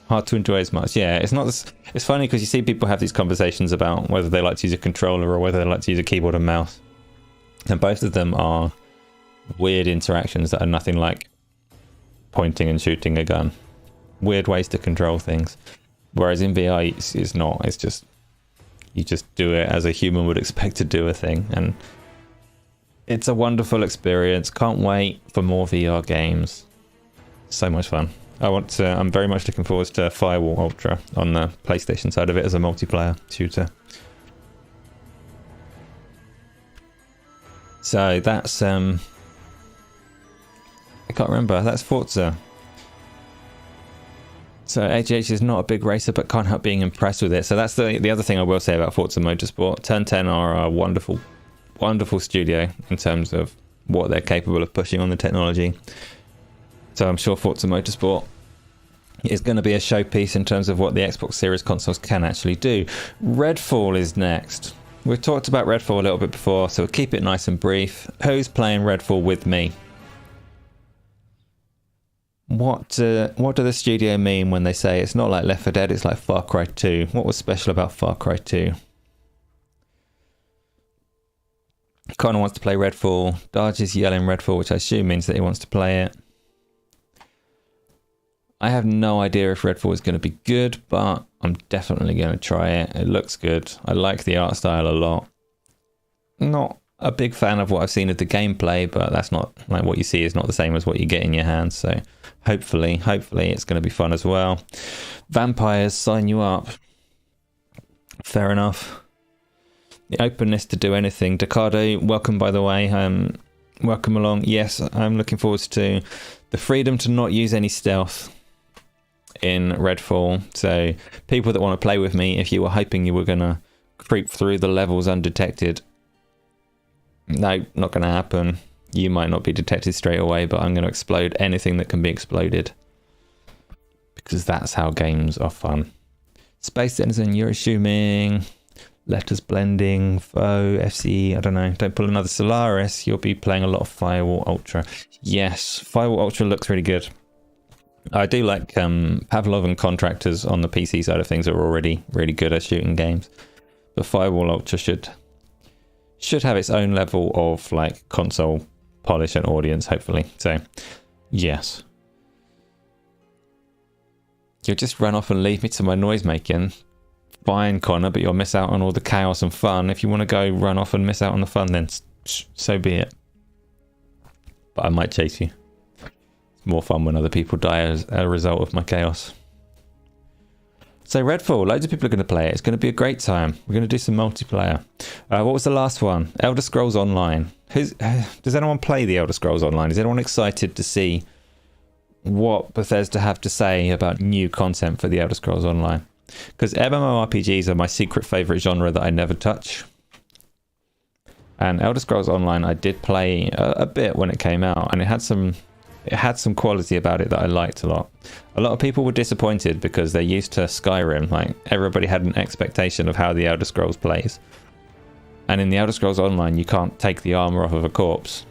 Hard to enjoy as much. Yeah, it's not. It's funny because you see people have these conversations about whether they like to use a controller or whether they like to use a keyboard and mouse, and both of them are weird interactions that are nothing like pointing and shooting a gun. Weird ways to control things. Whereas in VR, it's not. It's just you just do it as a human would expect to do a thing, and it's a wonderful experience. Can't wait for more VR games. So much fun. I'm very much looking forward to Firewall Ultra on the PlayStation side of it as a multiplayer shooter. So that's I can't remember. That's Forza. So HH is not a big racer, but can't help being impressed with it. So that's the other thing I will say about Forza Motorsport. Turn 10 are a wonderful, wonderful studio in terms of what they're capable of pushing on the technology. So I'm sure Forza Motorsport is going to be a showpiece in terms of what the Xbox Series consoles can actually do. Redfall is next. We've talked about Redfall a little bit before, so we'll keep it nice and brief. Who's playing Redfall with me? What do the studio mean when they say it's not like Left 4 Dead, it's like Far Cry 2? What was special about Far Cry 2? Connor wants to play Redfall. Darge is yelling Redfall, which I assume means that he wants to play it. I have no idea if Redfall is going to be good, but I'm definitely going to try it. It looks good. I like the art style a lot. Not a big fan of what I've seen of the gameplay, but that's not like what you see is not the same as what you get in your hands. So hopefully it's going to be fun as well. Vampires, sign you up. Fair enough. The openness to do anything. Decado, welcome by the way. Welcome along. Yes, I'm looking forward to the freedom to not use any stealth in Redfall. So people that want to play with me, if you were hoping you were going to creep through the levels undetected, no, not going to happen. You might not be detected straight away, but I'm going to explode anything that can be exploded. Because that's how games are fun. Space Denizen, you're assuming... Letters blending, foe, FCE, I don't know. Don't pull another Solaris. You'll be playing a lot of Firewall Ultra. Yes, Firewall Ultra looks really good. I do like Pavlov and Contractors on the PC side of things are already really good at shooting games. But Firewall Ultra should have its own level of like console polish and audience, hopefully. So, yes. You'll just run off and leave me to my noise making. Fine, Connor, but you'll miss out on all the chaos and fun. If you want to go run off and miss out on the fun, then so be it. But I might chase you. It's more fun when other people die as a result of my chaos. So Redfall, loads of people are going to play it. It's going to be a great time. We're going to do some multiplayer. What was the last one? Elder Scrolls Online. Does anyone play the Elder Scrolls Online? Is anyone excited to see what Bethesda have to say about new content for the Elder Scrolls Online? Because MMORPGs are my secret favourite genre that I never touch. And Elder Scrolls Online I did play a bit when it came out, and it had some quality about it that I liked a lot. A lot of people were disappointed because they're used to Skyrim. Like, everybody had an expectation of how the Elder Scrolls plays. And in the Elder Scrolls Online, you can't take the armour off of a corpse.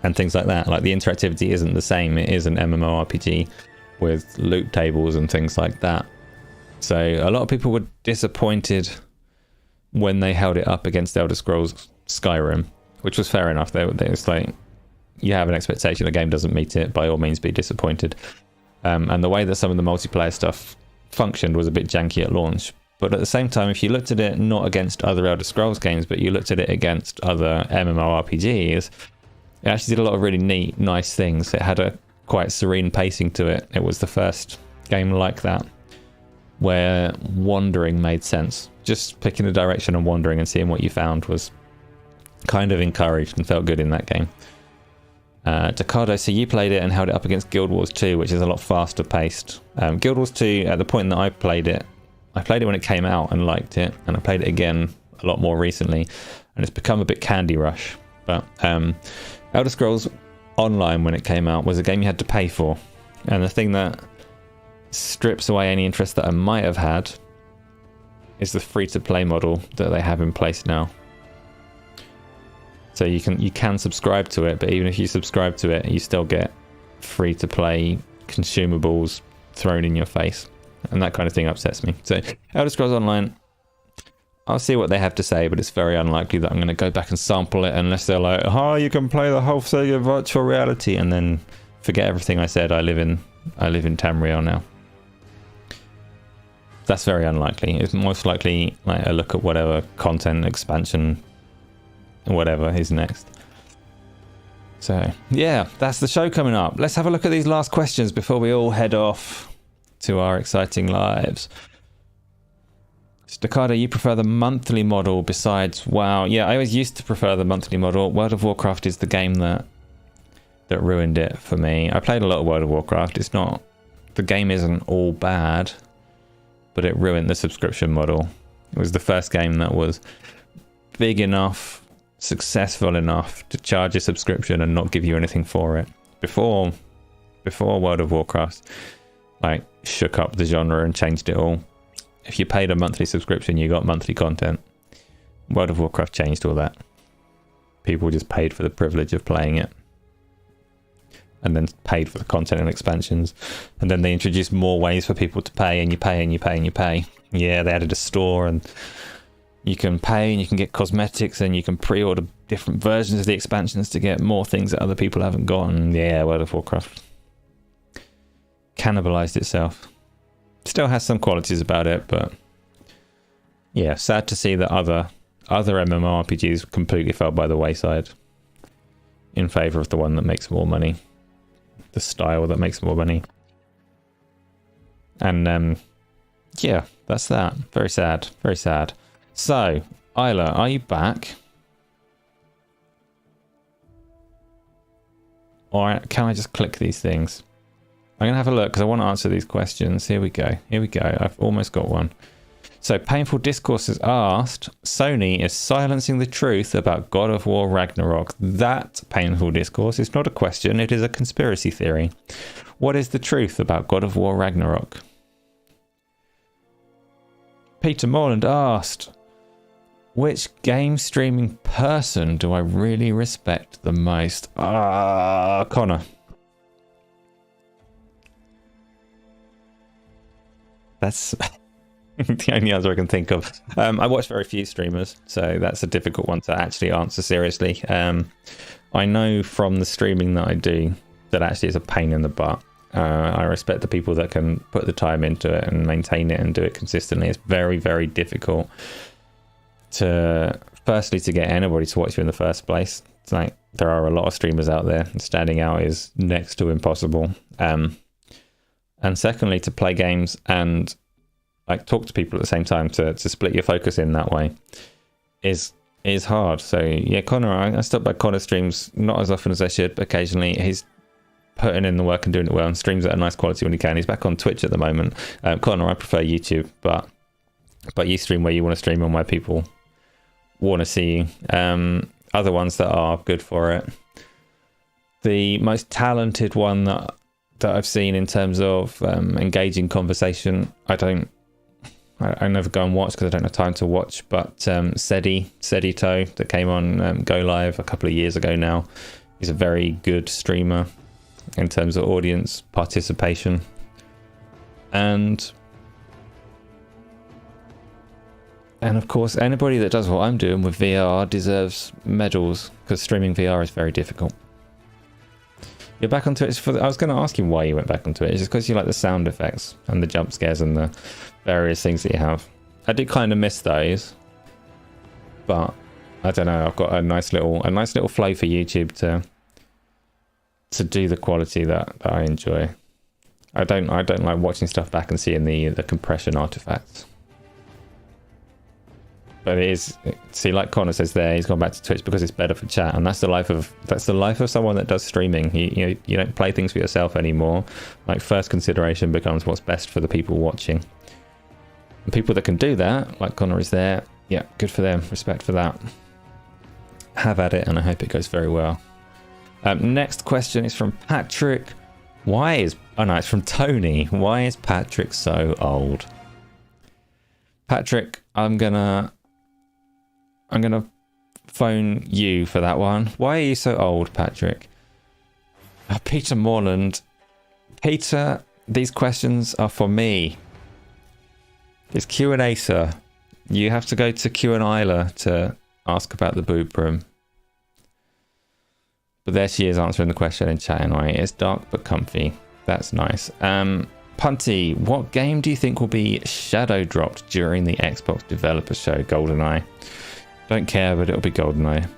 And things like that. Like, the interactivity isn't the same. It is an MMORPG with loot tables and things like that. So a lot of people were disappointed when they held it up against Elder Scrolls Skyrim, which was fair enough. It's like, you have an expectation, the game doesn't meet it, by all means be disappointed. And the way that some of the multiplayer stuff functioned was a bit janky at launch. But at the same time, if you looked at it not against other Elder Scrolls games, but you looked at it against other MMORPGs, it actually did a lot of really neat, nice things. It had a quite serene pacing to it. It was the first game like that where wandering made sense. Just picking a direction and wandering and seeing what you found was kind of encouraged and felt good in that game. Decado, so you played it and held it up against Guild Wars 2, which is a lot faster paced. Guild Wars 2, at the point that I played it when it came out and liked it, and I played it again a lot more recently, and it's become a bit Candy Rush. But Elder Scrolls Online, when it came out, was a game you had to pay for, and the thing that strips away any interest that I might have had is the free-to-play model that they have in place now. So you can subscribe to it, but even if you subscribe to it, you still get free-to-play consumables thrown in your face, and that kind of thing upsets me. So Elder Scrolls Online, I'll see what they have to say, but it's very unlikely that I'm going to go back and sample it unless they're like, oh, you can play the whole thing of virtual reality, and then forget everything I said. I live in Tamriel now. That's very unlikely. It's most likely like a look at whatever content expansion, whatever is next. So yeah, that's the show coming up. Let's have a look at these last questions before we all head off to our exciting lives. Staccato, you prefer the monthly model besides WoW? Yeah, I always used to prefer the monthly model. World of Warcraft is the game that ruined it for me. I played a lot of World of Warcraft. It's not, the game isn't all bad, but it ruined the subscription model. It was the first game that was big enough, successful enough to charge a subscription and not give you anything for it. Before World of Warcraft like shook up the genre and changed it all. If you paid a monthly subscription, you got monthly content. World of Warcraft changed all that. People just paid for the privilege of playing it. and then paid for the content and expansions. And then they introduced more ways for people to pay, and you pay and you pay and you pay. Yeah, they added a store, and you can pay and you can get cosmetics, and you can pre-order different versions of the expansions to get more things that other people haven't gotten. Yeah, World of Warcraft cannibalized itself. Still has some qualities about it, but yeah, sad to see that other MMORPGs completely fell by the wayside in favor of the one that makes more money, the style that makes more money. And yeah, that's that. Very sad, very sad. So, Isla, are you back? Or can I just click these things? I'm going to have a look because I want to answer these questions. Here we go. Here we go. I've almost got one. So, Painful Discourse has asked, Sony is silencing the truth about God of War Ragnarok. That, Painful Discourse, is not a question. It is a conspiracy theory. What is the truth about God of War Ragnarok? Peter Morland asked, which game streaming person do I really respect the most? Connor. That's the only answer I can think of. I watch very few streamers, so that's a difficult one to actually answer seriously. I know from the streaming that I do that actually it's a pain in the butt. I respect the people that can put the time into it and maintain it and do it consistently. It's very, very difficult to get anybody to watch you in the first place. It's like there are a lot of streamers out there, and standing out is next to impossible. And secondly, to play games and like talk to people at the same time, to split your focus in that way is hard. So yeah, Connor, I stop by Connor streams not as often as I should, but occasionally he's putting in the work and doing it well, and streams at a nice quality when he can. He's back on Twitch at the moment. Connor, I prefer YouTube, but you stream where you want to stream and where people want to see you. Other ones that are good for it. The most talented one that I've seen in terms of engaging conversation, I never go and watch because I don't have time to watch, but Sedito that came on Go Live a couple of years ago now, he's a very good streamer in terms of audience participation. And of course, anybody that does what I'm doing with VR deserves medals, because streaming VR is very difficult. You're back on Twitch I was going to ask you why you went back on Twitch. It's because you like the sound effects and the jump scares and the various things that you have. I did kind of miss those, but I don't know. I've got a nice little flow for YouTube to do the quality that I enjoy. I don't like watching stuff back and seeing the compression artifacts. But it is, see, like Connor says there, he's gone back to Twitch because it's better for chat, and that's the life of someone that does streaming. You don't play things for yourself anymore. Like, first consideration becomes what's best for the people watching. And people that can do that, like Connor is there, yeah, good for them. Respect for that. Have at it, and I hope it goes very well. Next question is from Patrick. It's from Tony. Why is Patrick so old? Patrick, I'm gonna phone you for that one. Why are you so old, Patrick? Peter Morland. Peter, these questions are for me. It's Q&A, sir. You have to go to Q&Isla to ask about the boob room. But there she is answering the question in chat anyway. It's dark but comfy. That's nice. Punty, what game do you think will be shadow dropped during the Xbox Developer Show? GoldenEye. Don't care, but it'll be GoldenEye.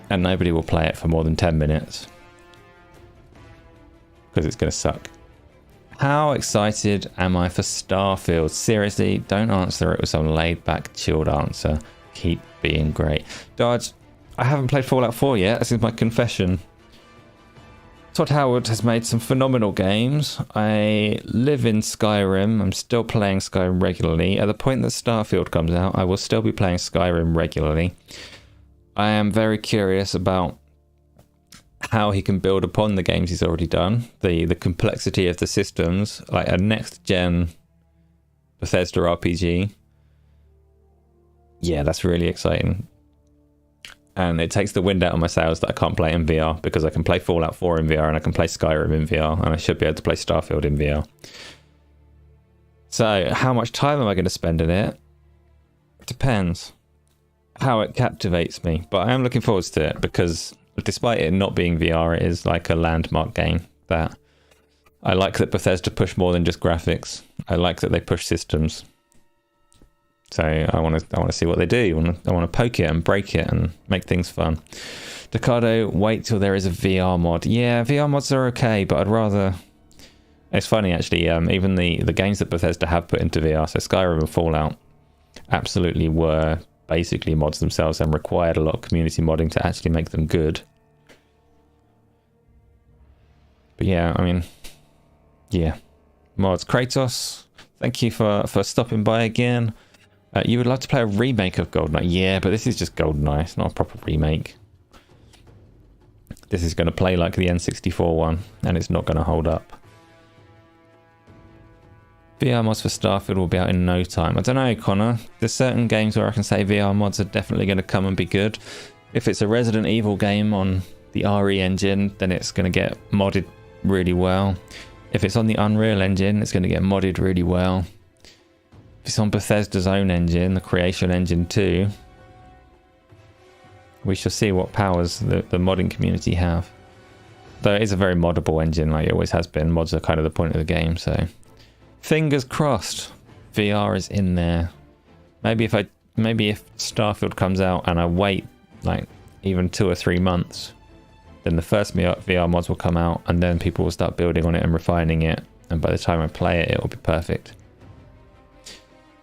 And nobody will play it for more than 10 minutes. Because it's going to suck. How excited am I for Starfield? Seriously, don't answer it with some laid-back, chilled answer. Keep being great. Dodge, I haven't played Fallout 4 yet. This is my confession. Todd Howard has made some phenomenal games. I live in Skyrim. I'm still playing Skyrim regularly. At the point that Starfield comes out, I will still be playing Skyrim regularly. I am very curious about how he can build upon the games he's already done. The complexity of the systems, like a next-gen Bethesda RPG. Yeah, that's really exciting. And it takes the wind out of my sails that I can't play in VR, because I can play Fallout 4 in VR and I can play Skyrim in VR, and I should be able to play Starfield in VR. So how much time am I going to spend in it? It depends how it captivates me, but I am looking forward to it, because despite it not being VR, it is like a landmark game that I like that Bethesda push more than just graphics. I like that they push systems. So I want to see what they do. I want to poke it and break it and make things fun. Decado, wait till there is a VR mod. Yeah, VR mods are okay, but I'd rather... It's funny, actually, even the games that Bethesda have put into VR, so Skyrim and Fallout, absolutely were basically mods themselves and required a lot of community modding to actually make them good. But yeah, I mean, yeah. Mods. Kratos, thank you for stopping by again. You would like to play a remake of GoldenEye? Yeah, but this is just GoldenEye. It's not a proper remake. This is going to play like the N64 one, and it's not going to hold up. VR mods for Starfield will be out in no time. I don't know, Connor. There's certain games where I can say VR mods are definitely going to come and be good. If it's a Resident Evil game on the RE engine, then it's going to get modded really well. If it's on the Unreal engine, it's going to get modded really well. If it's on Bethesda's own engine, the Creation Engine 2, we shall see what powers the modding community have. Though it is a very moddable engine, like it always has been. Mods are kind of the point of the game, so... Fingers crossed, VR is in there. Maybe if Starfield comes out and I wait like even 2 or 3 months, then the first VR mods will come out, and then people will start building on it and refining it. And by the time I play it, it will be perfect.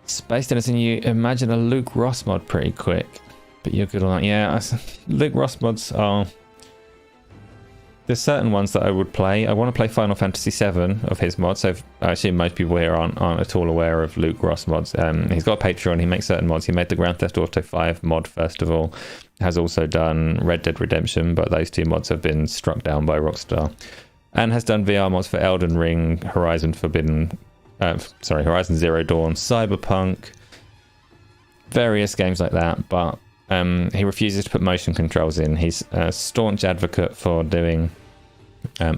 Space Denison, you imagine a Luke Ross mod pretty quick, but you're good on that. Yeah, Luke Ross mods are... There's certain ones that I would play. I want to play Final Fantasy VII of his mods. So I assume most people here aren't at all aware of Luke Ross mods. He's got a Patreon. He makes certain mods. He made the Grand Theft Auto 5 mod first of all. Has also done Red Dead Redemption, but those 2 mods have been struck down by Rockstar. And has done VR mods for Elden Ring, Horizon Zero Dawn, Cyberpunk, various games like that. But he refuses to put motion controls in. He's a staunch advocate for doing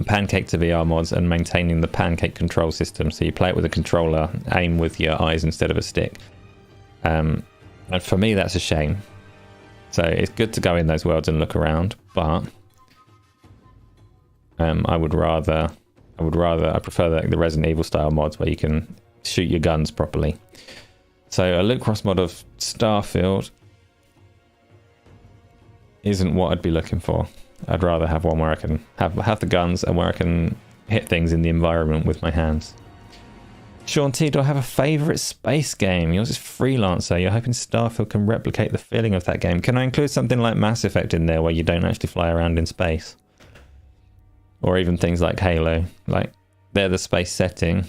Pancake to VR mods and maintaining the Pancake control system. So you play it with a controller, aim with your eyes instead of a stick. And for me, that's a shame. So it's good to go in those worlds and look around, but I prefer the Resident Evil style mods where you can shoot your guns properly. So a Luke Ross mod of Starfield isn't what I'd be looking for. I'd rather have one where I can have the guns and where I can hit things in the environment with my hands. Sean T, do I have a favourite space game? Yours is Freelancer. You're hoping Starfield can replicate the feeling of that game. Can I include something like Mass Effect in there where you don't actually fly around in space? Or even things like Halo. Like, they're the space setting.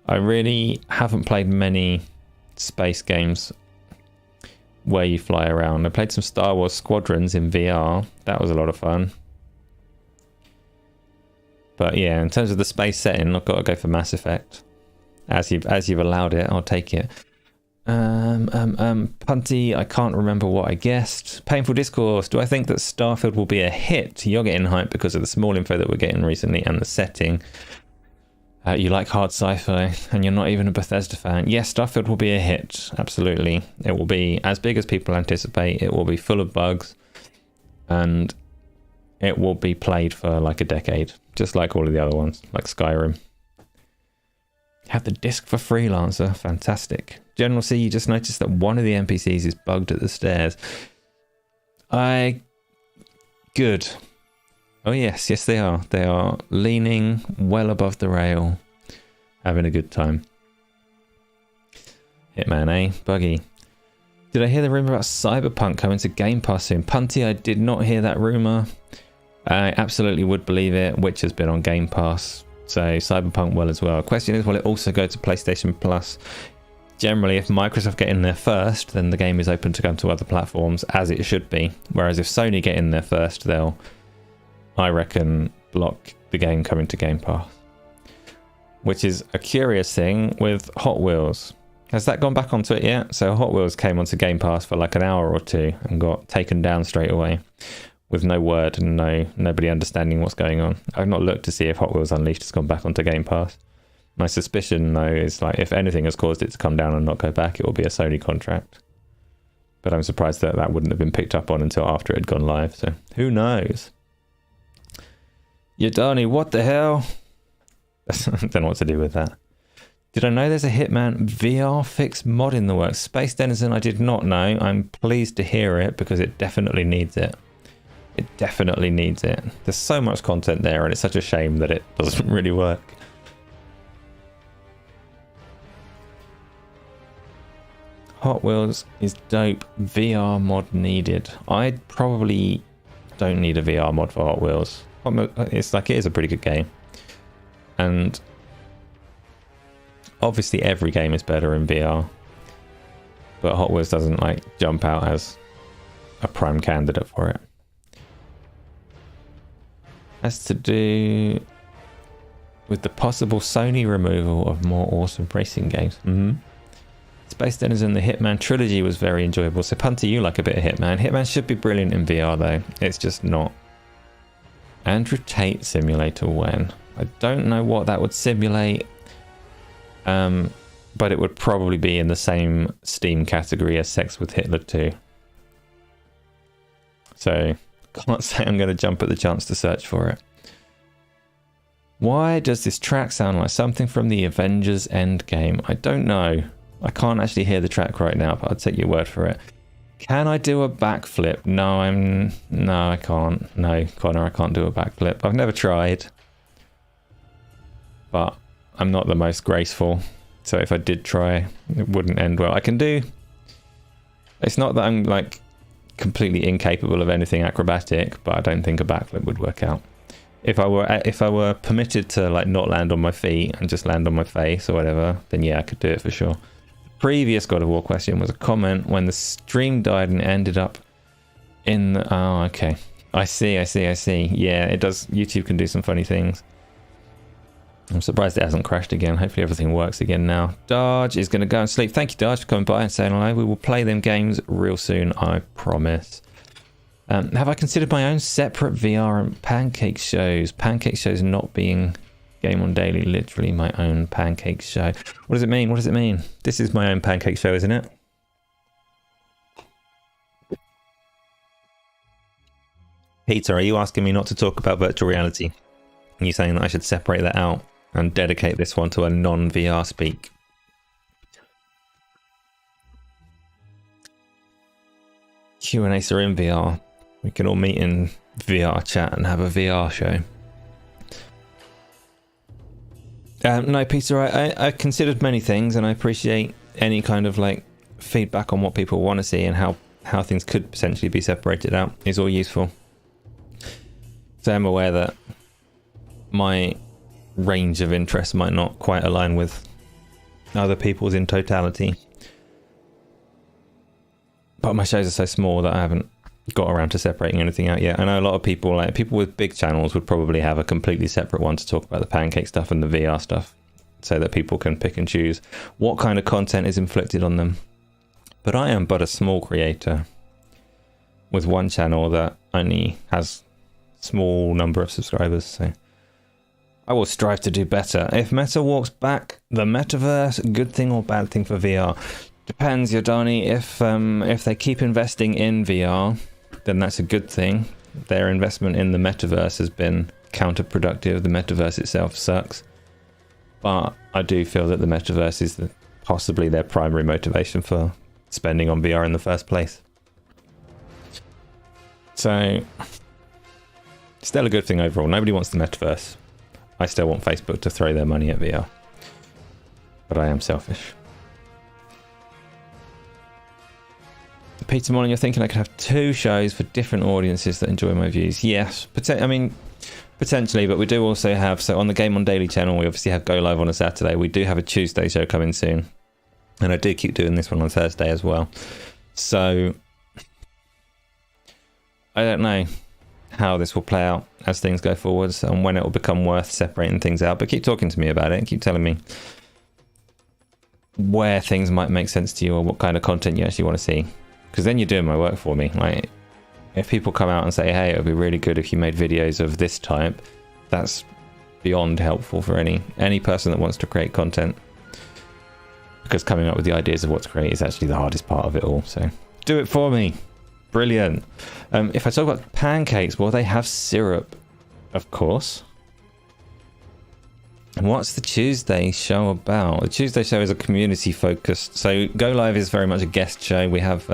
I really haven't played many space games where you fly around. I played some Star Wars Squadrons in VR. That was a lot of fun. But yeah, in terms of the space setting, I've got to go for Mass Effect. As you've allowed it, I'll take it. Punty, I can't remember what I guessed. Painful Discourse, do I think that Starfield will be a hit? You're getting hyped because of the small info that we're getting recently and the setting. You like hard sci-fi, and you're not even a Bethesda fan. Yes, Starfield will be a hit, absolutely. It will be as big as people anticipate. It will be full of bugs, and it will be played for like a decade, just like all of the other ones, like Skyrim. Have the disc for Freelancer, fantastic. General C, you just noticed that one of the NPCs is bugged at the stairs. Good. Oh yes, they are. They are leaning well above the rail, having a good time. Hitman, eh? Buggy. Did I hear the rumour about Cyberpunk coming to Game Pass soon? Punty, I did not hear that rumour. I absolutely would believe it. Which has been on Game Pass, so Cyberpunk will as well. Question is, will it also go to PlayStation Plus? Generally, if Microsoft get in there first, then the game is open to come to other platforms, as it should be. Whereas if Sony get in there first, they'll, I reckon, block the game coming to Game Pass. Which is a curious thing with Hot Wheels. Has that gone back onto it yet? So Hot Wheels came onto Game Pass for like an hour or two and got taken down straight away with no word and nobody understanding what's going on. I've not looked to see if Hot Wheels Unleashed has gone back onto Game Pass. My suspicion, though, is like if anything has caused it to come down and not go back, it will be a Sony contract. But I'm surprised that that wouldn't have been picked up on until after it had gone live. So who knows? Yadani, what the hell? I don't know what to do with that. Did I know there's a Hitman VR fix mod in the works? Space Denizen, I did not know. I'm pleased to hear it because it definitely needs it. It definitely needs it. There's so much content there and it's such a shame that it doesn't really work. Hot Wheels is dope. VR mod needed. I probably don't need a VR mod for Hot Wheels. It's like, it is a pretty good game. And obviously every game is better in VR. But Hot Wheels doesn't like jump out as a prime candidate for it. Has to do with the possible Sony removal of more awesome racing games. Space Denizen, the Hitman trilogy was very enjoyable. So Punter, you like a bit of Hitman. Hitman should be brilliant in VR though. It's just not. Andrew Tate simulator when? I don't know what that would simulate. But it would probably be in the same Steam category as Sex with Hitler 2. So can't say I'm going to jump at the chance to search for it. Why does this track sound like something from the Avengers Endgame? I don't know. I can't actually hear the track right now, but I'll take your word for it. Can I do a backflip? No, I can't. No, Connor, I can't do a backflip. I've never tried. But I'm not the most graceful. So if I did try, it wouldn't end well. I can do... It's not that I'm like completely incapable of anything acrobatic, but I don't think a backflip would work out. If I were permitted to like not land on my feet and just land on my face or whatever, then yeah, I could do it for sure. Previous God of War question was a comment when the stream died and ended up in the... Oh, okay. I see. Yeah, it does. YouTube can do some funny things. I'm surprised it hasn't crashed again. Hopefully everything works again now. Darge is going to go and sleep. Thank you, Darge, for coming by and saying hello. We will play them games real soon, I promise. Have I considered my own separate VR and pancake shows? Pancake shows not being... Game on Daily, literally my own pancake show. What does it mean? What does it mean? This is my own pancake show, isn't it? Peter, are you asking me not to talk about virtual reality? Are you saying that I should separate that out and dedicate this one to a non-VR speak? Q&A's are in VR. We can all meet in VR chat and have a VR show. No, Peter, I considered many things and I appreciate any kind of like feedback on what people want to see and how things could potentially be separated out is all useful. So I'm aware that my range of interests might not quite align with other people's in totality. But my shows are so small that I haven't got around to separating anything out yet. I know a lot of people, like people with big channels, would probably have a completely separate one to talk about the pancake stuff and the VR stuff, so that people can pick and choose what kind of content is inflicted on them. But I am but a small creator with one channel that only has a small number of subscribers, so I will strive to do better. If Meta walks back the metaverse, good thing or bad thing for VR? Depends, Yodani. If they keep investing in VR, then that's a good thing. Their investment in the metaverse has been counterproductive. The metaverse itself sucks. But I do feel that the metaverse is possibly their primary motivation for spending on VR in the first place. So, still a good thing overall. Nobody wants the metaverse. I still want Facebook to throw their money at VR. But I am selfish. Peter Mollen, you're thinking I could have two shows for different audiences that enjoy my views. Yes, potentially, but we do also have, so on the Game on Daily channel, we obviously have Go Live on a Saturday. We do have a Tuesday show coming soon. And I do keep doing this one on Thursday as well. So, I don't know how this will play out as things go forwards and when it will become worth separating things out. But keep talking to me about it and keep telling me where things might make sense to you or what kind of content you actually want to see, because then you're doing my work for me. Like, if people come out and say, hey, it would be really good if you made videos of this type, that's beyond helpful for any person that wants to create content, because coming up with the ideas of what to create is actually the hardest part of it all. So do it for me. Brilliant. If I talk about pancakes, well, they have syrup, of course. And what's the Tuesday show about? The Tuesday show is a community focused. So Go Live is very much a guest show. We have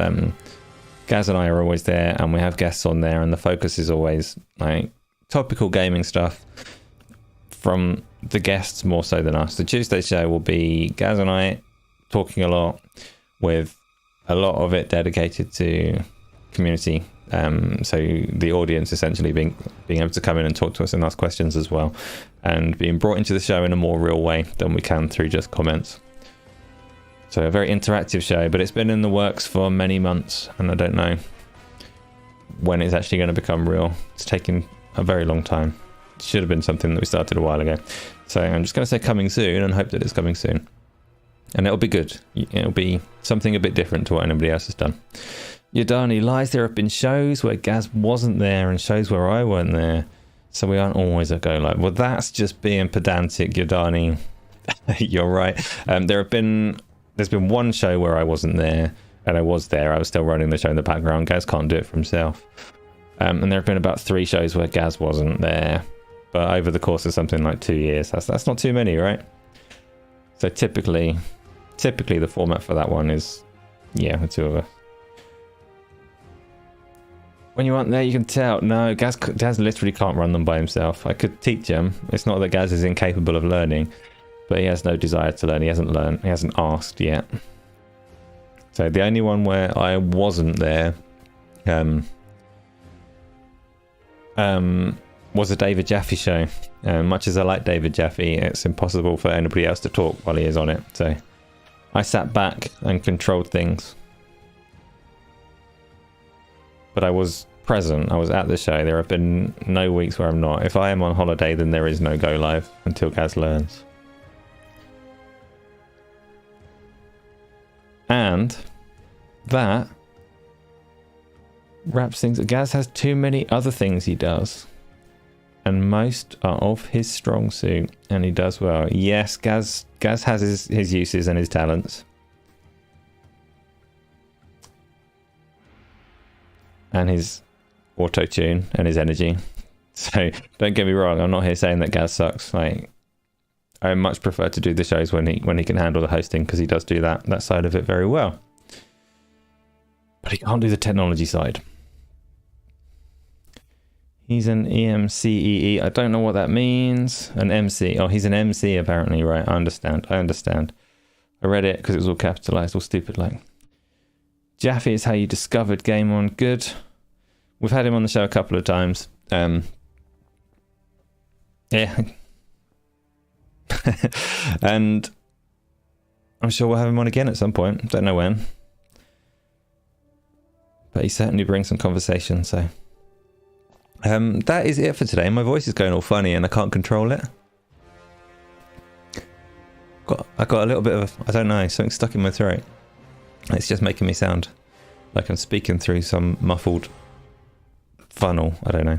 Gaz and I are always there, and we have guests on there, and the focus is always like topical gaming stuff from the guests more so than us. The Tuesday show will be Gaz and I talking a lot, with a lot of it dedicated to community. So the audience essentially being able to come in and talk to us and ask questions as well, and being brought into the show in a more real way than we can through just comments. So a very interactive show, but it's been in the works for many months, and I don't know when it's actually going to become real. It's taking a very long time. It should have been something that we started a while ago. So I'm just going to say coming soon, and hope that it's coming soon. And it'll be good. It'll be something a bit different to what anybody else has done. Yadani lies, there have been shows where Gaz wasn't there and shows where I weren't there, so we aren't always at Go Live. Well, that's just being pedantic, Yadani. You're right. There's been one show where I wasn't there, and I was there. I was still running the show in the background. Gaz can't do it for himself. And there have been about 3 shows where Gaz wasn't there, but over the course of something like 2 years, that's not too many, right? So typically the format for that one is, yeah, the 2 of us. When you aren't there, you can tell. No, Gaz literally can't run them by himself. I could teach him. It's not that Gaz is incapable of learning, but he has no desire to learn. He hasn't learned. He hasn't asked yet. So the only one where I wasn't there was a David Jaffe show. Much as I like David Jaffe, it's impossible for anybody else to talk while he is on it. So I sat back and controlled things. But I was present. I was at the show. There have been no weeks where I'm not. If I am on holiday, then there is no Go Live until Gaz learns. And that wraps things. Gaz has too many other things he does, and most are of his strong suit, and he does well. Yes, Gaz has his uses and his talents. And his auto-tune and his energy. So don't get me wrong, I'm not here saying that Gaz sucks. Like, I much prefer to do the shows when he can handle the hosting, because he does do that side of it very well. But he can't do the technology side. He's an EMCEE. I don't know what that means. An MC. Oh, he's an MC apparently, right? I understand. I read it because it was all capitalized, all stupid like. Jaffe is how you discovered Game On. Good. We've had him on the show a couple of times. Yeah. And I'm sure we'll have him on again at some point. Don't know when. But he certainly brings some conversation, so. That is it for today. My voice is going all funny and I can't control it. I got a little bit of, I don't know, something stuck in my throat. It's just making me sound like I'm speaking through some muffled funnel. I don't know.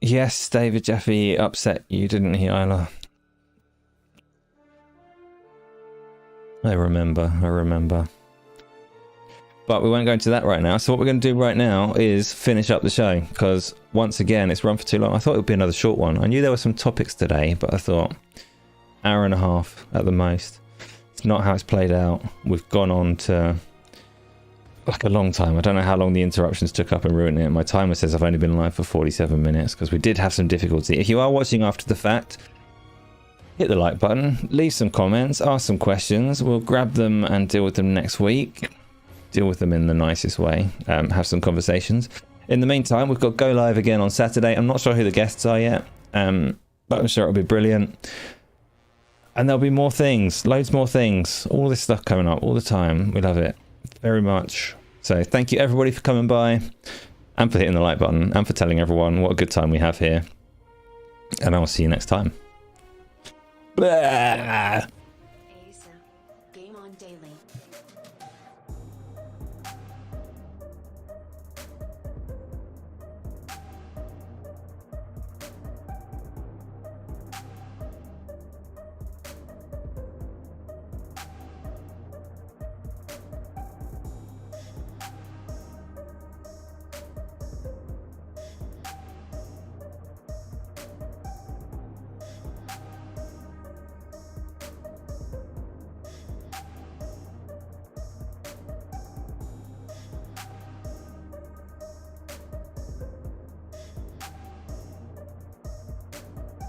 Yes, David Jaffe upset you, didn't he, Isla? I remember. But we won't go into that right now. So what we're going to do right now is finish up the show, because once again, it's run for too long. I thought it would be another short one. I knew there were some topics today, but I thought hour and a half at the most. It's not how it's played out. We've gone on to like a long time. I don't know how long the interruptions took up and ruined it. My timer says I've only been live for 47 minutes because we did have some difficulty. If you are watching after the fact, hit the like button, leave some comments, ask some questions. We'll grab them and deal with them next week. Deal with them in the nicest way. Have some conversations. In the meantime, we've got Go Live again on Saturday. I'm not sure who the guests are yet, but I'm sure it'll be brilliant. And there'll be more things, loads more things, all this stuff coming up all the time. We love it very much. So thank you everybody for coming by and for hitting the like button and for telling everyone what a good time we have here. And I will see you next time. Blah.